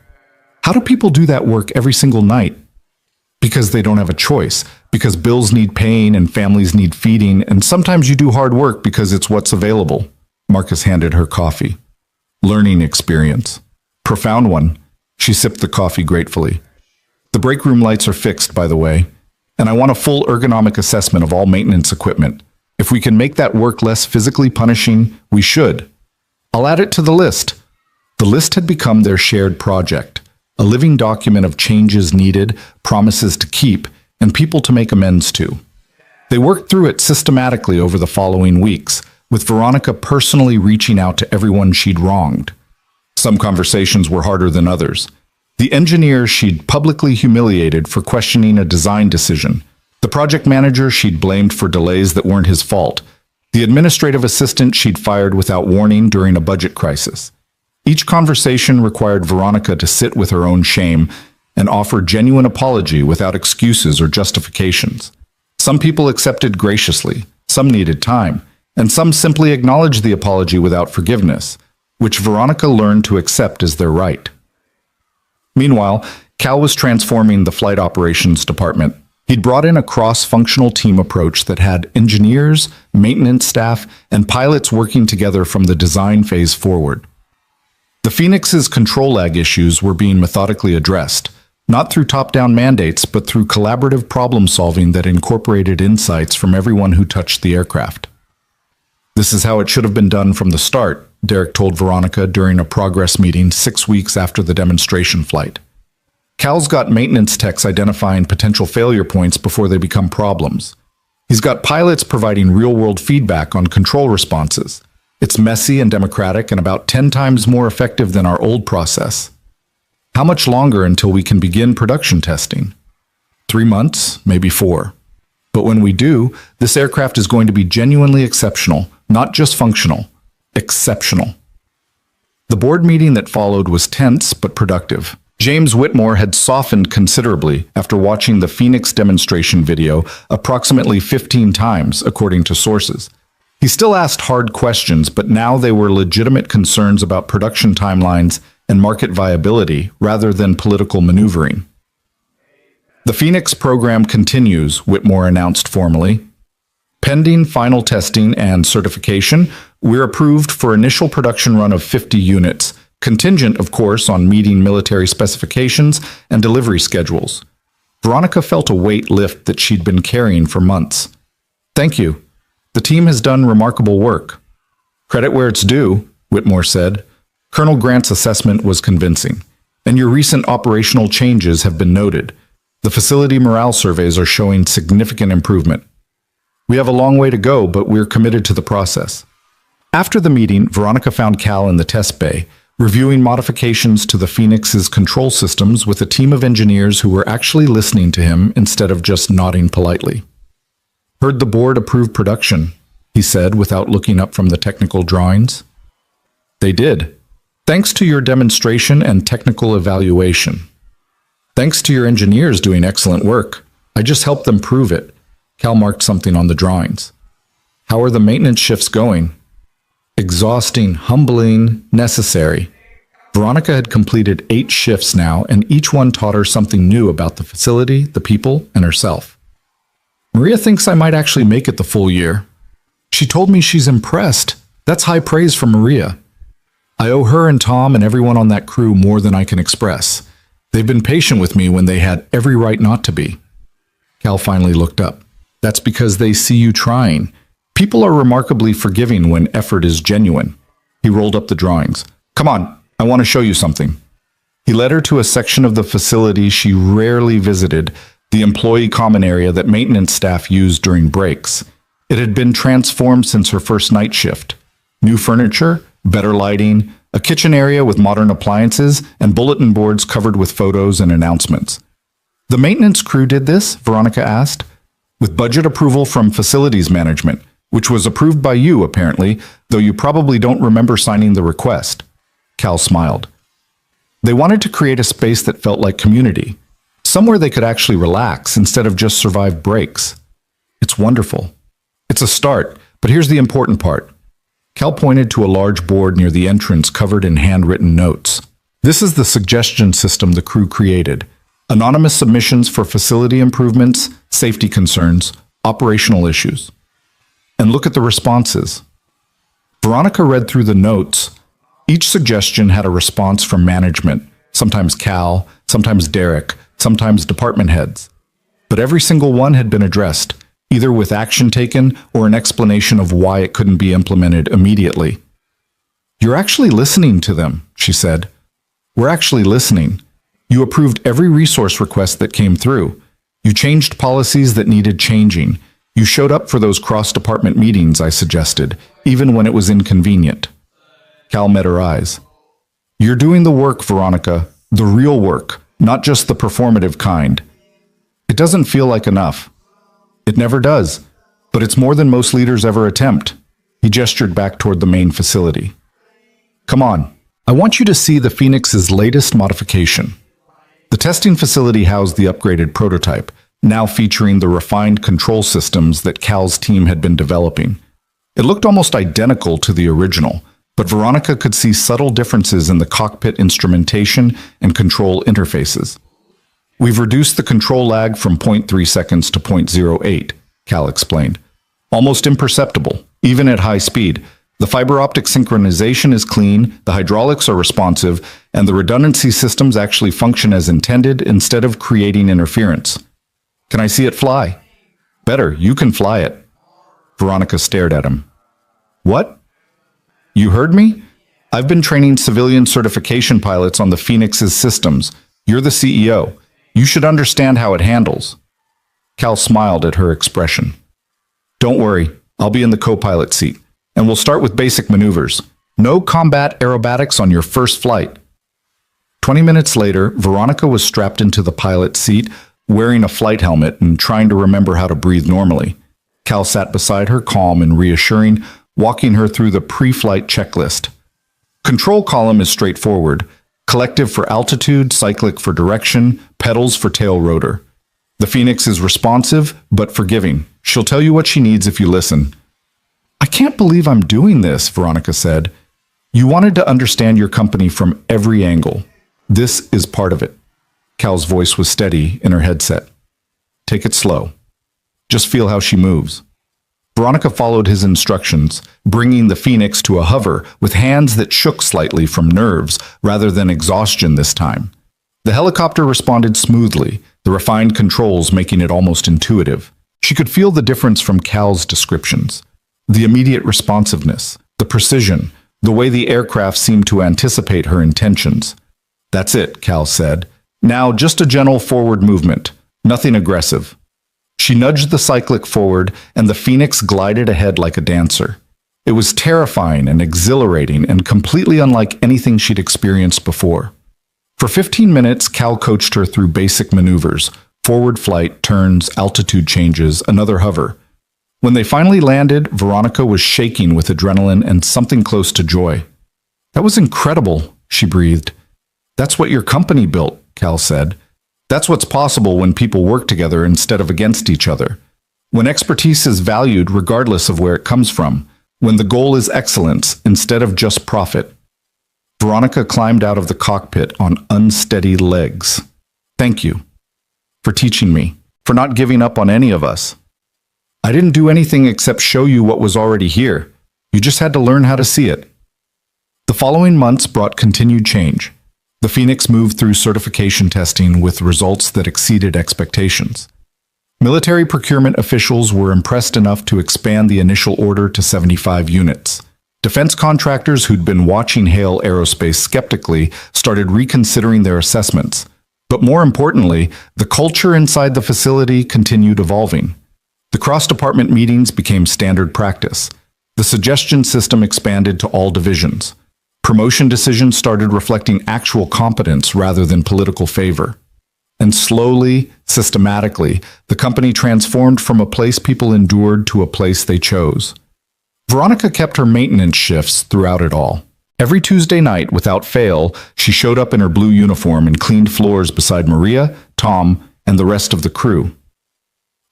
"How do people do that work every single night?" "Because they don't have a choice. Because bills need paying and families need feeding, and sometimes you do hard work because it's what's available." Marcus handed her coffee. "Learning experience. Profound one." She sipped the coffee gratefully. "The break room lights are fixed, by the way, and I want a full ergonomic assessment of all maintenance equipment. If we can make that work less physically punishing, we should. I'll add it to the list." The list had become their shared project, a living document of changes needed, promises to keep, and people to make amends to. They worked through it systematically over the following weeks, with Veronica personally reaching out to everyone she'd wronged. Some conversations were harder than others. The engineer she'd publicly humiliated for questioning a design decision. The project manager she'd blamed for delays that weren't his fault. The administrative assistant she'd fired without warning during a budget crisis. Each conversation required Veronica to sit with her own shame and offer genuine apology without excuses or justifications. Some people accepted graciously, some needed time, and some simply acknowledged the apology without forgiveness, which Veronica learned to accept as their right. Meanwhile, Cal was transforming the flight operations department. He'd brought in a cross-functional team approach that had engineers, maintenance staff, and pilots working together from the design phase forward. The Phoenix's control lag issues were being methodically addressed, not through top-down mandates, but through collaborative problem-solving that incorporated insights from everyone who touched the aircraft. "This is how it should have been done from the start," Derek told Veronica during a progress meeting 6 weeks after the demonstration flight. "Cal's got maintenance techs identifying potential failure points before they become problems. He's got pilots providing real-world feedback on control responses. It's messy and democratic and about 10 times more effective than our old process. How much longer until we can begin production testing? 3 months, maybe 4. But when we do, this aircraft is going to be genuinely exceptional, not just functional. Exceptional." The board meeting that followed was tense but productive. James Whitmore had softened considerably after watching the Phoenix demonstration video approximately 15 times, according to sources. He still asked hard questions, but now they were legitimate concerns about production timelines and market viability rather than political maneuvering. "The Phoenix program continues," Whitmore announced formally. "Pending final testing and certification, we're approved for initial production run of 50 units, contingent, of course, on meeting military specifications and delivery schedules." Veronica felt a weight lift that she'd been carrying for months. "Thank you. The team has done remarkable work." "Credit where it's due," Whitmore said. "Colonel Grant's assessment was convincing, and your recent operational changes have been noted. The facility morale surveys are showing significant improvement. We have a long way to go, but we're committed to the process." After the meeting, Veronica found Cal in the test bay, reviewing modifications to the Phoenix's control systems with a team of engineers who were actually listening to him instead of just nodding politely. "Heard the board approve production," he said without looking up from the technical drawings. "They did. Thanks to your demonstration and technical evaluation. Thanks to your engineers doing excellent work. I just helped them prove it." Cal marked something on the drawings. "How are the maintenance shifts going?" "Exhausting, humbling, necessary." Veronica had completed 8 shifts now, and each one taught her something new about the facility, the people, and herself. "Maria thinks I might actually make it the full year. She told me she's impressed. That's high praise from Maria. I owe her and Tom and everyone on that crew more than I can express. They've been patient with me when they had every right not to be." Cal finally looked up. "That's because they see you trying. People are remarkably forgiving when effort is genuine." He rolled up the drawings. "Come on, I want to show you something." He led her to a section of the facility she rarely visited, the employee common area that maintenance staff used during breaks. It had been transformed since her first night shift. New furniture, better lighting, a kitchen area with modern appliances, and bulletin boards covered with photos and announcements. "The maintenance crew did this?" Veronica asked. with budget approval from facilities management, which was approved by you, apparently, though you probably don't remember signing the request. Cal smiled. They wanted to create a space that felt like community, somewhere they could actually relax instead of just survive breaks. It's wonderful. It's a start, but here's the important part. Cal pointed to a large board near the entrance covered in handwritten notes. This is the suggestion system the crew created. Anonymous submissions for facility improvements, safety concerns, operational issues. And look at the responses. Veronica read through the notes. Each suggestion had a response from management, sometimes Cal, sometimes Derek, sometimes department heads. But every single one had been addressed, either with action taken or an explanation of why it couldn't be implemented immediately. You're actually listening to them, she said. We're actually listening. You approved every resource request that came through. You changed policies that needed changing. You showed up for those cross-department meetings I suggested, even when it was inconvenient. Cal met her eyes. You're doing the work, Veronica, the real work, not just the performative kind. It doesn't feel like enough. It never does, but it's more than most leaders ever attempt. He gestured back toward the main facility. Come on, I want you to see the Phoenix's latest modification. The testing facility housed the upgraded prototype, now featuring the refined control systems that Cal's team had been developing. It looked almost identical to the original, but Veronica could see subtle differences in the cockpit instrumentation and control interfaces. We've reduced the control lag from 0.3 seconds to 0.08, Cal explained. Almost imperceptible, even at high speed. The fiber optic synchronization is clean, the hydraulics are responsive, and the redundancy systems actually function as intended instead of creating interference. Can I see it fly? Better, you can fly it. Veronica stared at him. What? You heard me? I've been training civilian certification pilots on the Phoenix's systems. You're the CEO. You should understand how it handles. Cal smiled at her expression. Don't worry, I'll be in the co-pilot seat, and we'll start with basic maneuvers. No combat aerobatics on your first flight. 20 minutes later, Veronica was strapped into the pilot seat, wearing a flight helmet and trying to remember how to breathe normally. Cal sat beside her, calm and reassuring, walking her through the pre-flight checklist. Control column is straightforward. Collective for altitude, cyclic for direction, pedals for tail rotor. The Phoenix is responsive, but forgiving. She'll tell you what she needs if you listen. I can't believe I'm doing this, Veronica said. You wanted to understand your company from every angle. This is part of it. Cal's voice was steady in her headset. Take it slow. Just feel how she moves. Veronica followed his instructions, bringing the Phoenix to a hover with hands that shook slightly from nerves rather than exhaustion this time. The helicopter responded smoothly, the refined controls making it almost intuitive. She could feel the difference from Cal's descriptions. The immediate responsiveness, the precision, the way the aircraft seemed to anticipate her intentions. That's it, Cal said. Now just a gentle forward movement, nothing aggressive. She nudged the cyclic forward, and the Phoenix glided ahead like a dancer. It was terrifying and exhilarating and completely unlike anything she'd experienced before. For 15 minutes, Cal coached her through basic maneuvers, forward flight, turns, altitude changes, another hover. When they finally landed, Veronica was shaking with adrenaline and something close to joy. That was incredible, she breathed. That's what your company built, Cal said. That's what's possible when people work together instead of against each other. When expertise is valued regardless of where it comes from. When the goal is excellence instead of just profit. Veronica climbed out of the cockpit on unsteady legs. Thank you. For teaching me. For not giving up on any of us. I didn't do anything except show you what was already here. You just had to learn how to see it. The following months brought continued change. The Phoenix moved through certification testing with results that exceeded expectations. Military procurement officials were impressed enough to expand the initial order to 75 units. Defense contractors who'd been watching Hale Aerospace skeptically started reconsidering their assessments. But more importantly, the culture inside the facility continued evolving. The cross-department meetings became standard practice. The suggestion system expanded to all divisions. Promotion decisions started reflecting actual competence rather than political favor. And slowly, systematically, the company transformed from a place people endured to a place they chose. Veronica kept her maintenance shifts throughout it all. Every Tuesday night, without fail, she showed up in her blue uniform and cleaned floors beside Maria, Tom, and the rest of the crew.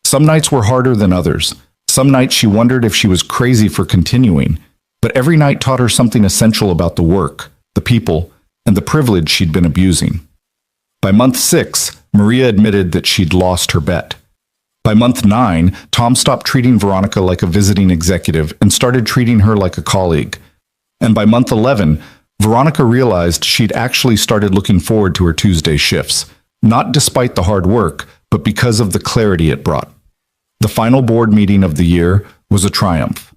Some nights were harder than others. Some nights she wondered if she was crazy for continuing, but every night taught her something essential about the work, the people, and the privilege she'd been abusing. By month 6, Maria admitted that she'd lost her bet. By month 9, Tom stopped treating Veronica like a visiting executive and started treating her like a colleague. And by month 11, Veronica realized she'd actually started looking forward to her Tuesday shifts, not despite the hard work, but because of the clarity it brought. The final board meeting of the year was a triumph.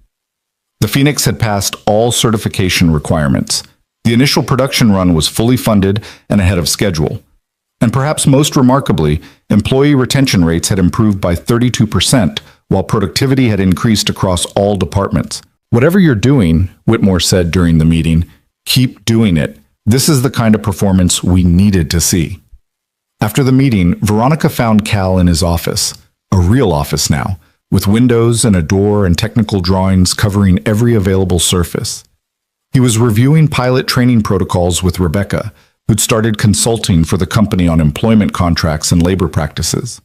The Phoenix had passed all certification requirements. The initial production run was fully funded and ahead of schedule. And perhaps most remarkably, employee retention rates had improved by 32%, while productivity had increased across all departments. Whatever you're doing, Whitmore said during the meeting, keep doing it. This is the kind of performance we needed to see. After the meeting, Veronica found Cal in his office, a real office now, with windows and a door and technical drawings covering every available surface. He was reviewing pilot training protocols with Rebecca, who'd started consulting for the company on employment contracts and labor practices.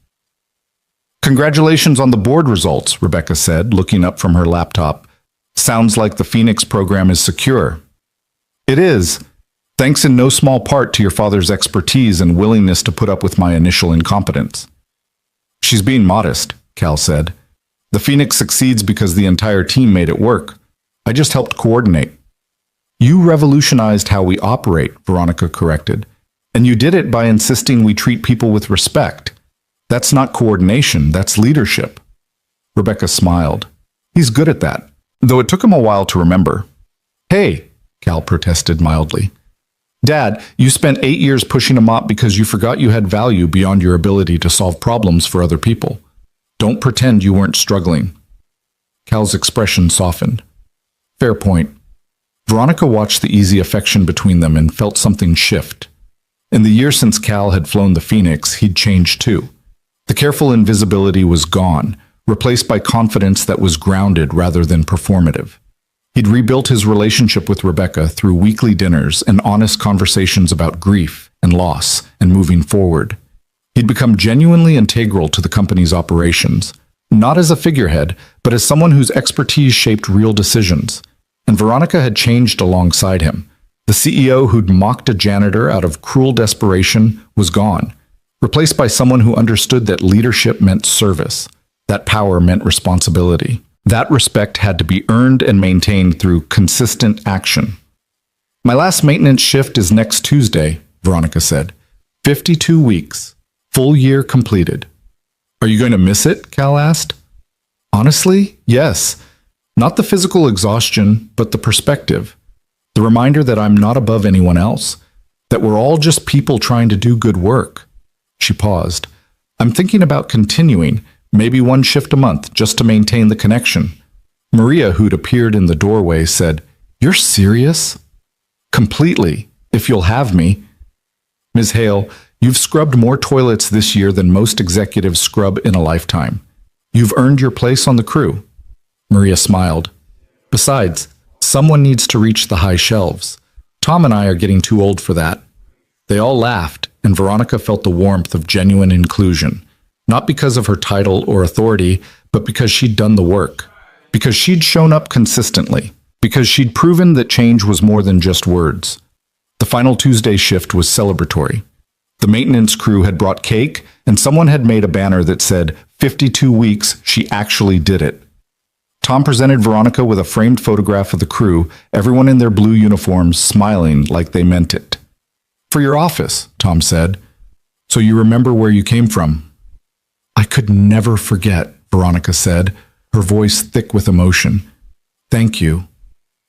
Congratulations on the board results, Rebecca said, looking up from her laptop. Sounds like the Phoenix program is secure. It is, thanks in no small part to your father's expertise and willingness to put up with my initial incompetence. She's being modest, Cal said. The Phoenix succeeds because the entire team made it work. I just helped coordinate. You revolutionized how we operate, Veronica corrected. And you did it by insisting we treat people with respect. That's not coordination, that's leadership. Rebecca smiled. He's good at that, though it took him a while to remember. Hey, Cal protested mildly. Dad, you spent 8 years pushing a mop because you forgot you had value beyond your ability to solve problems for other people. Don't pretend you weren't struggling. Cal's expression softened. Fair point. Veronica watched the easy affection between them and felt something shift. In the year since Cal had flown the Phoenix, he'd changed too. The careful invisibility was gone, replaced by confidence that was grounded rather than performative. He'd rebuilt his relationship with Rebecca through weekly dinners and honest conversations about grief and loss and moving forward. He'd become genuinely integral to the company's operations, not as a figurehead, but as someone whose expertise shaped real decisions. And Veronica had changed alongside him. The CEO who'd mocked a janitor out of cruel desperation was gone, replaced by someone who understood that leadership meant service, that power meant responsibility. That respect had to be earned and maintained through consistent action. My last maintenance shift is next Tuesday, Veronica said. 52 weeks. Full year completed. Are you going to miss it? Cal asked. Honestly, yes. Not the physical exhaustion, but the perspective. The reminder that I'm not above anyone else, that we're all just people trying to do good work. She paused. I'm thinking about continuing, maybe 1 shift a month, just to maintain the connection. Maria, who'd appeared in the doorway, said, You're serious? Completely, if you'll have me. Ms. Hale, you've scrubbed more toilets this year than most executives scrub in a lifetime. You've earned your place on the crew. Maria smiled. Besides, someone needs to reach the high shelves. Tom and I are getting too old for that. They all laughed, and Veronica felt the warmth of genuine inclusion, not because of her title or authority, but because she'd done the work, because she'd shown up consistently, because she'd proven that change was more than just words. The final Tuesday shift was celebratory. The maintenance crew had brought cake, and someone had made a banner that said, 52 weeks, she actually did it. Tom presented Veronica with a framed photograph of the crew, everyone in their blue uniforms smiling like they meant it. For your office, Tom said. So you remember where you came from. I could never forget, Veronica said, her voice thick with emotion. Thank you,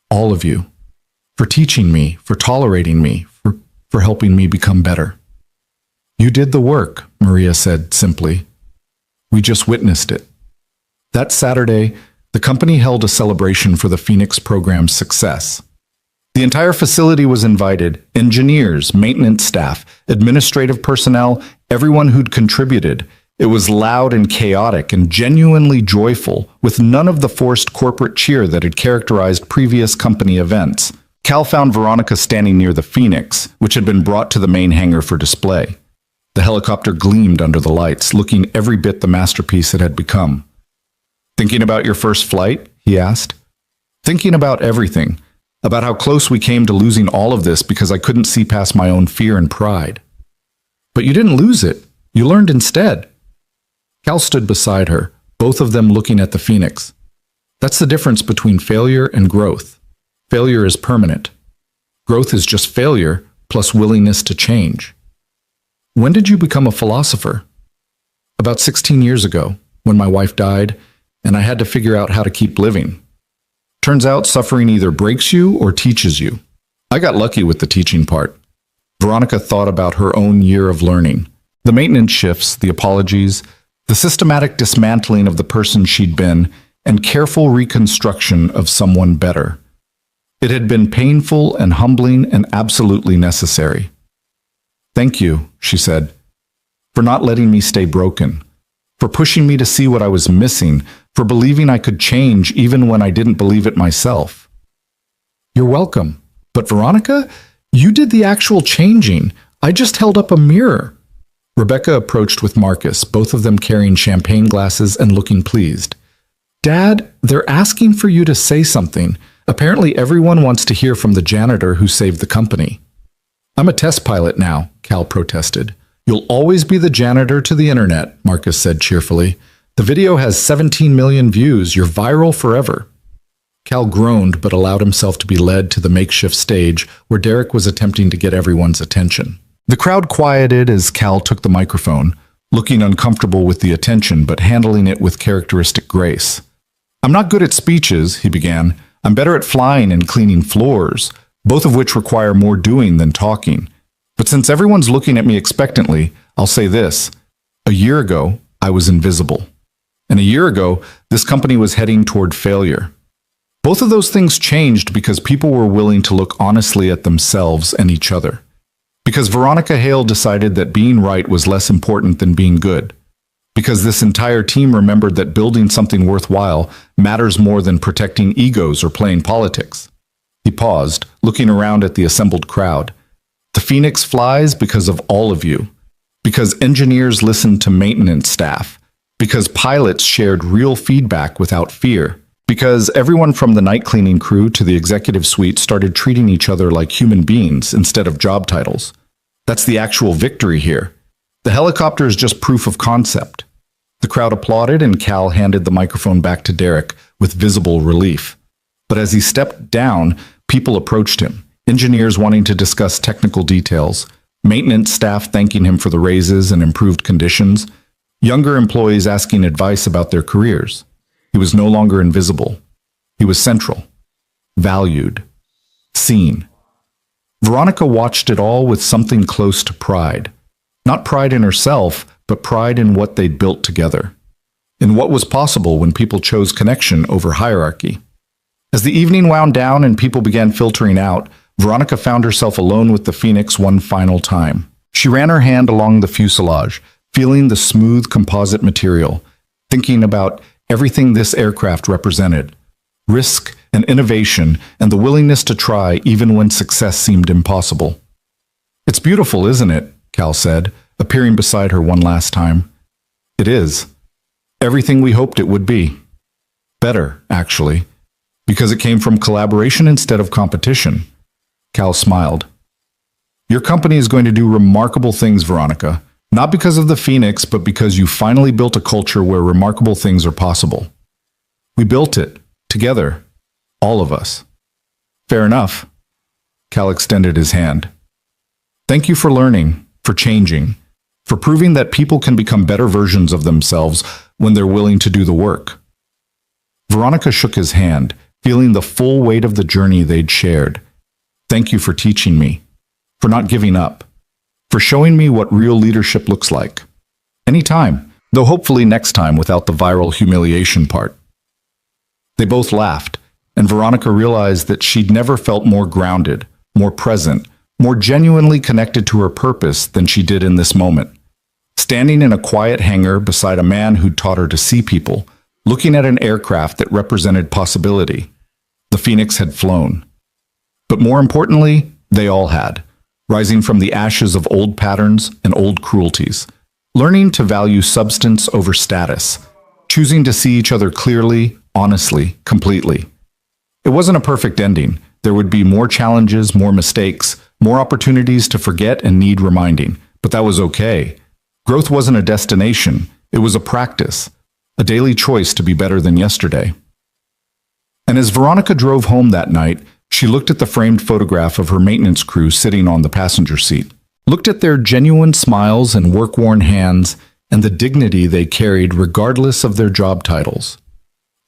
all of you, for teaching me, for tolerating me, for helping me become better. You did the work, Maria said simply. We just witnessed it. That Saturday, the company held a celebration for the Phoenix program's success. The entire facility was invited, engineers, maintenance staff, administrative personnel, everyone who'd contributed. It was loud and chaotic and genuinely joyful, with none of the forced corporate cheer that had characterized previous company events. Cal found Veronica standing near the Phoenix, which had been brought to the main hangar for display. The helicopter gleamed under the lights, looking every bit the masterpiece it had become. "Thinking about your first flight?" he asked. "Thinking about everything. About how close we came to losing all of this because I couldn't see past my own fear and pride." "But you didn't lose it. You learned instead." Cal stood beside her, both of them looking at the Phoenix. "That's the difference between failure and growth. Failure is permanent. Growth is just failure plus willingness to change." "When did you become a philosopher?" "About 16 years ago, when my wife died, and I had to figure out how to keep living. Turns out suffering either breaks you or teaches you. I got lucky with the teaching part." Veronica thought about her own year of learning. The maintenance shifts, the apologies, the systematic dismantling of the person she'd been, and careful reconstruction of someone better. It had been painful and humbling and absolutely necessary. "Thank you," she said, "for not letting me stay broken, for pushing me to see what I was missing, for believing I could change even when I didn't believe it myself." "You're welcome. But Veronica, you did the actual changing. I just held up a mirror." Rebecca approached with Marcus, both of them carrying champagne glasses and looking pleased. "Dad, they're asking for you to say something. Apparently everyone wants to hear from the janitor who saved the company." "I'm a test pilot now," Cal protested. "You'll always be the janitor to the internet," Marcus said cheerfully. "The video has 17 million views. You're viral forever." Cal groaned but allowed himself to be led to the makeshift stage where Derek was attempting to get everyone's attention. The crowd quieted as Cal took the microphone, looking uncomfortable with the attention but handling it with characteristic grace. "I'm not good at speeches," he began. "I'm better at flying and cleaning floors, both of which require more doing than talking. But since everyone's looking at me expectantly, I'll say this. A year ago, I was invisible. And a year ago, this company was heading toward failure. Both of those things changed because people were willing to look honestly at themselves and each other. Because Veronica Hale decided that being right was less important than being good. Because this entire team remembered that building something worthwhile matters more than protecting egos or playing politics." He paused, looking around at the assembled crowd. "The Phoenix flies because of all of you. Because engineers listened to maintenance staff. Because pilots shared real feedback without fear. Because everyone from the night cleaning crew to the executive suite started treating each other like human beings instead of job titles. That's the actual victory here. The helicopter is just proof of concept." The crowd applauded and Cal handed the microphone back to Derek with visible relief. But as he stepped down, people approached him, engineers wanting to discuss technical details, maintenance staff thanking him for the raises and improved conditions, younger employees asking advice about their careers. He was no longer invisible. He was central, valued, seen. Veronica watched it all with something close to pride. Not pride in herself, but pride in what they'd built together. In what was possible when people chose connection over hierarchy. As the evening wound down and people began filtering out, Veronica found herself alone with the Phoenix one final time. She ran her hand along the fuselage, feeling the smooth composite material, thinking about everything this aircraft represented. Risk and innovation and the willingness to try even when success seemed impossible. "It's beautiful, isn't it?" Cal said, appearing beside her one last time. "It is. Everything we hoped it would be. Better, actually, because it came from collaboration instead of competition." Cal smiled. "Your company is going to do remarkable things, Veronica. Not because of the Phoenix, but because you finally built a culture where remarkable things are possible. We built it, together, all of us." "Fair enough." Cal extended his hand. "Thank you for learning, for changing, for proving that people can become better versions of themselves when they're willing to do the work." Veronica shook his hand, feeling the full weight of the journey they'd shared. "Thank you for teaching me, for not giving up, for showing me what real leadership looks like. Anytime, though hopefully next time without the viral humiliation part." They both laughed, and Veronica realized that she'd never felt more grounded, more present, more genuinely connected to her purpose than she did in this moment. Standing in a quiet hangar beside a man who'd taught her to see people, looking at an aircraft that represented possibility. The Phoenix had flown. But more importantly, they all had, rising from the ashes of old patterns and old cruelties, learning to value substance over status, choosing to see each other clearly, honestly, completely. It wasn't a perfect ending. There would be more challenges, more mistakes, more opportunities to forget and need reminding. But that was okay. Growth wasn't a destination. It was a practice, a daily choice to be better than yesterday. And as Veronica drove home that night, she looked at the framed photograph of her maintenance crew sitting on the passenger seat, looked at their genuine smiles and work-worn hands and the dignity they carried regardless of their job titles.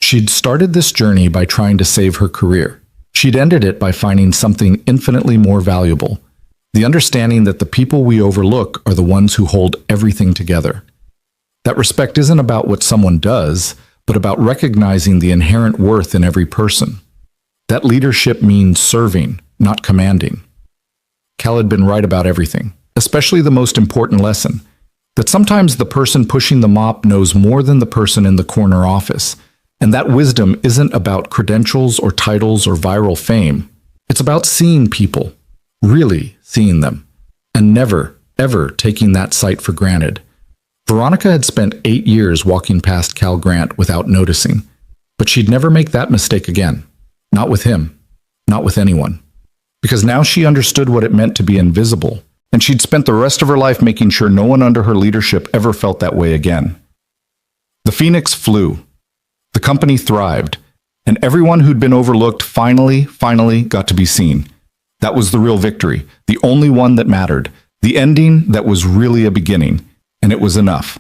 She'd started this journey by trying to save her career. She'd ended it by finding something infinitely more valuable, the understanding that the people we overlook are the ones who hold everything together. That respect isn't about what someone does, but about recognizing the inherent worth in every person. That leadership means serving, not commanding. Cal had been right about everything, especially the most important lesson, that sometimes the person pushing the mop knows more than the person in the corner office, and that wisdom isn't about credentials or titles or viral fame. It's about seeing people, really seeing them, and never, ever taking that sight for granted. Veronica had spent 8 years walking past Cal Grant without noticing, but she'd never make that mistake again. Not with him, not with anyone. Because now she understood what it meant to be invisible, and she'd spent the rest of her life making sure no one under her leadership ever felt that way again. The Phoenix flew. The company thrived, and everyone who'd been overlooked finally got to be seen. That was the real victory, the only one that mattered, the ending that was really a beginning, and it was enough.